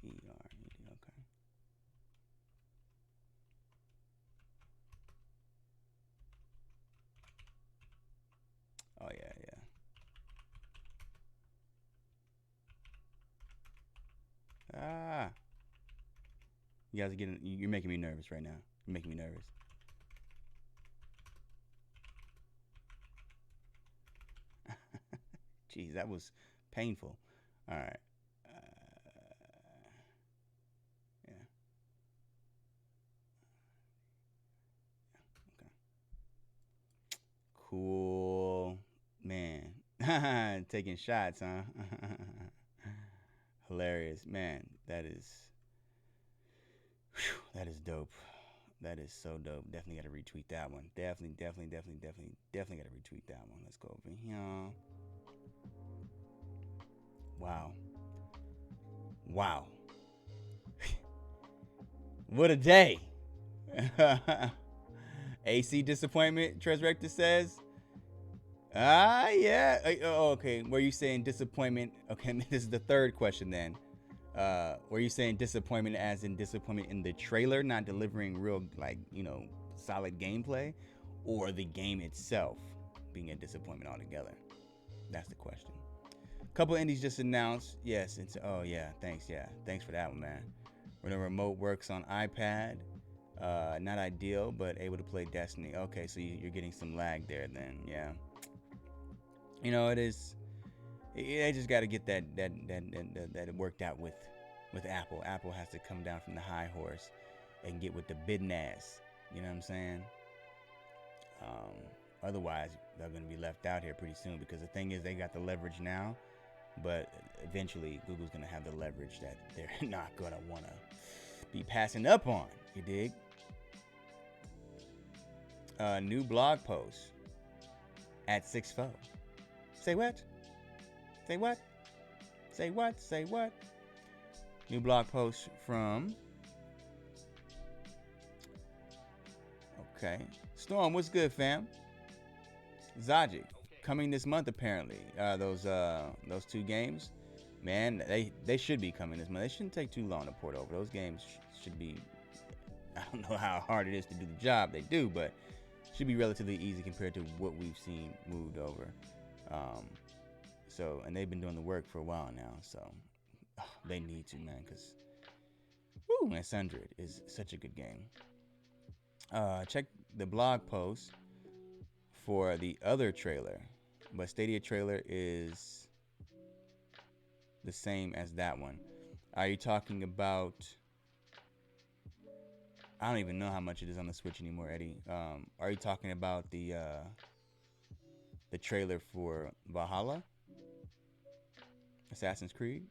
E, R, E, D, okay. Oh, yeah, yeah. Ah. You guys are getting, you're making me nervous right now. You're making me nervous. Jeez, that was painful. All right. Yeah. Okay. Cool. Man. Taking shots, huh? Hilarious. Man, that is dope. That is so dope. Definitely got to retweet that one. Definitely got to retweet that one. Let's go over here. Wow. Wow. What a day. AC disappointment, Tresrector says. Yeah. Okay. Were you saying disappointment? Okay, this is the third question then. Were you saying disappointment as in disappointment in the trailer, not delivering real, like, solid gameplay, or the game itself being a disappointment altogether? That's the question. A couple indies just announced. Yes, it's, oh yeah, thanks, for that one, man. When the remote works on iPad, not ideal, but able to play Destiny. Okay, so you're getting some lag there then, yeah. It is. They just got to get that worked out with Apple. Apple has to come down from the high horse and get with the business. You know what I'm saying? Otherwise, they're going to be left out here pretty soon, because the thing is, they got the leverage now, but eventually Google's going to have the leverage that they're not going to want to be passing up on. You dig? New blog post at 6'4". Say what? Say what? Say what? Say what? New blog post from. Okay. Storm, what's good, fam? Zajic, coming this month apparently. Those two games, man, they should be coming this month. They shouldn't take too long to port over. Those games should be. I don't know how hard it is to do the job they do, but should be relatively easy compared to what we've seen moved over. So, and they've been doing the work for a while now, so they need to, man, because man, Sundred is such a good game. Check the blog post for the other trailer, but Stadia trailer is the same as that one. Are you talking about? I don't even know how much it is on the Switch anymore, Eddie. Are you talking about the trailer for Valhalla? Assassin's Creed?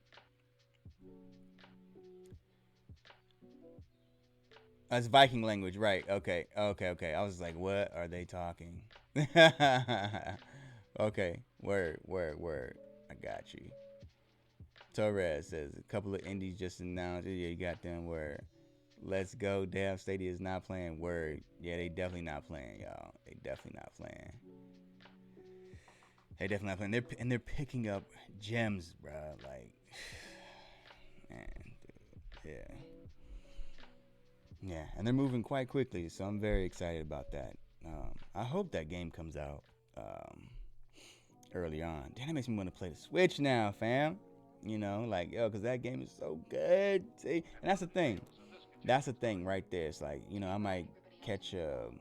That's Viking language, right? Okay. I was like, what are they talking? Okay, word. I got you. Torres says a couple of indies just announced. Yeah, you got them. Word. Let's go. Damn, Stadia is not playing. Word. Yeah, they definitely not playing, y'all. They definitely not playing. They're picking up gems, bro. Like, man, dude. Yeah, and they're moving quite quickly, so I'm very excited about that. I hope that game comes out early on. Damn, that makes me want to play the Switch now, fam. Because that game is so good. See, and that's the thing. That's the thing right there. It's like, I might catch a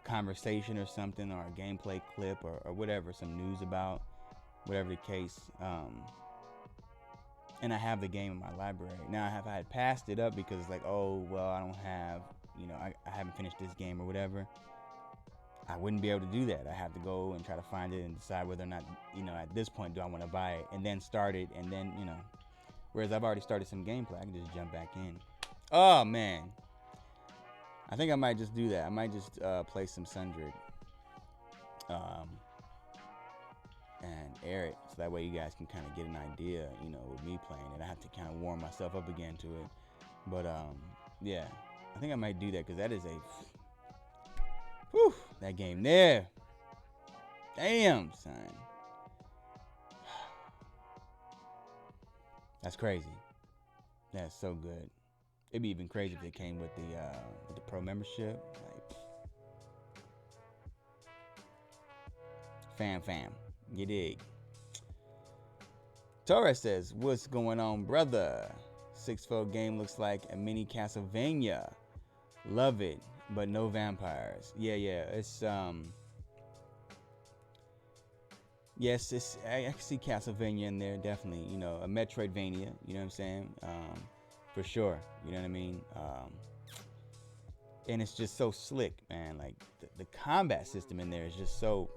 conversation or something, or a gameplay clip, or whatever, some news about whatever the case. And I have the game in my library. Now, if I had passed it up because it's like, oh, well, I don't have, I haven't finished this game or whatever, I wouldn't be able to do that. I have to go and try to find it and decide whether or not, at this point, do I want to buy it, and then start it, and then, whereas I've already started some gameplay, I can just jump back in. Oh, man. I think I might just do that. I might just play some Sundred and air it, so that way you guys can kind of get an idea, with me playing it. I have to kind of warm myself up again to it. But, yeah, I think I might do that, because that is that game there. Damn, son. That's crazy. That's so good. It'd be even crazy if it came with the pro membership. Like, fam. You dig? Torres says, "What's going on, brother? 6-fold game looks like a mini Castlevania. Love it, but no vampires." Yeah. It's Yes, I can see Castlevania in there, definitely. You know, a Metroidvania. You know what I'm saying? For sure. You know what I mean? And it's just so slick, man. Like the combat system in there is just so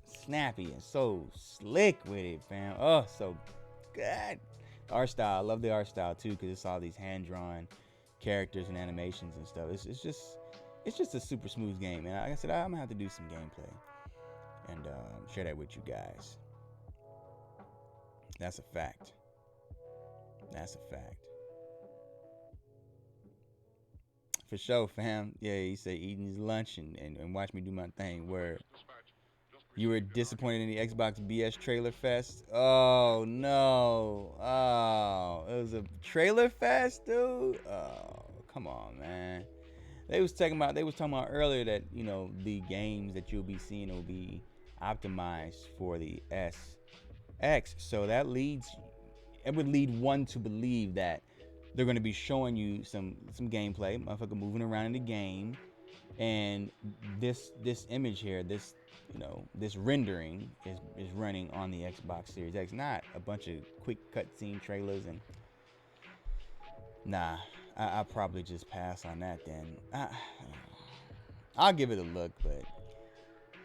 snappy and so slick with it, fam. Oh, so good. The art style, I love the art style too, because it's all these hand-drawn characters and animations and stuff. It's just a super smooth game, and like I said, I'm gonna have to do some gameplay and share that with you guys. That's a fact. For sure, fam. Yeah, he said eating his lunch and watch me do my thing. Where you were disappointed in the Xbox BS Trailer Fest? Oh no! Oh, it was a trailer fest, dude. Oh, come on, man. They was talking about earlier that, you know, the games that you'll be seeing will be optimized for the SX. So it would lead one to believe that they're going to be showing you some gameplay, motherfucker moving around in the game, and this image here, this rendering is running on the Xbox Series X, not a bunch of quick cutscene trailers. And nah, I'll probably just pass on that then. I'll give it a look, but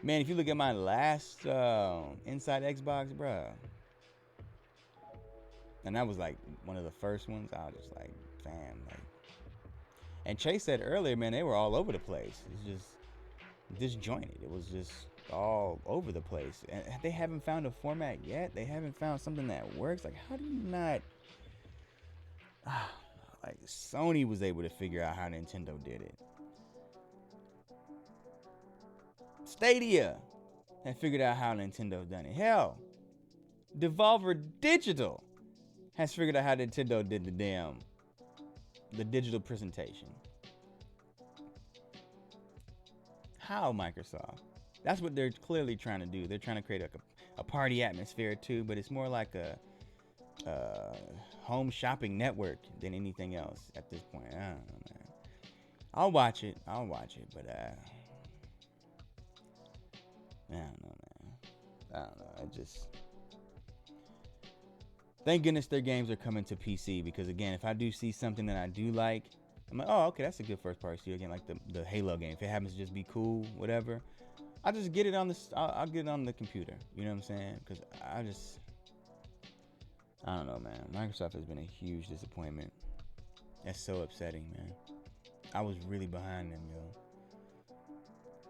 man, if you look at my last Inside Xbox, bruh, and that was like one of the first ones, I was just like, fam, like. And Chase said earlier, man, they were all over the place. It's just disjointed. It was just all over the place, and they haven't found a format yet. They haven't found something that works. Like, how do you not? Like, Sony was able to figure out how Nintendo did it. Stadia had figured out how Nintendo done it. Hell, Devolver Digital has figured out how Nintendo did the digital presentation. How Microsoft? That's what they're clearly trying to do. They're trying to create a party atmosphere too, but it's more like a home shopping network than anything else at this point. I don't know, man. I'll watch it, but I don't know, man. I don't know. I just thank goodness their games are coming to PC, because again, if I do see something that I do like, I'm like, oh, okay, that's a good first party studio game, like the Halo game. If it happens to just be cool, whatever, I'll just get it on I'll get it on the computer. You know what I'm saying? Because I don't know, man. Microsoft has been a huge disappointment. That's so upsetting, man. I was really behind them, yo.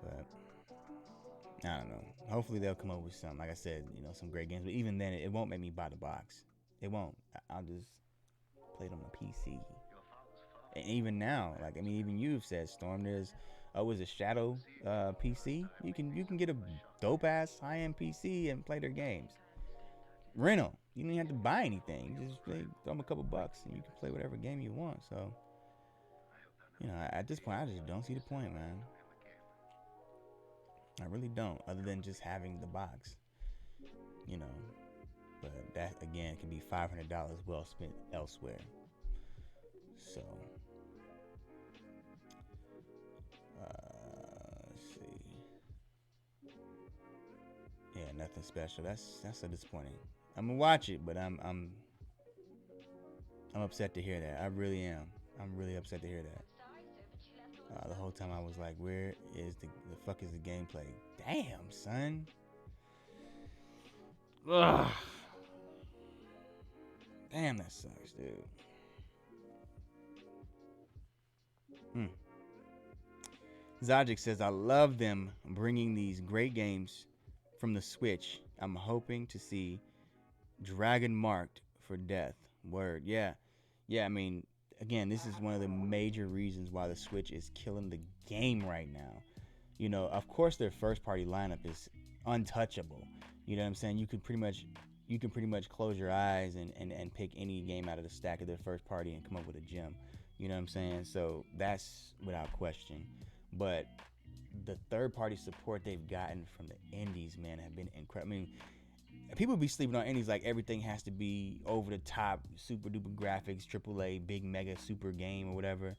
But I don't know. Hopefully they'll come up with something. Like I said, you know, some great games. But even then, it won't make me buy the box. It won't. I'll just play it on the PC. And even now, like, I mean, even you've said, Storm, there's was a Shadow PC. You can get a dope ass high-end PC and play their games. Rental. You don't even have to buy anything. You just throw them a couple bucks and you can play whatever game you want. So, you know, at this point, I just don't see the point, man. I really don't, other than just having the box, you know. But that, again, can be $500 well spent elsewhere. So, let's see. Yeah, nothing special. That's so disappointing. I'm gonna watch it, but I'm upset to hear that. I really am. I'm really upset to hear that. The whole time I was like, where is the fuck is the gameplay? Damn, son. Ugh. Damn, that sucks, dude. Zajic says, I love them bringing these great games from the Switch. I'm hoping to see Dragon Marked for Death. Word. Yeah. I mean, again, this is one of the major reasons why the Switch is killing the game right now. You know, of course, their first party lineup is untouchable. You know what I'm saying? You can pretty much close your eyes and pick any game out of the stack of their first party and come up with a gem. You know what I'm saying? So that's without question. But the third party support they've gotten from the indies, man, have been incredible. I mean, people be sleeping on indies like everything has to be over the top, super duper graphics, AAA, big mega super game or whatever.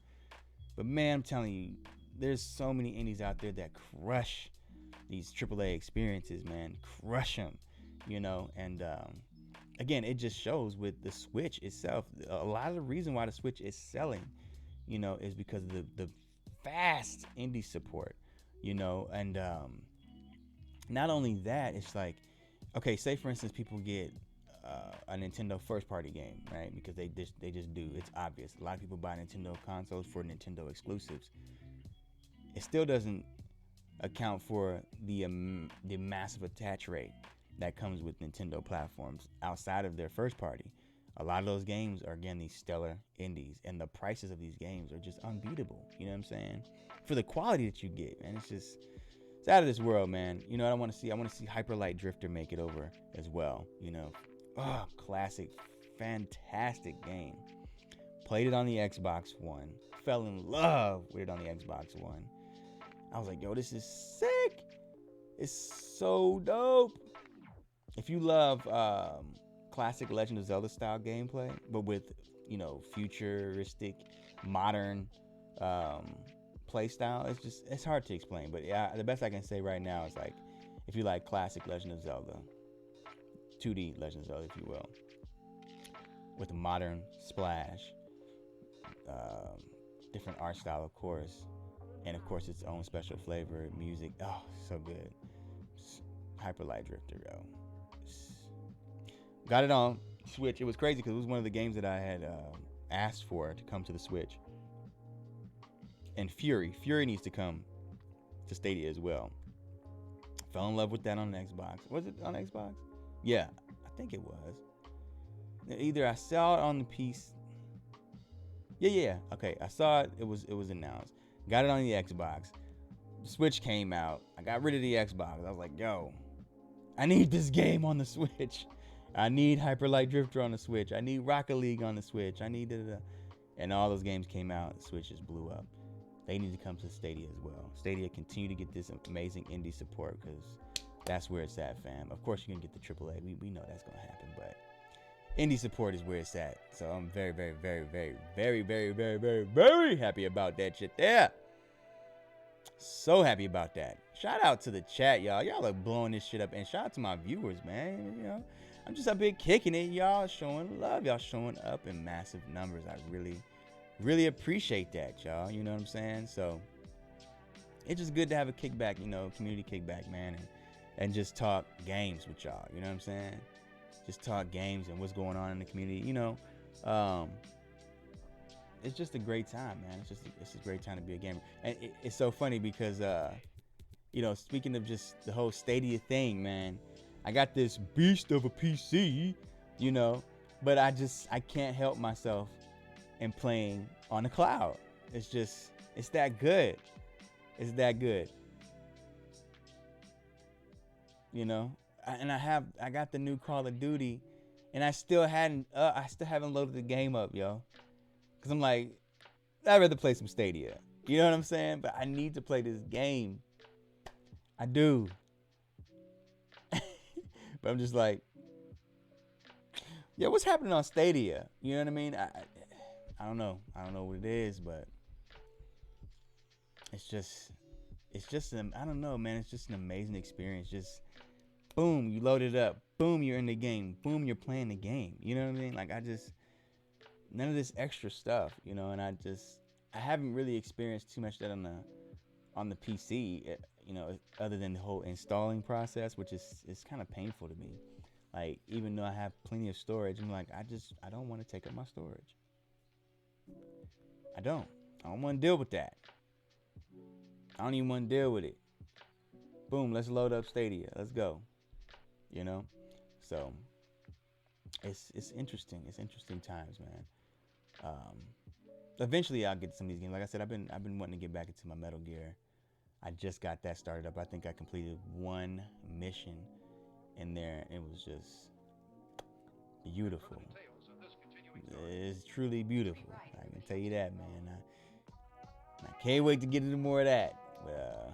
But man, I'm telling you, there's so many indies out there that crush these AAA experiences, man. Crush them, you know. And again, it just shows with the Switch itself. A lot of the reason why the Switch is selling, you know, is because of the fast indie support, you know. And not only that, it's like, okay, say for instance, people get a Nintendo first party game, right? Because they just do. It's obvious. A lot of people buy Nintendo consoles for Nintendo exclusives. It still doesn't account for the massive attach rate that comes with Nintendo platforms outside of their first party. A lot of those games are, again, these stellar indies, and the prices of these games are just unbeatable. You know what I'm saying? For the quality that you get, man, it's out of this world, man. You know what I want to see? I want to see Hyper Light Drifter make it over as well. You know, classic, fantastic game. Played it on the Xbox One. Fell in love with it on the Xbox One. I was like, yo, this is sick. It's so dope. If you love classic Legend of Zelda style gameplay, but with, you know, futuristic, modern play style, it's hard to explain. But yeah, the best I can say right now is, like, if you like classic Legend of Zelda, 2D Legend of Zelda, if you will, with a modern splash, different art style, of course, and of course its own special flavor, music. Oh, so good. Hyper Light Drifter, yo. Got it on Switch. It was crazy because it was one of the games that I had asked for to come to the Switch. And Fury needs to come to Stadia as well. Fell in love with that on the Xbox. Was it on Xbox? Yeah, I think it was. Either I saw it on the PC. Yeah. Okay, I saw it. It was announced. Got it on the Xbox. Switch came out. I got rid of the Xbox. I was like, yo, I need this game on the Switch. I need Hyper Light Drifter on the Switch. I need Rocket League on the Switch. I need and all those games came out. The Switch just blew up. They need to come to Stadia as well. Stadia continue to get this amazing indie support because that's where it's at, fam. Of course, you're going to get the AAA. We know that's going to happen, but indie support is where it's at. So I'm very, very, very, very, very, very, very, very, very happy about that shit there. So happy about that. Shout out to the chat, y'all. Y'all are blowing this shit up. And shout out to my viewers, man. You know, I'm just up here kicking it. Y'all showing love. Y'all showing up in massive numbers. I really appreciate that, y'all. You know what I'm saying? So it's just good to have a kickback, you know, community kickback, man, and just talk games with y'all. You know what I'm saying? Just talk games and what's going on in the community. You know, it's just a great time, man. It's a great time to be a gamer. And it's so funny because, you know, speaking of just the whole Stadia thing, man, I got this beast of a PC, you know, but I can't help myself in playing on the cloud. It's that good. It's that good. You know, I got the new Call of Duty, and I still haven't loaded the game up, yo. Cause I'm like, I'd rather play some Stadia. You know what I'm saying? But I need to play this game. I do. But I'm just like, yeah, what's happening on Stadia? You know what I mean? I don't know. I don't know what it is, but it's just I don't know, man. It's just an amazing experience. Just boom, you load it up. Boom, you're in the game. Boom, you're playing the game. You know what I mean? Like, none of this extra stuff, you know. And I haven't really experienced too much of that on the PC, you know, other than the whole installing process, which is kind of painful to me. Like, even though I have plenty of storage, I'm like, I don't want to take up my storage. I don't want to deal with that. I don't even want to deal with it. Boom, let's load up Stadia. Let's go. You know? So it's interesting. It's interesting times, man. Eventually I'll get to some of these games. Like I said, I've been wanting to get back into my Metal Gear. I just got that started up. I think I completed one mission in there. It was just beautiful. It's truly beautiful. I can tell you that, man. I can't wait to get into more of that. But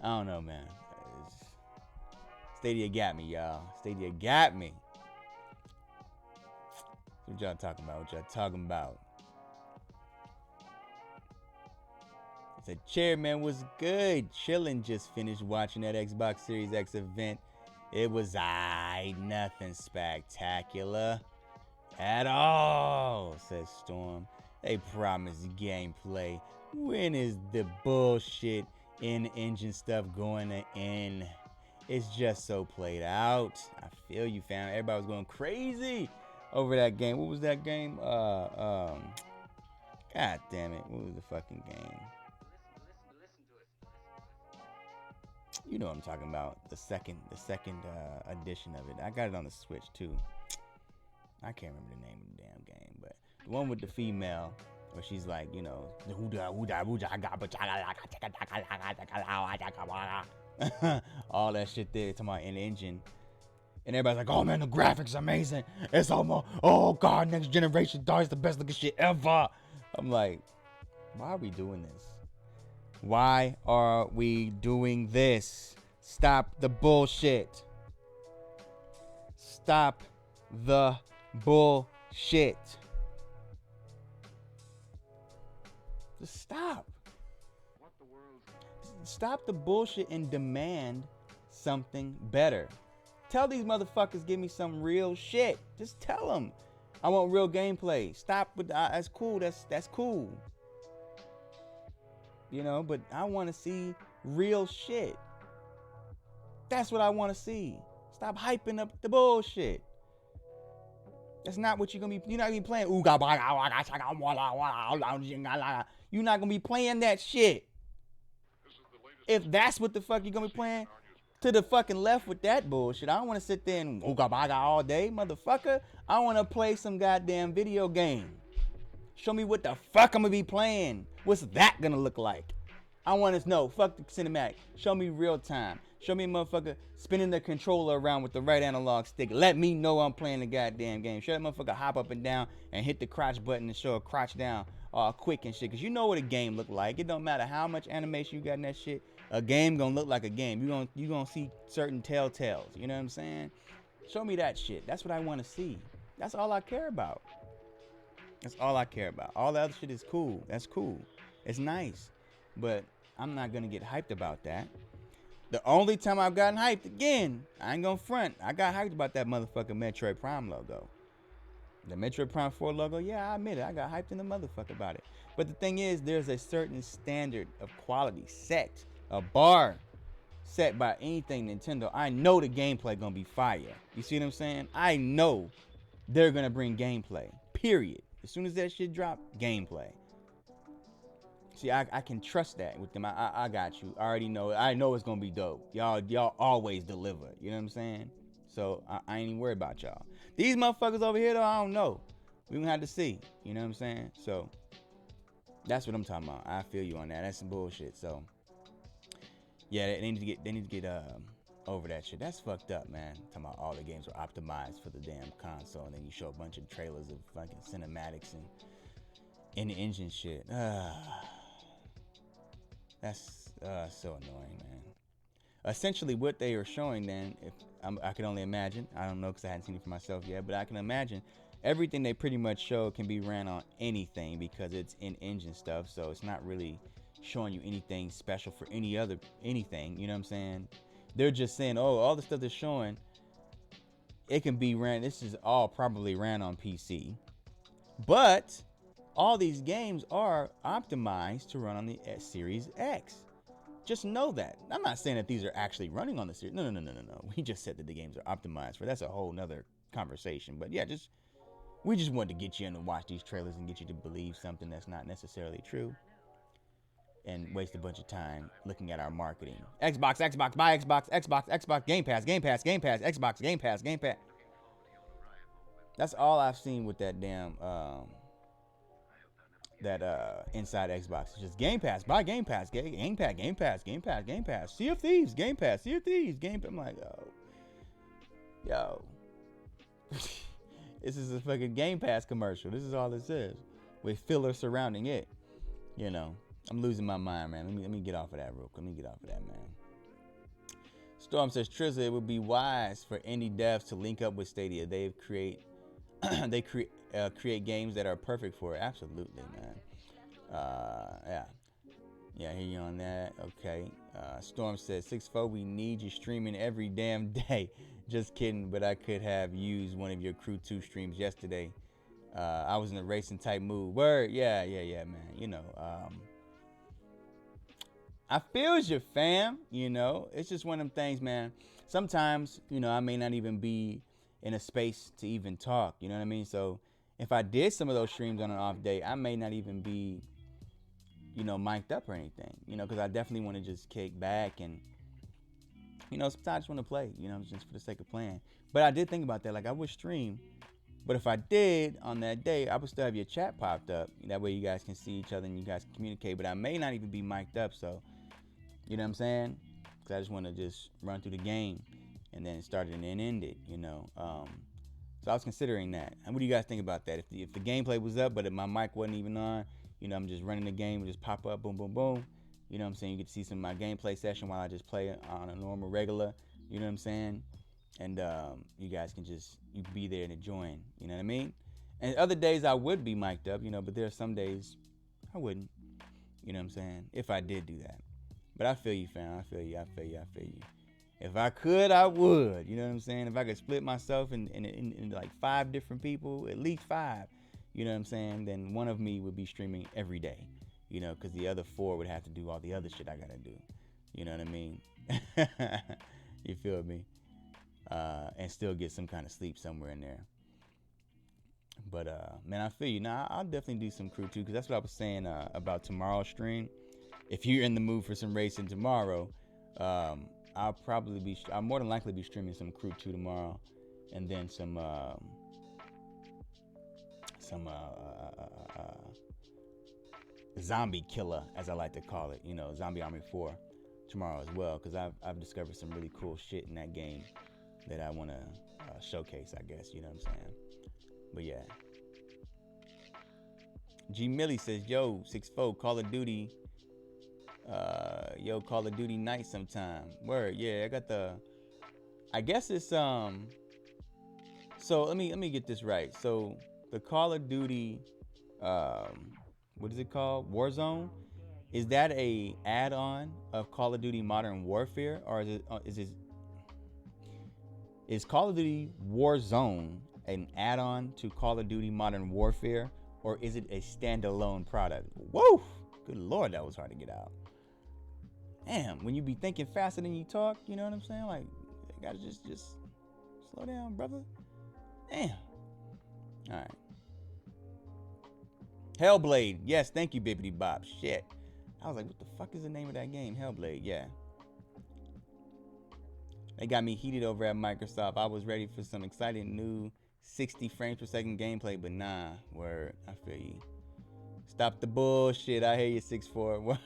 I don't know, man. Stadia got me, y'all. Stadia got me. What y'all talking about? What y'all talking about? I said, Chairman was good. Chillin', just finished watching that Xbox Series X event. It was nothing spectacular at all, says Storm. They promised gameplay. When is the bullshit in-engine stuff going to end? It's just so played out. I feel you, fam. Everybody was going crazy over that game. What was that game? God damn it. What was the fucking game? You know what I'm talking about. The second edition of it. I got it on the Switch too. I can't remember the name of the damn game, but the one with the female where she's like, you know, all that shit there, talking about in the engine. And everybody's like, oh man, the graphics amazing. It's almost, oh god, next generation DAW is the best looking shit ever. I'm like, why are we doing this? Why are we doing this? Stop the bullshit. Stop the bullshit. Just stop. Stop the bullshit and demand something better. Tell these motherfuckers, give me some real shit. Just tell them, I want real gameplay. Stop with that's cool. That's cool. You know, but I want to see real shit. That's what I want to see. Stop hyping up the bullshit. That's not what you're gonna be. You're not gonna be playing. You're not gonna be playing that shit. If that's what the fuck you're gonna be playing, to the fucking left with that bullshit. I don't want to sit there and all day, motherfucker. I want to play some goddamn video game. Show me what the fuck I'm gonna be playing. What's that gonna look like? I want to know. Fuck the cinematic. Show me real time. Show me a motherfucker spinning the controller around with the right analog stick. Let me know I'm playing the goddamn game. Show that motherfucker hop up and down and hit the crotch button and show a crotch down quick and shit. Cause you know what a game look like. It don't matter how much animation you got in that shit. A game gonna look like a game. You gonna see certain telltales. You know what I'm saying? Show me that shit. That's what I want to see. That's all I care about. That's all I care about. All the other shit is cool. That's cool. It's nice. But I'm not going to get hyped about that. The only time I've gotten hyped, again, I ain't going to front. I got hyped about that motherfucking Metroid Prime logo. The Metroid Prime 4 logo, yeah, I admit it. I got hyped in the motherfucker about it. But the thing is, there's a certain standard of quality set. A bar set by anything Nintendo. I know the gameplay going to be fire. You see what I'm saying? I know they're going to bring gameplay. Period. As soon as that shit drop, gameplay. See, I can trust that with them. I got you. I already know. I know it's gonna be dope. Y'all always deliver. You know what I'm saying? So I ain't even worried about y'all. These motherfuckers over here though, I don't know. We gonna have to see. You know what I'm saying? So that's what I'm talking about. I feel you on that. That's some bullshit. So yeah, they need to get over that shit. That's fucked up, man. Talking about all the games are optimized for the damn console, and then you show a bunch of trailers of fucking cinematics and in-engine shit. That's so annoying, man. Essentially, what they are showing then, if I can only imagine, I don't know because I hadn't seen it for myself yet, but I can imagine everything they pretty much show can be ran on anything because it's in-engine stuff, so it's not really showing you anything special for anything, you know what I'm saying? They're just saying, oh, all the stuff they're showing, it can be ran, this is all probably ran on PC, but all these games are optimized to run on the Series X. Just know that. I'm not saying that these are actually running on the Series. No. We just said that the games are optimized for. That's a whole nother conversation. But yeah, we just wanted to get you in to watch these trailers and get you to believe something that's not necessarily true. And waste a bunch of time looking at our marketing. Xbox, buy Xbox, Game Pass, Xbox, Game Pass. That's all I've seen with that damn inside Xbox. It's just Game Pass, buy Game Pass, Game Pass, Game Pass, Game Pass, Game Pass, Sea of Thieves, Game Pass, Sea of Thieves, Game Pass. I'm like, yo, this is a fucking Game Pass commercial. This is all this is, with filler surrounding it. You know, I'm losing my mind, man. Let me get off of that real quick. Let me get off of that, man. Storm says, Trizza, it would be wise for indie devs to link up with Stadia. They create games that are perfect for it. Absolutely, man. Yeah, I hear you on that. Okay. Storm says, 6-4, we need you streaming every damn day. Just kidding, but I could have used one of your Crew 2 streams yesterday. I was in a racing type mood. Word, yeah, man. You know, I feels you, fam. You know, it's just one of them things, man. Sometimes, you know, I may not even be in a space to even talk. You know what I mean? So if I did some of those streams on an off day, I may not even be, you know, mic'd up or anything. You know, because I definitely want to just kick back and, you know, sometimes I just want to play. You know, just for the sake of playing. But I did think about that. Like, I would stream. But if I did on that day, I would still have your chat popped up. That way you guys can see each other and you guys can communicate. But I may not even be mic'd up. So, you know what I'm saying? Because I just want to just run through the game and then start it and then end it, you know. So I was considering that. And what do you guys think about that? If the gameplay was up, but if my mic wasn't even on, you know, I'm just running the game, it just pop up, boom, boom, boom. You know what I'm saying? You get to see some of my gameplay session while I just play on a normal, regular, you know what I'm saying? And you guys can you can be there to join, you know what I mean? And other days I would be mic'd up, you know, but there are some days I wouldn't, you know what I'm saying? If I did do that. But I feel you, fam. I feel you. If I could, I would. You know what I'm saying? If I could split myself in like 5 different people, at least 5, you know what I'm saying? Then one of me would be streaming every day, you know, because the other 4 would have to do all the other shit I gotta do. You know what I mean? You feel me? And still get some kind of sleep somewhere in there. But man, I feel you. Now I'll definitely do some Crew 2 because that's what I was saying about tomorrow's stream. If you're in the mood for some racing tomorrow, I'll more than likely be streaming some Crew 2 tomorrow, and then some zombie killer, as I like to call it, you know, Zombie Army 4 tomorrow as well, because I've discovered some really cool shit in that game that I want to showcase, I guess, you know what I'm saying? But yeah. G Millie says, yo, 6-4, Call of Duty. Call of Duty night sometime. Word, yeah, I guess it's so let me get this right. So the Call of Duty what is it called? Warzone? Is that a add-on of Call of Duty Modern Warfare, or is Call of Duty Warzone an add-on to Call of Duty Modern Warfare, or is it a standalone product? Whoa! Good Lord, that was hard to get out. Damn, when you be thinking faster than you talk, you know what I'm saying? Like, you gotta just slow down, brother. Damn. All right. Hellblade. Yes, thank you, Bibbidi Bop. Shit. I was like, what the fuck is the name of that game? Hellblade, yeah. They got me heated over at Microsoft. I was ready for some exciting new 60 frames per second gameplay, but nah, word. I feel you. Stop the bullshit. I hear you, 6-4.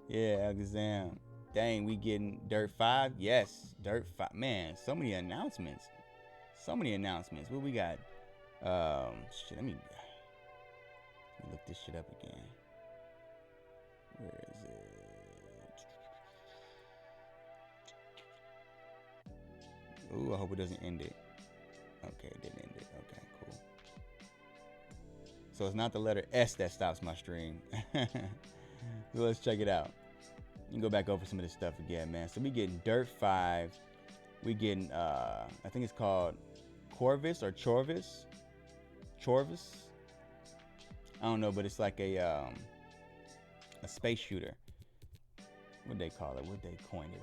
Yeah, Alakazam. Dang, we getting Dirt 5? Yes, Dirt 5. Man, so many announcements. What we got? Shit, let me look this shit up again. Where is it? Ooh, I hope it doesn't end it. Okay, it didn't end it. Okay, cool. So it's not the letter S that stops my stream. So let's check it out. You can go back over some of this stuff again, man. So we getting Dirt 5. We getting I think it's called Corvus or Chorvis. I don't know, but it's like a space shooter. What'd they call it? What'd they coin it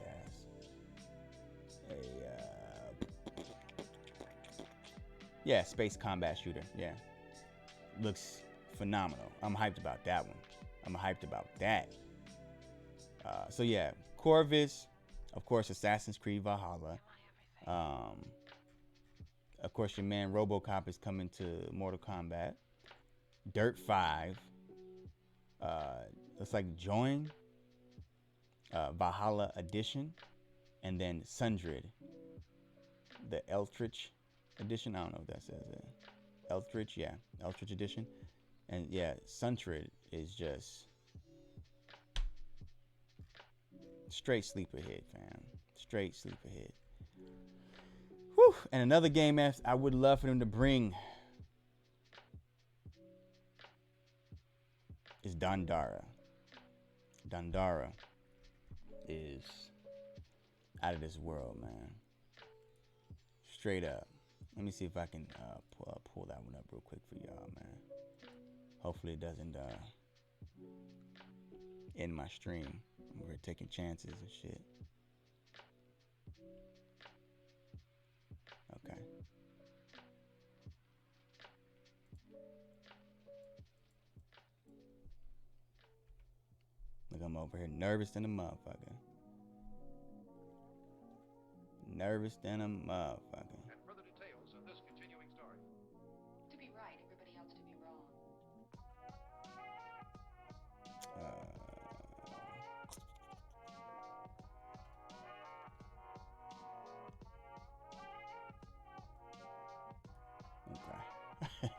as? Yeah, space combat shooter. Yeah. Looks phenomenal. I'm hyped about that one. So yeah, Corvus, of course, Assassin's Creed Valhalla. Of course, your man RoboCop is coming to Mortal Kombat. Dirt 5, It's like Join, Valhalla Edition, and then Sundred, the Eldritch Edition. I don't know if that says it. Eldritch, yeah, Eldritch Edition. And yeah, Sundred is just straight sleeper hit, fam. Straight sleeper hit. Whew. And another game I would love for them to bring is Dandara. Dandara is out of this world, man. Straight up. Let me see if I can pull that one up real quick for y'all, man. Hopefully it doesn't end my stream. We're taking chances and shit. Okay. Look, I'm over here nervous than a motherfucker. Nervous than a motherfucker. And further details of this continuing story. To be right, everybody else to be wrong. Okay. Okay.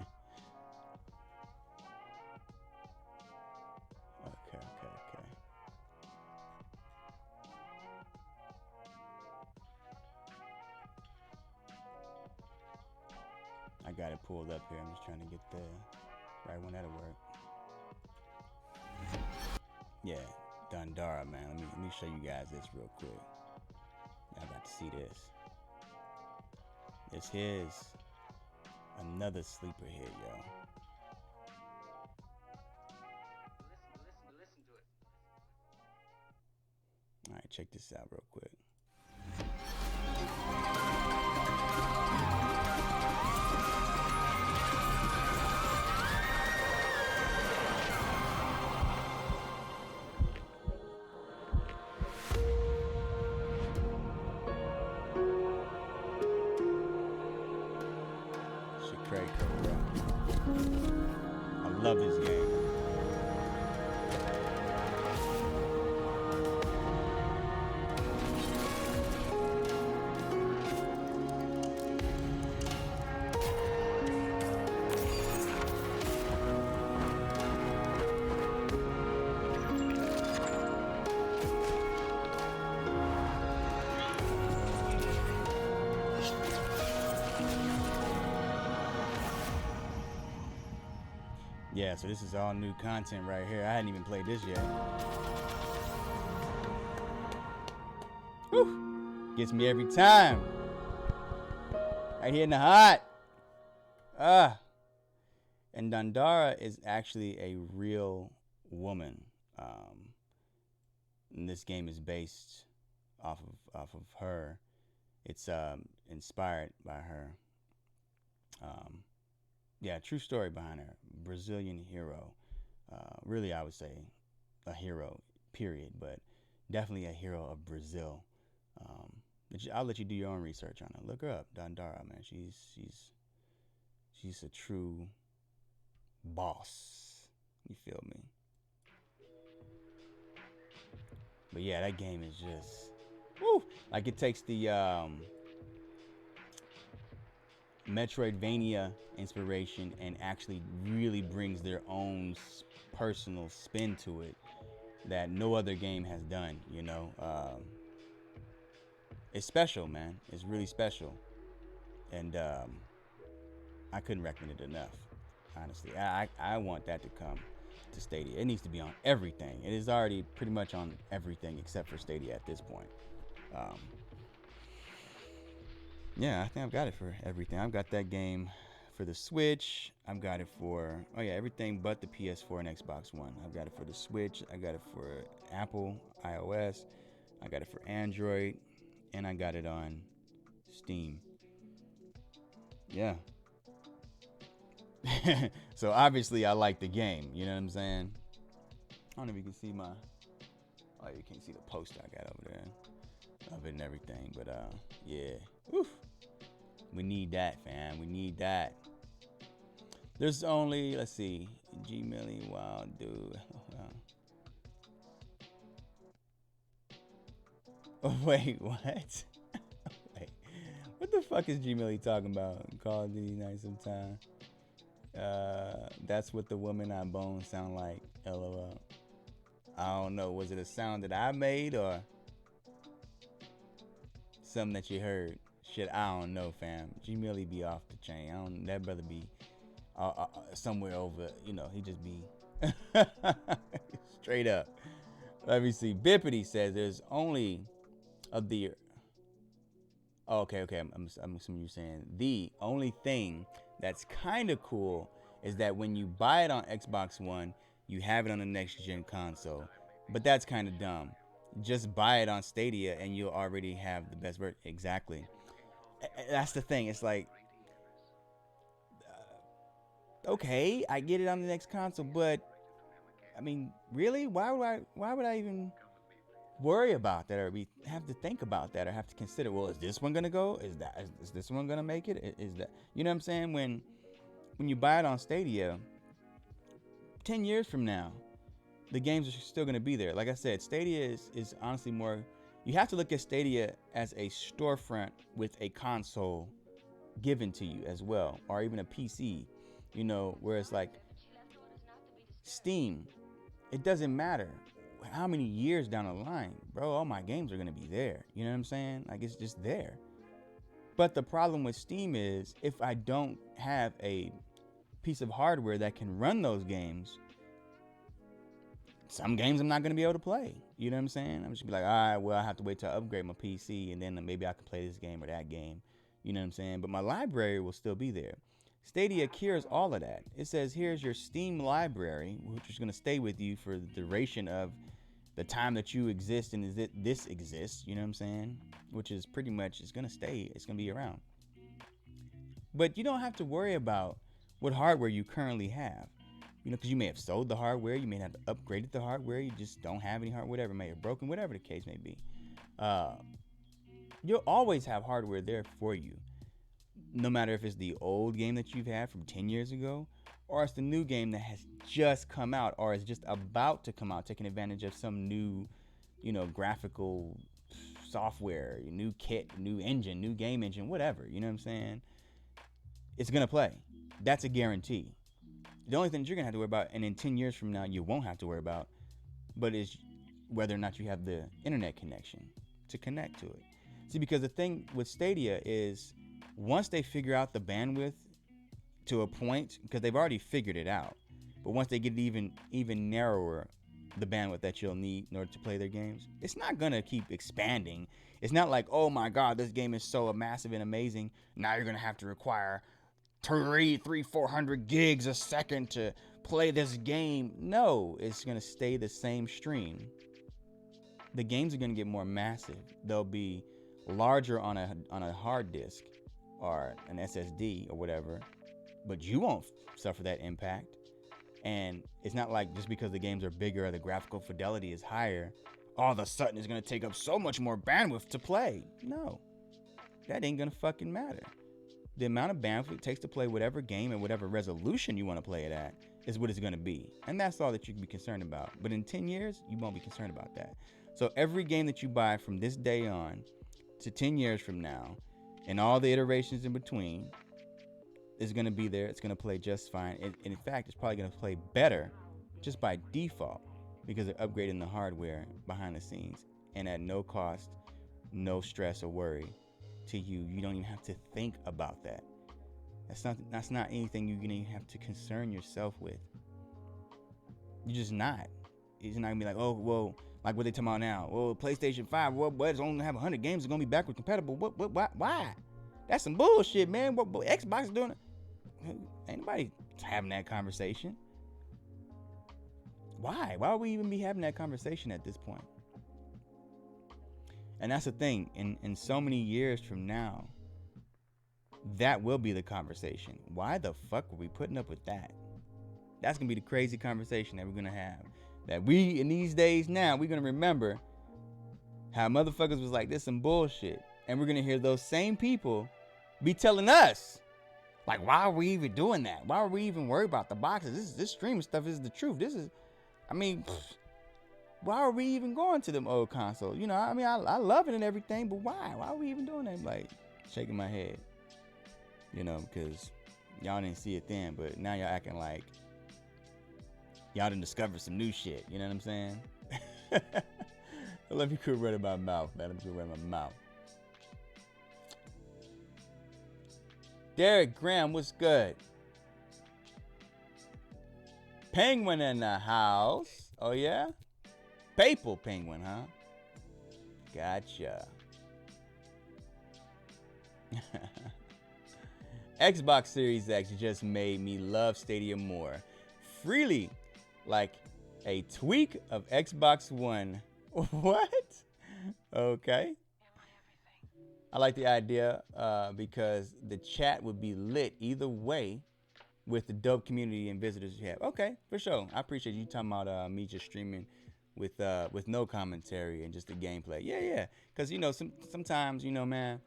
I got it pulled up here. I'm just trying to get the right one that'll work. Yeah, Dandara, man. Let me show you guys this real quick. Y'all got to see this. This here's another sleeper hit, yo. Listen to it. All right, check this out real quick. Shit crazy, bro. I love this game. Yeah, so this is all new content right here. I hadn't even played this yet. Whew. Gets me every time. Right here in the hot. And Dandara is actually a real woman. And this game is based off of her. It's inspired by her. Yeah, true story behind her. Brazilian hero. Really, I would say a hero, period. But definitely a hero of Brazil. I'll let you do your own research on her. Look her up, Dandara, man. She's a true boss. You feel me? But yeah, that game is just, woo! Like it takes the Metroidvania inspiration and actually really brings their own personal spin to it that no other game has done, you know. It's special, man. It's really special. And I couldn't recommend it enough, honestly. I want that to come to Stadia. It needs to be on everything. It is already pretty much on everything except for Stadia at this point. Yeah, I think I've got it for everything. I've got that game for the Switch. I've got it for, oh yeah, everything but the PS4 and Xbox One. I've got it for the Switch. I got it for Apple, iOS. I got it for Android. And I got it on Steam. Yeah. So obviously I like the game. You know what I'm saying? I don't know if you can see my, oh, you can't see the poster I got over there of it and everything. But yeah. Oof. We need that, fam. We need that. There's only, let's see, G Millie, wow, dude. Oh, wait, what? Wait, what the fuck is G Millie talking about? Call of Duty Night sometime. That's what the woman I bone sound like. LOL. I don't know. Was it a sound that I made or something that you heard? Shit, I don't know, fam. G Millie be off the chain. I don't. That brother be somewhere over. You know, he just be straight up. Let me see. Bippity says there's only of the. Oh, okay. I'm assuming you're saying the only thing that's kind of cool is that when you buy it on Xbox One, you have it on the next gen console. But that's kind of dumb. Just buy it on Stadia and you'll already have the best version. Exactly. That's the thing. It's like, okay, I get it on the next console, but I mean, really? Why would I even worry about that, or have to think about that, or have to consider, well, is this one gonna go? Is this one gonna make it? Is that, you know what I'm saying? When you buy it on Stadia, 10 years from now, the games are still gonna be there. Like I said, Stadia is honestly more. You have to look at Stadia as a storefront with a console given to you as well, or even a PC. You know, where it's like Steam. It doesn't matter how many years down the line, bro, all my games are gonna be there. You know what I'm saying? Like, it's just there. But the problem with Steam is, if I don't have a piece of hardware that can run those games, some games I'm not gonna be able to play. You know what I'm saying? I'm just gonna be like, all right, well, I have to wait till I upgrade my PC, and then maybe I can play this game or that game. You know what I'm saying? But my library will still be there. Stadia cures all of that. It says, here's your Steam library, which is gonna stay with you for the duration of the time that you exist and this exists. You know what I'm saying? Which is pretty much, it's gonna stay. It's gonna be around. But you don't have to worry about what hardware you currently have. You know, because you may have sold the hardware, you may have upgraded the hardware, you just don't have any hardware, whatever, it may have broken, whatever the case may be. You'll always have hardware there for you. No matter if it's the old game that you've had from 10 years ago, or it's the new game that has just come out, or is just about to come out, taking advantage of some new, you know, graphical software, new kit, new engine, new game engine, whatever. You know what I'm saying? It's going to play. That's a guarantee. The only thing that you're going to have to worry about, and in 10 years from now, you won't have to worry about, but is whether or not you have the internet connection to connect to it. See, because the thing with Stadia is, once they figure out the bandwidth to a point, because they've already figured it out, but once they get even narrower, the bandwidth that you'll need in order to play their games, it's not going to keep expanding. It's not like, oh my God, this game is so massive and amazing, now you're going to have to require 400 gigs a second to play this game. No, it's going to stay the same stream. The games are going to get more massive. They'll be larger on a hard disk or an SSD or whatever, but you won't suffer that impact. And it's not like just because the games are bigger or the graphical fidelity is higher, all of a sudden it's going to take up so much more bandwidth to play. No, that ain't going to fucking matter. The amount of bandwidth it takes to play whatever game and whatever resolution you want to play it at is what it's going to be. And that's all that you can be concerned about. But in 10 years, you won't be concerned about that. So every game that you buy from this day on to 10 years from now, and all the iterations in between, is going to be there. It's going to play just fine. And in fact, it's probably going to play better just by default, because they're upgrading the hardware behind the scenes, and at no cost, no stress or worry to you. You don't even have to think about that. That's not anything you're gonna have to concern yourself with. You're just not. It's not gonna be like, oh, well, like what they talking about now. Well, PlayStation 5, well, but it's only have 100 games. It's gonna be backward compatible. Why? That's some bullshit, man. What Xbox is doing? Ain't nobody having that conversation. Why? Why would we even be having that conversation at this point? And that's the thing. In so many years from now, that will be the conversation. Why the fuck were we putting up with that? That's going to be the crazy conversation that we're going to have. That we, in these days now, we're going to remember how motherfuckers was like, this some bullshit. And we're going to hear those same people be telling us, like, why are we even doing that? Why are we even worried about the boxes? This streaming stuff is the truth. I mean, why are we even going to them old consoles? You know, I mean, I love it and everything, but why? Why are we even doing that? Like, shaking my head. You know, because y'all didn't see it then, but now y'all acting like y'all done discovered some new shit. You know what I'm saying? I love you could run in my mouth, man. I'm could run in my mouth. Derek Graham, what's good? Penguin in the house. Oh, yeah? Papal Penguin, huh? Gotcha. Xbox Series X just made me love Stadia more. Freely, like a tweak of Xbox One. What? Okay. I like the idea because the chat would be lit either way with the dope community and visitors you have. Okay, for sure. I appreciate you talking about me just streaming with no commentary and just the gameplay. Yeah. Because, you know, sometimes, you know, man,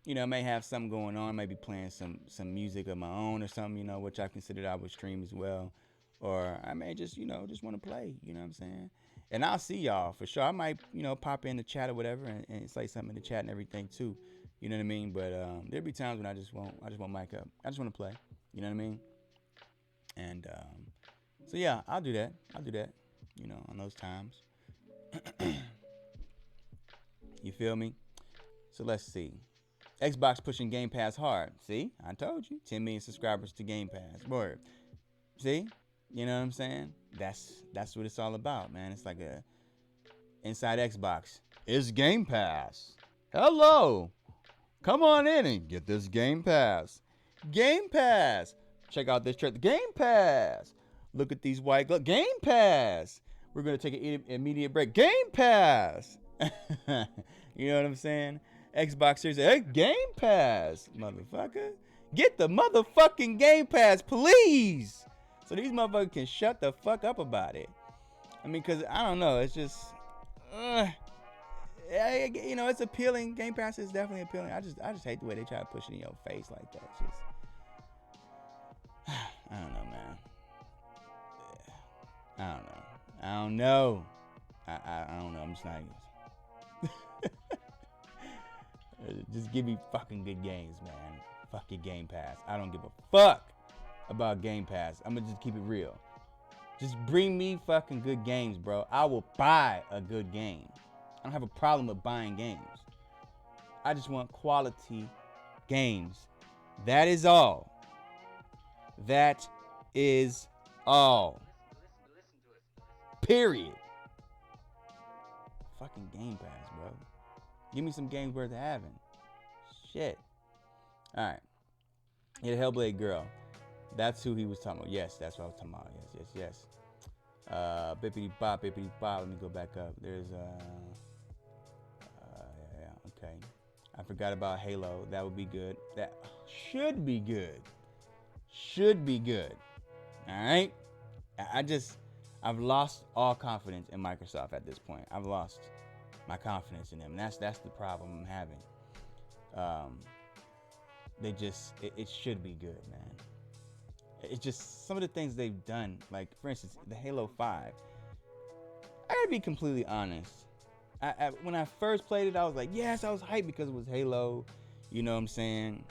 you know, I may have something going on, maybe playing some music of my own or something, you know, which I considered I would stream as well. Or I may just, you know, just want to play, you know what I'm saying? And I'll see y'all for sure. I might, you know, pop in the chat or whatever and say something in the chat and everything too. You know what I mean? But there'll be times when I just won't mic up. I just want to play. You know what I mean? And so yeah, I'll do that. You know, on those times. You feel me? So let's see. Xbox pushing Game Pass hard. See, I told you. 10 million subscribers to Game Pass. Word. See, you know what I'm saying? That's what it's all about, man. It's like a inside Xbox. It's Game Pass. Hello. Come on in and get this Game Pass. Game Pass. Check out this trailer. Game Pass. Look at these white gloves. Game Pass. We're going to take an immediate break. Game Pass. You know what I'm saying? Xbox Series X. Hey, Game Pass, motherfucker. Get the motherfucking Game Pass, please. So these motherfuckers can shut the fuck up about it. I mean, because, I don't know. It's just, you know, it's appealing. Game Pass is definitely appealing. I just hate the way they try to push it in your face like that. It's just, I don't know, man. I don't know. I'm just not. Just give me fucking good games, man. Fuck your Game Pass. I don't give a fuck about Game Pass. I'm gonna just keep it real. Just bring me fucking good games, bro. I will buy a good game. I don't have a problem with buying games. I just want quality games. That is all. That is all. Period. Fucking Game Pass, bro. Give me some games worth having. Shit. Alright. Yeah, the Hellblade girl. That's who he was talking about. Yes, that's what I was talking about. Yes. Bippity bop. Let me go back up. There's okay. I forgot about Halo. That would be good. That should be good. Alright? I've lost all confidence in Microsoft at this point. I've lost my confidence in them. And that's the problem I'm having. It should be good, man. It's just some of the things they've done, like for instance, the Halo 5. I gotta be completely honest. When I first played it, I was like, yes, I was hyped because it was Halo. You know what I'm saying?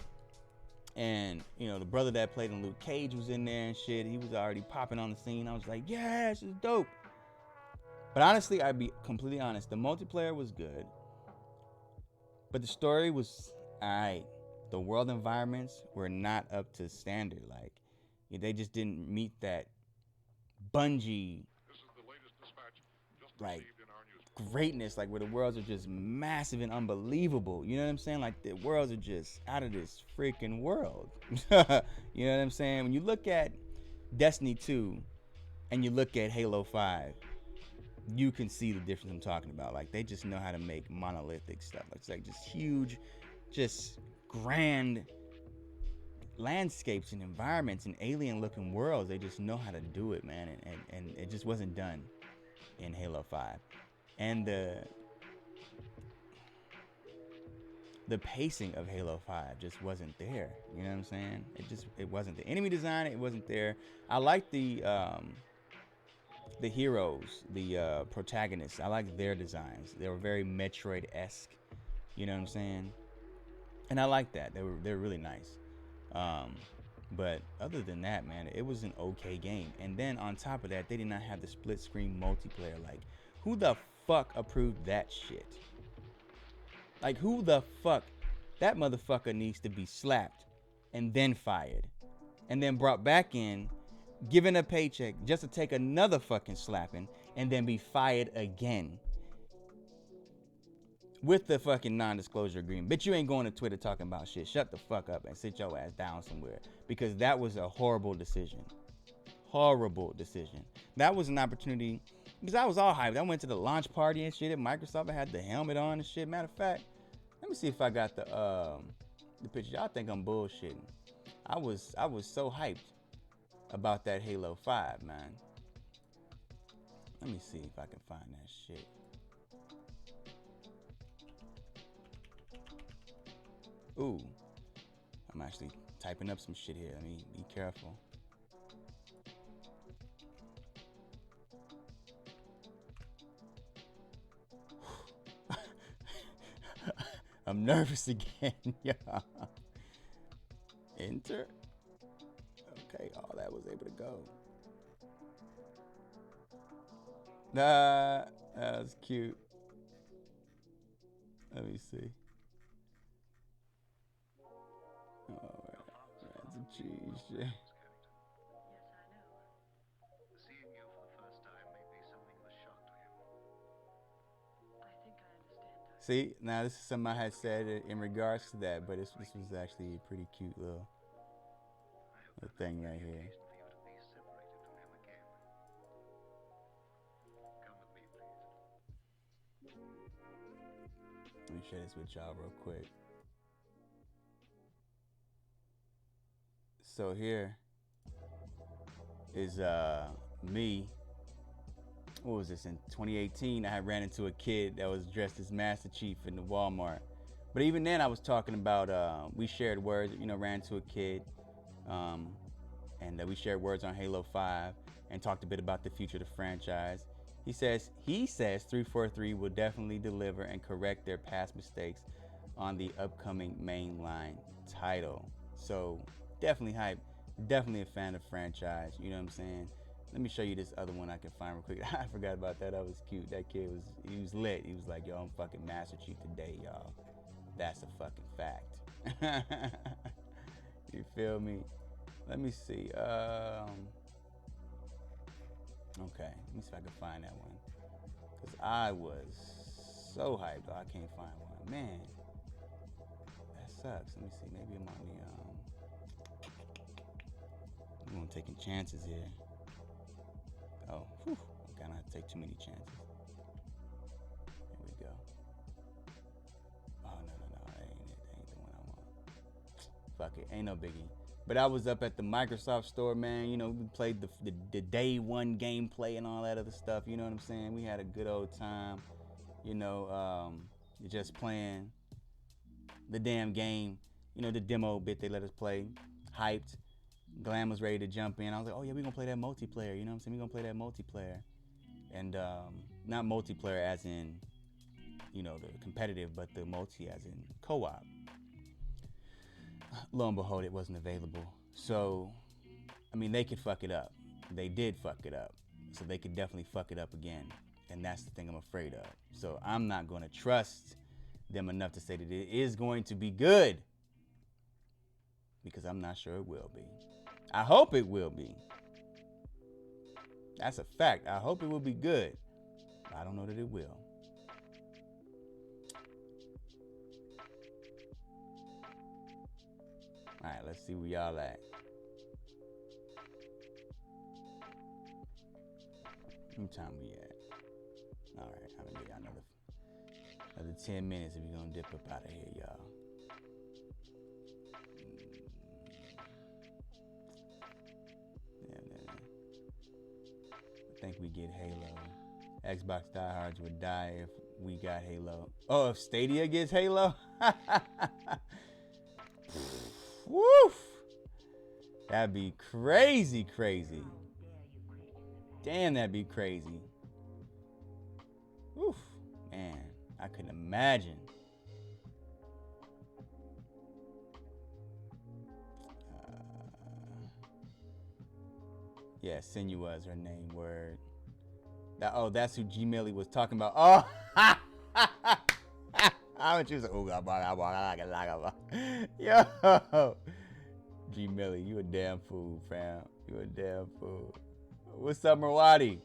And, you know, the brother that played in Luke Cage was in there and shit. He was already popping on the scene. I was like, yes, it's dope. But honestly, I'd be completely honest. The multiplayer was good. But the story was alright. The world environments were not up to standard. Like, they just didn't meet that Bungie, like, greatness. Like, where the worlds are just massive and unbelievable. You know what I'm saying? Like, the worlds are just out of this freaking world. You know what I'm saying? When you look at Destiny 2 and you look at Halo 5, you can see the difference I'm talking about. Like, they just know how to make monolithic stuff. It's like just huge, just grand landscapes and environments and alien looking worlds. They just know how to do it, man. And it just wasn't done in Halo 5. And the pacing of Halo 5 just wasn't there. You know what I'm saying? It wasn't. The enemy design, it wasn't there. I like the the heroes, the protagonists. I like their designs. They were very Metroid-esque. You know what I'm saying? And I like that. They're really nice. But other than that, man, it was an okay game. And then on top of that, they did not have the split screen multiplayer. Like, who the fuck approved that shit? Like, who the fuck? That motherfucker needs to be slapped and then fired and then brought back in, given a paycheck just to take another fucking slapping and then be fired again with the fucking non-disclosure agreement. Bitch, you ain't going to Twitter talking about shit. Shut the fuck up and sit your ass down somewhere, because that was a horrible decision. Horrible decision. That was an opportunity, because I was all hyped. I went to the launch party and shit at Microsoft. I had the helmet on and shit. Matter of fact, let me see if I got the picture. Y'all think I'm bullshitting. I was so hyped about that Halo 5, man. Let me see if I can find that shit. Ooh, I'm actually typing up some shit here. Let me be careful. I'm nervous again, y'all. Enter. Okay, all that was able to go. Nah, that was cute. Let me see. Oh, that's a cheese shit. Yes, I know. Seeing you for the first time may be something of a shock to you. I think I understand. See, now this is something I had said in regards to that, but this was actually a pretty cute little thing right here. For you to be separated from him again. Come with me, please. Let me share this with y'all real quick. So here is me. What was this, in 2018? I had ran into a kid that was dressed as Master Chief in the Walmart. But even then, I was talking about we shared words. You know, ran into a kid, and we shared words on Halo 5 and talked a bit about the future of the franchise. He says 343 will definitely deliver and correct their past mistakes on the upcoming mainline title. So definitely hype, definitely a fan of the franchise. You know what I'm saying? Let me show you this other one I can find real quick. I forgot about that. That was cute. That kid was lit. He was like, yo, I'm fucking Master Chief today, y'all. That's a fucking fact. You feel me? Let me see. Okay, let me see if I can find that one. Because I was so hyped. Oh, I can't find one. Man, that sucks. Let me see. Maybe I'm on the, I'm taking chances here. Oh, whew. I gotta not take too many chances. Here we go. Oh, no. That ain't it. That ain't the one I want. Fuck it. Ain't no biggie. But I was up at the Microsoft store, man. You know, we played the day one gameplay and all that other stuff. You know what I'm saying? We had a good old time. You know, just playing the damn game. You know, the demo bit they let us play. Hyped. Glam was ready to jump in. I was like, oh yeah, we're gonna play that multiplayer. You know what I'm saying? We're gonna play that multiplayer. And not multiplayer as in, you know, the competitive, but the multi as in co-op. Lo and behold, it wasn't available. So, I mean, they could fuck it up. They did fuck it up. So they could definitely fuck it up again. And that's the thing I'm afraid of. So I'm not going to trust them enough to say that it is going to be good. Because I'm not sure it will be. I hope it will be. That's a fact. I hope it will be good. I don't know that it will. All right, let's see where y'all at. What time we at? All right, I'm gonna give y'all another 10 minutes if you're gonna dip up out of here, y'all. Yeah. I think we get Halo. Xbox diehards would die if we got Halo. Oh, if Stadia gets Halo? Woof! That'd be crazy. Damn, that'd be crazy. Oof, man, I couldn't imagine. Yeah, Senua is her name. Word. That's who G Millie was talking about. Oh, I was just yo, G Millie, you a damn fool, fam. You a damn fool. What's up, Marwadi?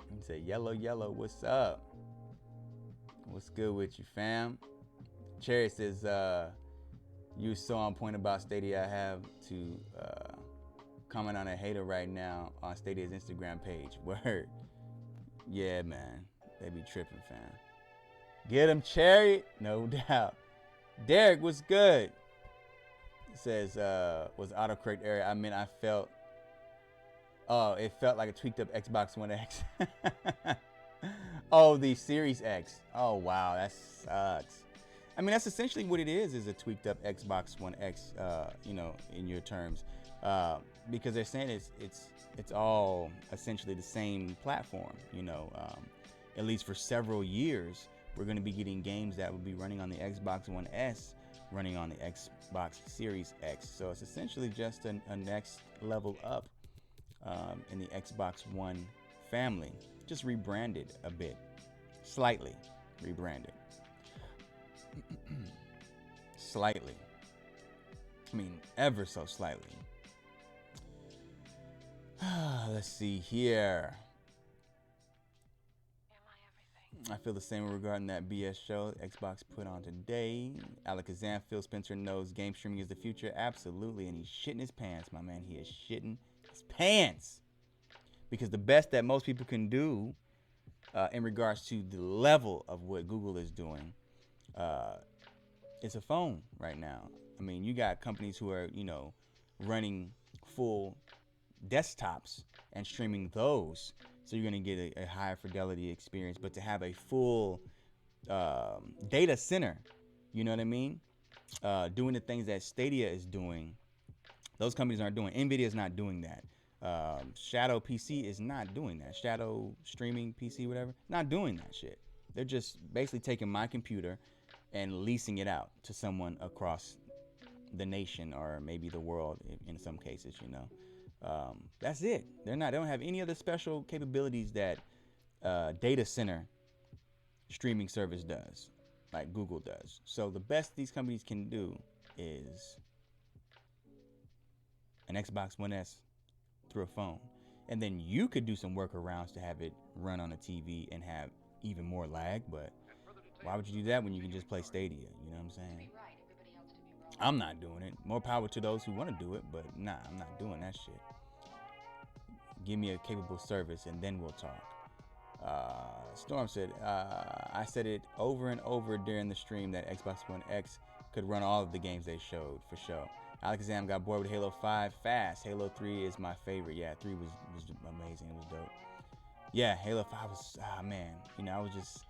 He said, yellow, what's up? What's good with you, fam? Cherry says, you so on point about Stadia. I have to comment on a hater right now on Stadia's Instagram page. Word. Yeah, man. They be tripping, fam. Get him, Cherry. No doubt. Derek, what's good? It says, was autocorrect error. I mean, it felt like a tweaked up Xbox One X. Oh, the Series X. Oh, wow, that sucks. I mean, that's essentially what it is a tweaked up Xbox One X, in your terms. Because they're saying it's all essentially the same platform, at least for several years. We're going to be getting games that will be running on the Xbox One S, running on the Xbox Series X. So it's essentially just a next level up in the Xbox One family. Just rebranded a bit. Slightly rebranded. Slightly. I mean, ever so slightly. Let's see here. I feel the same regarding that BS show Xbox put on today. Alakazam, Phil Spencer knows game streaming is the future. Absolutely. And he's shitting his pants, my man. He is shitting his pants. Because the best that most people can do in regards to the level of what Google is doing, it's a phone right now. I mean, you got companies who are, running full desktops and streaming those. So you're going to get a higher fidelity experience. But to have a full data center, you know what I mean? Doing the things that Stadia is doing, those companies aren't doing. NVIDIA is not doing that. Shadow PC is not doing that. Shadow streaming PC, whatever, not doing that shit. They're just basically taking my computer and leasing it out to someone across the nation or maybe the world in some cases, That's it. They don't have any other special capabilities that data center streaming service does, like Google does. So the best these companies can do is an Xbox One S through a phone. And then you could do some workarounds to have it run on a TV and have even more lag, but why would you do that when you can just play Stadia? You know what I'm saying? I'm not doing it. More power to those who want to do it, but nah, I'm not doing that shit. Give me a capable service and then we'll talk. Storm said, I said it over and over during the stream that Xbox One X could run all of the games they showed, for sure. Alakazam got bored with Halo 5 fast. Halo 3 is my favorite. Yeah, 3 was amazing. It was dope. Yeah, Halo 5 was, man. I was just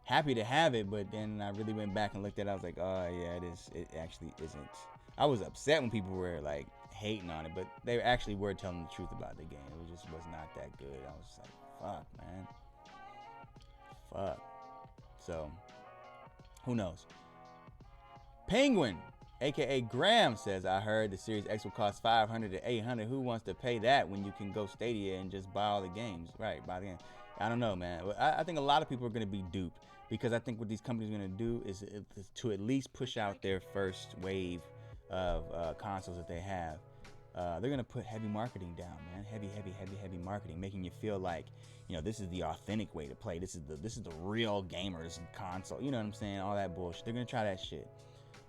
happy to have it, but then I really went back and looked at it. I was like, oh, yeah, it is. It actually isn't. I was upset when people were, like, hating on it, but they actually were telling the truth about the game. It just was not that good. I was just like, fuck, man. Fuck. So, who knows? Penguin, aka Graham, says, I heard the Series X will cost $500 to $800. Who wants to pay that when you can go Stadia and just buy all the games? Right, buy the game. I don't know, man. I think a lot of people are going to be duped because I think what these companies are going to do is to at least push out their first wave of consoles that they have. They're going to put heavy marketing down, man. Heavy marketing, making you feel like, this is the authentic way to play. This is the real gamers console. You know what I'm saying? All that bullshit. They're going to try that shit.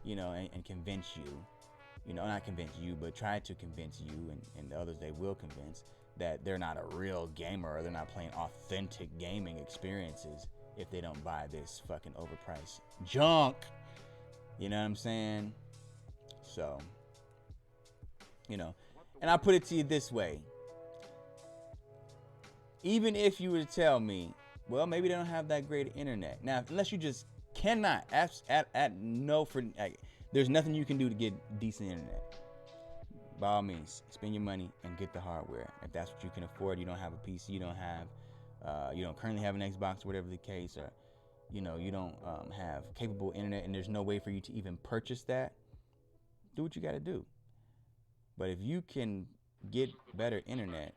And convince you, not convince you, but try to convince you and the others they will convince that they're not a real gamer or they're not playing authentic gaming experiences if they don't buy this fucking overpriced junk. You know what I'm saying? So, and I put it to you this way. Even if you were to tell me, well, maybe they don't have that great internet. Now, unless you just cannot there's nothing you can do to get decent internet. by all means, spend your money and get the hardware. If that's what you can afford, you don't have a PC, you don't currently have an Xbox, whatever the case, or you don't have capable internet, and there's no way for you to even purchase that. Do what you got to do. But if you can get better internet,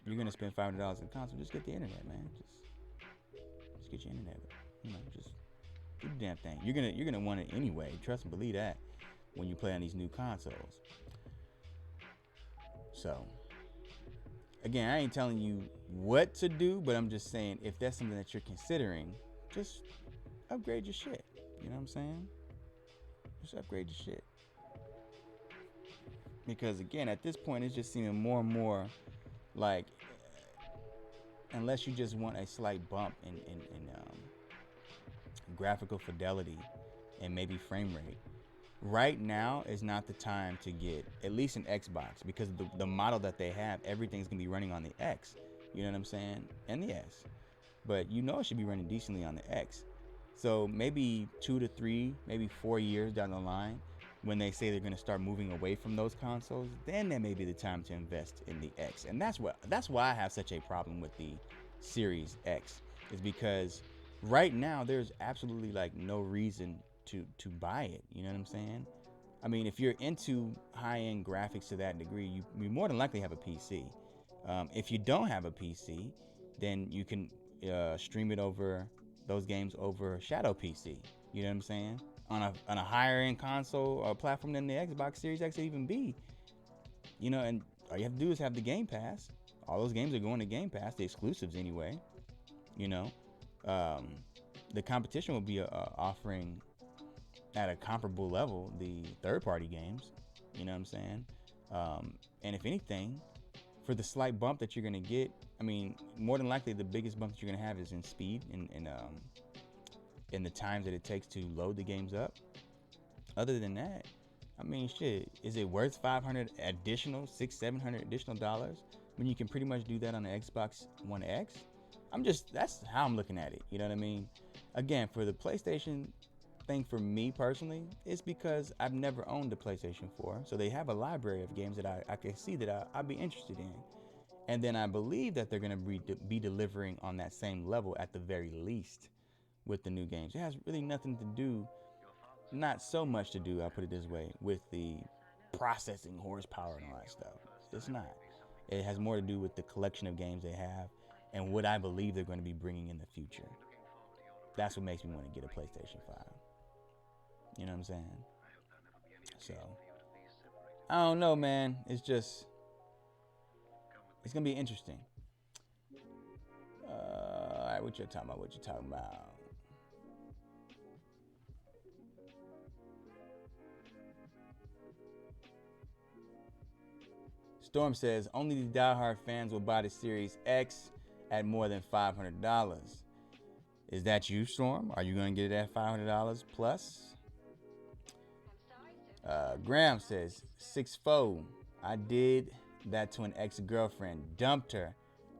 you're gonna spend $500 on the console. Just get the internet, man. Just get your internet. Just do the damn thing. You're gonna want it anyway. Trust and believe that when you play on these new consoles. So, again, I ain't telling you what to do, but I'm just saying if that's something that you're considering, just upgrade your shit. You know what I'm saying? Just upgrade your shit. Because again, at this point, it's just seeming more and more like, unless you just want a slight bump in graphical fidelity and maybe frame rate, right now is not the time to get at least an Xbox, because the model that they have, everything's gonna be running on the X. You know what I'm saying? And the S. But it should be running decently on the X. So maybe 2 to 3, maybe 4 years down the line, when they say they're going to start moving away from those consoles, then that may be the time to invest in the X. And that's why I have such a problem with the Series X, is because right now there's absolutely like no reason to buy it. You know what I'm saying? I mean, if you're into high-end graphics to that degree, you more than likely have a PC. If you don't have a PC, then you can stream it over those games over Shadow PC. You know what I'm saying? On a higher end console or platform than the Xbox Series X or even B. And all you have to do is have the Game Pass. All those games are going to Game Pass, the exclusives anyway. The competition will be offering at a comparable level the third-party games. You know what I'm saying? And if anything, for the slight bump that you're going to get, I mean, more than likely the biggest bump that you're going to have is in speed and in the times that it takes to load the games up. Other than that, I mean, shit, is it worth $500 additional, $600-700 additional dollars when you can pretty much do that on the Xbox One X? That's how I'm looking at it. You know what I mean? Again, for the PlayStation thing, for me personally, it's because I've never owned a PlayStation 4, so they have a library of games that I can see that I'd be interested in. And then I believe that they're going to be delivering on that same level at the very least with the new games. It has really nothing to do, not so much to do, I'll put it this way, with the processing horsepower and all that stuff. It's not. It has more to do with the collection of games they have and what I believe they're going to be bringing in the future. That's what makes me want to get a PlayStation 5. You know what I'm saying? So, I don't know, man. It's going to be interesting. All right, what you talking about? Storm says, only the diehard fans will buy the Series X at more than $500. Is that you, Storm? Are you going to get it at $500 plus? Graham says, 6'4". I did that to an ex-girlfriend. Dumped her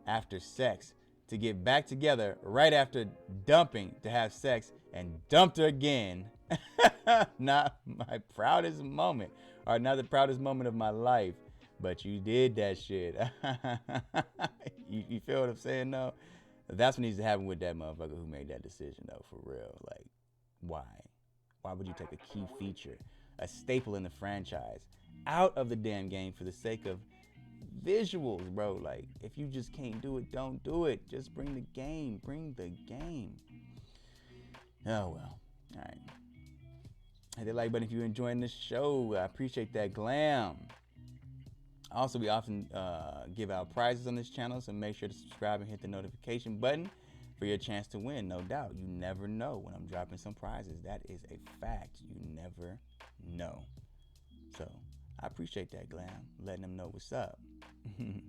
after sex to get back together right after dumping to have sex, and dumped her again. Not my proudest moment, or not the proudest moment of my life. But you did that shit. you feel what I'm saying, though? That's what needs to happen with that motherfucker who made that decision, though, for real. Like, why? Why would you take a key feature, a staple in the franchise, out of the damn game for the sake of visuals, bro? Like, if you just can't do it, don't do it. Just bring the game. Bring the game. Oh, well. All right. Hit the like button if you're enjoying this show. I appreciate that, Glam. Also, we often give out prizes on this channel, so make sure to subscribe and hit the notification button for your chance to win. No doubt, you never know when I'm dropping some prizes. That is a fact. You never know. So, I appreciate that, Glam, letting them know what's up. I'm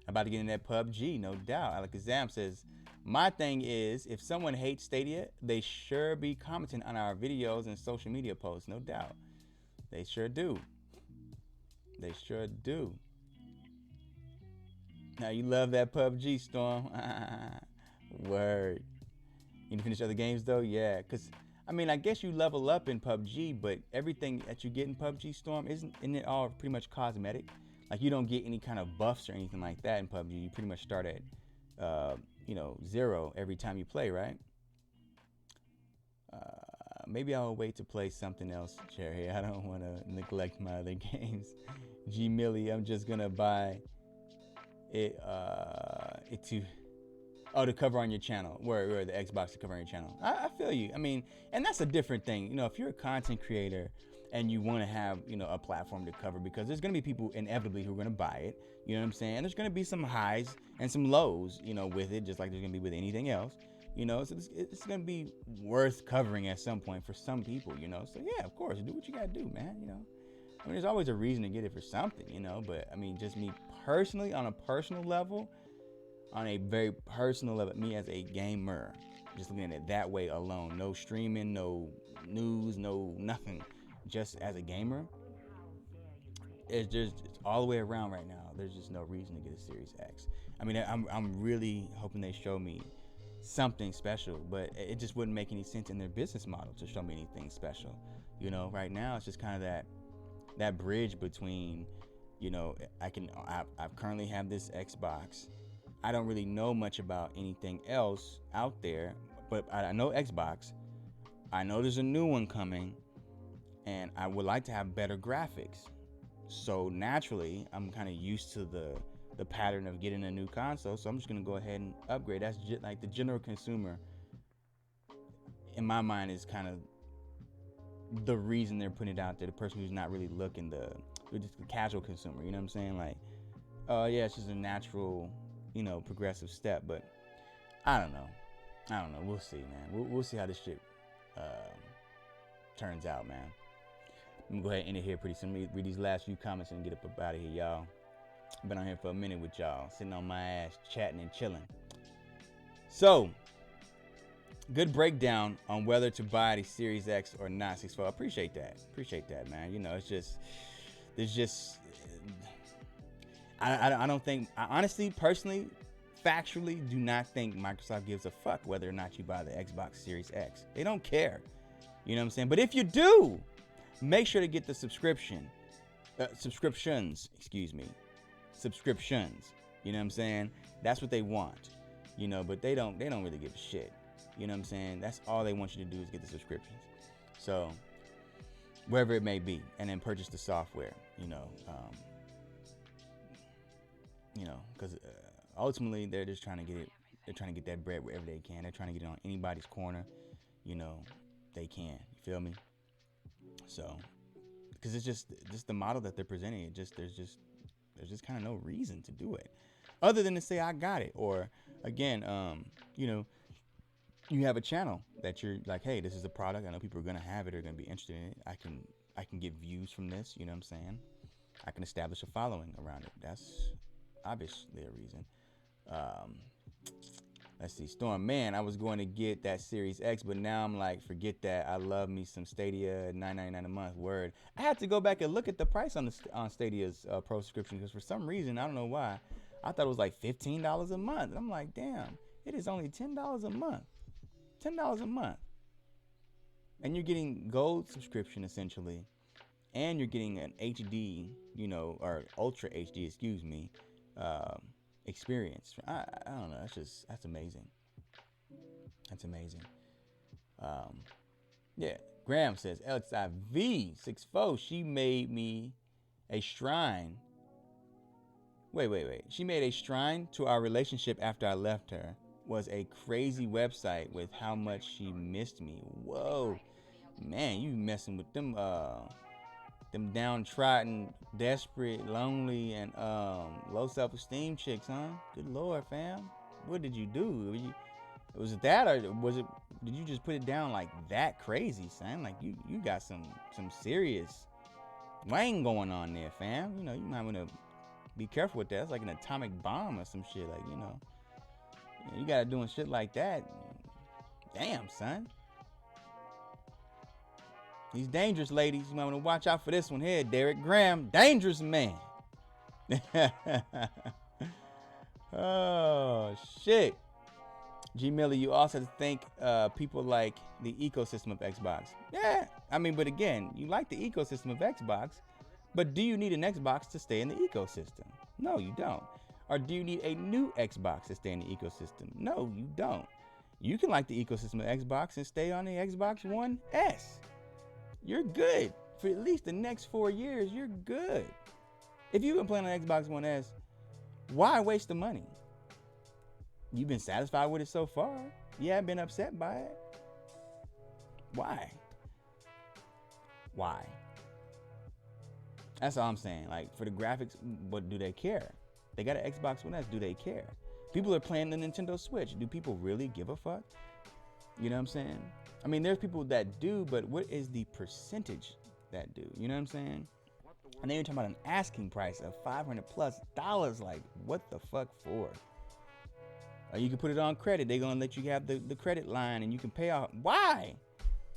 about to get in that PUBG, no doubt. Alakazam says, my thing is, if someone hates Stadia, they sure be commenting on our videos and social media posts, no doubt. They sure do. They sure do. Now you love that PUBG, Storm. Word. You need to finish other games though? Yeah, because I mean, I guess you level up in PUBG, but everything that you get in PUBG Storm isn't it all pretty much cosmetic? Like you don't get any kind of buffs or anything like that in PUBG. You pretty much start at, 0 every time you play, right? Maybe I'll wait to play something else, Cherry. I don't want to neglect my other games. G Millie, I'm just gonna buy it to cover on your channel, where the Xbox to cover on your channel. I feel you. I mean, and that's a different thing. You know, if you're a content creator and you want to have, a platform to cover, because there's going to be people inevitably who are going to buy it. You know what I'm saying? And there's going to be some highs and some lows, with it, just like there's going to be with anything else. So it's going to be worth covering at some point for some people, So yeah, of course, do what you got to do, man, I mean, there's always a reason to get it for something, but I mean, just me personally, on a personal level, me as a gamer, just looking at it that way alone, no streaming, no news, no nothing, just as a gamer, it's all the way around right now. There's just no reason to get a Series X. I mean, I'm really hoping they show me something special, but it just wouldn't make any sense in their business model to show me anything special. Right now it's just kind of that bridge between, I currently have this Xbox. I don't really know much about anything else out there, but I know Xbox. I know there's a new one coming, and I would like to have better graphics. So naturally, I'm kind of used to the pattern of getting a new console, so I'm just gonna go ahead and upgrade. That's like the general consumer, in my mind, is kind of the reason they're putting it out there. The person who's not really looking, just the casual consumer. You know what I'm saying? Like, yeah, it's just a natural, progressive step. But I don't know. We'll see, man. We'll see how this shit turns out, man. I'm gonna go ahead and end it here pretty soon. Let me read these last few comments and get up out of here, y'all. Been on here for a minute with y'all, sitting on my ass, chatting and chilling. So, good breakdown on whether to buy the Series X or not. 6-4. Appreciate that, man. There's just, I don't think, I honestly, personally, factually, do not think Microsoft gives a fuck whether or not you buy the Xbox Series X. They don't care. You know what I'm saying? But if you do, make sure to get the subscriptions. You know what I'm saying? That's what they want. But they don't really give a shit. You know what I'm saying? That's all they want you to do is get the subscriptions. So, wherever it may be, and then purchase the software. Because ultimately they're just trying to get it. They're trying to get that bread wherever they can. They're trying to get it on anybody's corner. They can. You feel me? So, because it's just the model that they're presenting. There's just kind of no reason to do it, other than to say I got it. Or again, you have a channel that you're like, hey, this is a product. I know people are gonna have it, or gonna be interested in it. I can get views from this. You know what I'm saying? I can establish a following around it. That's obviously a reason. Let's see, Storm. Man, I was going to get that Series X, but now I'm like, forget that. I love me some Stadia, $9.99 a month. Word. I had to go back and look at the price on Stadia's pro subscription, because for some reason, I don't know why, I thought it was like $15 a month. I'm like, damn, it is only $10 a month. $10 a month. And you're getting gold subscription essentially, and you're getting an HD, or Ultra HD, excuse me, experience. I don't know. That's amazing. That's amazing. Yeah. Graham says LXIV 64. She made me a shrine. Wait. She made a shrine to our relationship after I left her. Was a crazy website with how much she missed me. Whoa, man, you messing with them downtrodden, desperate, lonely, and low self-esteem chicks, huh? Good Lord, fam. What did you do? Was it that, or did you just put it down like that crazy, son? Like you got some serious wang going on there, fam. You might want to be careful with that. It's like an atomic bomb or some shit, like, you gotta doing shit like that. Damn, son. He's dangerous, ladies. You might want to watch out for this one here. Derek Graham, dangerous man. Oh, shit. G Miller, you also have to think people like the ecosystem of Xbox. Yeah, I mean, but again, you like the ecosystem of Xbox, but do you need an Xbox to stay in the ecosystem? No, you don't. Or do you need a new Xbox to stay in the ecosystem? No, you don't. You can like the ecosystem of Xbox and stay on the Xbox One S. You're good. For at least the next 4 years, you're good. If you've been playing on Xbox One S, why waste the money? You've been satisfied with it so far. You haven't been upset by it. Why? Why? That's all I'm saying. Like, for the graphics, but do they care? They got an Xbox One S. Do they care? People are playing the Nintendo Switch. Do people really give a fuck? You know what I'm saying? I mean, there's people that do, but what is the percentage that do? You know what I'm saying? And then you're talking about an asking price of $500+. Like, what the fuck for? You can put it on credit. They're going to let you have the credit line and you can pay off. Why?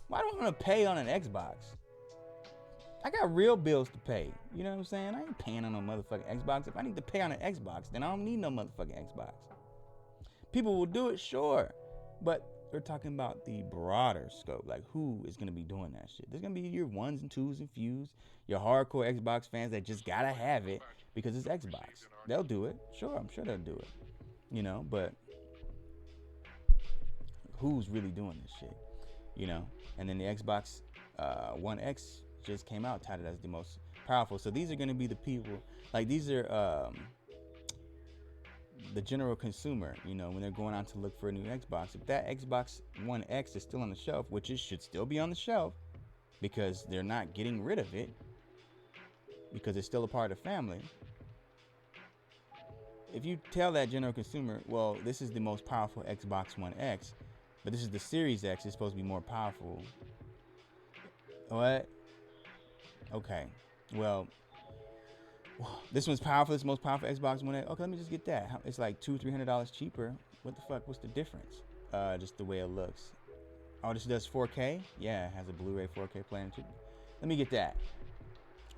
Why do I want to pay on an Xbox? I got real bills to pay. You know what I'm saying? I ain't paying on no motherfucking Xbox. If I need to pay on an Xbox, then I don't need no motherfucking Xbox. People will do it, sure. But we're talking about the broader scope. Like, who is going to be doing that shit? There's going to be your ones and twos and fews. Your hardcore Xbox fans that just got to have it because it's Xbox. They'll do it. Sure, I'm sure they'll do it. You know, but who's really doing this shit? You know? And then the Xbox One X just came out touted as the most powerful. So these are going to be the people, like these are the general consumer, you know, when they're going out to look for a new Xbox. If that Xbox One X is still on the shelf, which it should still be on the shelf because they're not getting rid of it because it's still a part of the family. If you tell that general consumer, well, this is the most powerful Xbox One X, but this is the Series X, it's supposed to be more powerful. What? Okay, well, this one's powerful. This is the most powerful Xbox One X. Okay, let me just get that. It's like $200-$300 cheaper. What the fuck? What's the difference? Just the way it looks. Oh, this does 4K. Yeah, it has a Blu-ray 4K player too. Let me get that.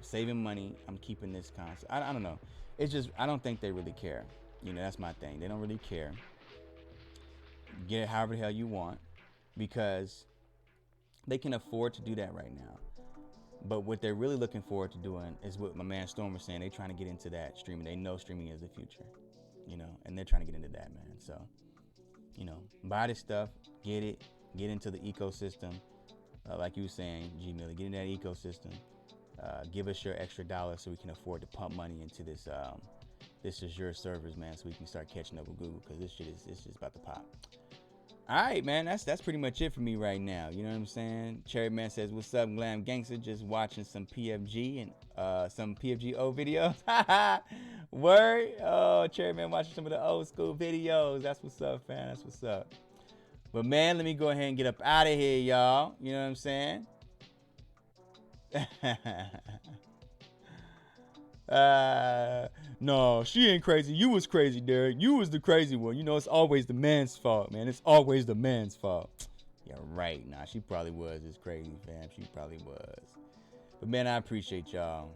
Saving money. I'm keeping this console. I don't know. It's just I don't think they really care. You know, that's my thing. They don't really care. Get it however the hell you want because they can afford to do that right now. But what they're really looking forward to doing is what my man Storm was saying. They're trying to get into that streaming. They know streaming is the future, you know, and they're trying to get into that, man. So, you know, buy this stuff, get it, get into the ecosystem. Like you were saying, G Millie, get in that ecosystem. Give us your extra dollars so we can afford to pump money into this Azure servers, man, so we can start catching up with Google because this shit is just about to pop. All right, man, that's pretty much it for me right now. You know what I'm saying? Cherry Man says, what's up, Glam Gangster? Just watching some PFG and some PFGO videos. Word? Oh, Cherry Man watching some of the old school videos. That's what's up, fam. That's what's up. But, man, let me go ahead and get up out of here, y'all. You know what I'm saying? No, she ain't crazy. You was crazy, Derek. You was the crazy one. You know, it's always the man's fault, man. It's always the man's fault. Yeah, right. Nah, she probably was as crazy, fam. She probably was. But, man, I appreciate y'all.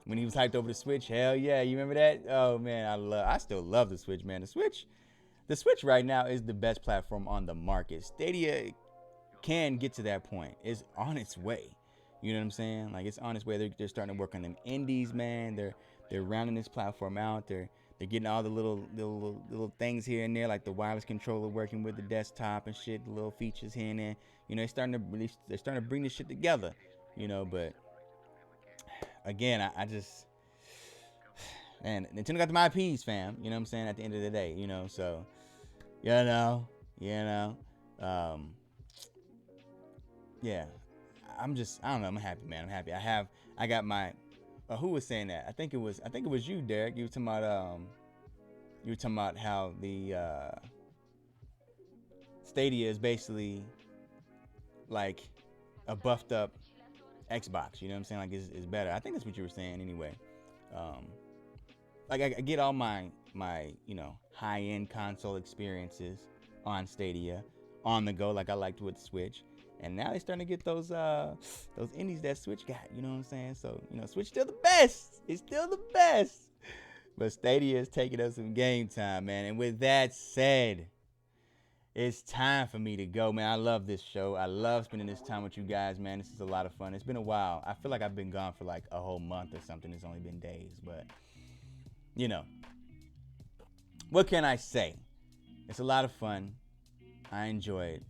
When he was hyped over the Switch, hell yeah. You remember that? Oh, man, I still love the Switch, man. The Switch right now is the best platform on the market. Stadia can get to that point. It's on its way. You know what I'm saying? Like, it's on its way. They're starting to work on them indies, man. They're rounding this platform out. They're getting all the little things here and there, like the wireless controller working with the desktop and shit, the little features here and there. You know, they're starting to bring this shit together. You know, but again, I just, man, Nintendo got the IPs, fam. You know what I'm saying? At the end of the day, you know, so yeah. I don't know. I'm happy, man. I'm happy. I got my. Who was saying that? I think it was you, Derek. You were talking about how the Stadia is basically like a buffed up Xbox. You know what I'm saying? Like it's better. I think that's what you were saying anyway. Like I get all my high end console experiences on Stadia on the go, like I liked with the Switch. And now they're starting to get those indies that Switch got, you know what I'm saying? So, Switch still the best. It's still the best. But Stadia is taking us some game time, man. And with that said, It's time for me to go, man. I love this show. I love spending this time with you guys, man. This is a lot of fun. It's been a while. I feel like I've been gone for like a whole month or something. It's only been days, but you know, what can I say? It's a lot of fun. I enjoy it.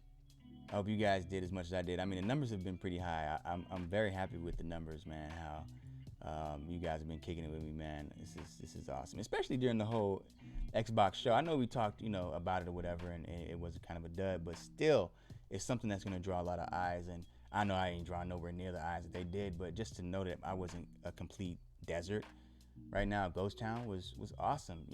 I hope you guys did as much as I did. I mean, the numbers have been pretty high. I'm very happy with the numbers, man. How you guys have been kicking it with me, man. This is awesome, especially during the whole Xbox show. I know we talked, about it or whatever, and it was kind of a dud, but still, it's something that's going to draw a lot of eyes. And I know I ain't drawing nowhere near the eyes that they did, but just to know that I wasn't a complete desert right now. Ghost Town was awesome,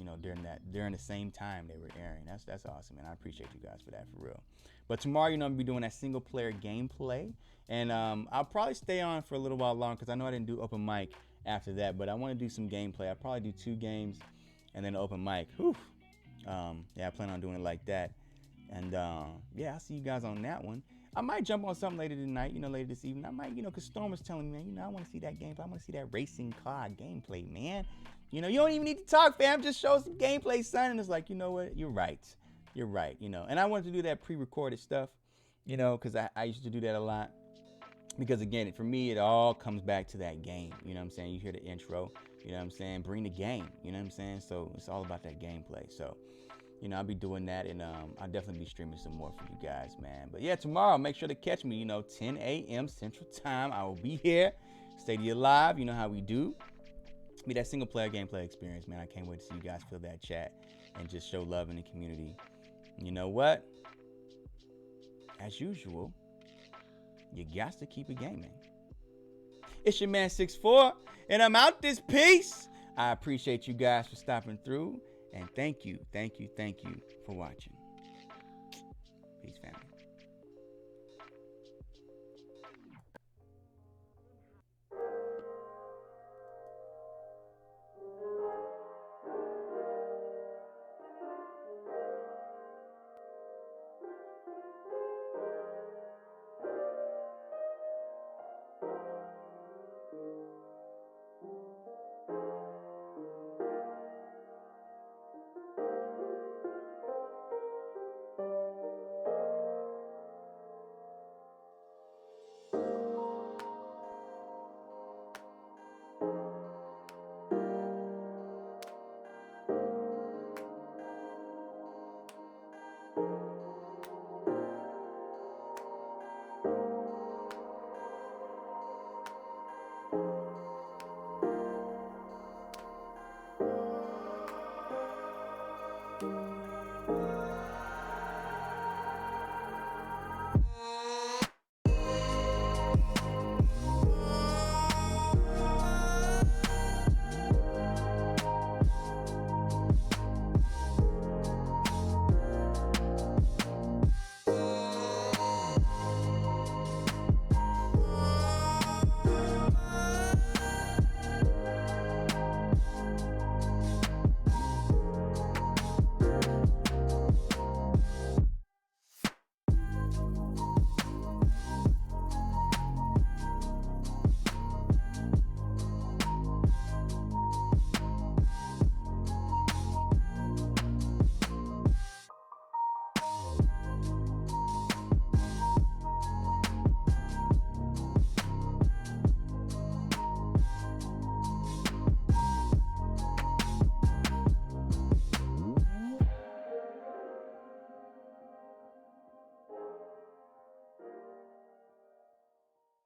during the same time they were airing. That's awesome, and I appreciate you guys for that, for real. But tomorrow, I'm gonna be doing that single player gameplay, and I'll probably stay on for a little while longer because I know I didn't do open mic after that, but I want to do some gameplay. I'll probably do 2 games and then an open mic. Whew. I plan on doing it like that, and I'll see you guys on that one. I might jump on something later tonight, later this evening. I might, because Storm was telling me, man, I want to see that gameplay. I want to see that racing car gameplay, man. You don't even need to talk, fam. Just show some gameplay, son. And it's like, you know what? You're right. And I wanted to do that pre-recorded stuff, because I used to do that a lot. Because, again, for me, it all comes back to that game. You know what I'm saying? You hear the intro, you know what I'm saying? Bring the game, you know what I'm saying? So it's all about that gameplay. So, I'll be doing that, and I'll definitely be streaming some more for you guys, man. But yeah, tomorrow, make sure to catch me, 10 a.m. Central Time. I will be here, Stadia Live, you know how we do. Be that single player gameplay experience, man. I can't wait to see you guys fill that chat and just show love in the community. You know what? As usual, you got to keep it gaming. It's your man 6'4", and I'm out this piece. I appreciate you guys for stopping through. And thank you for watching. Peace, family.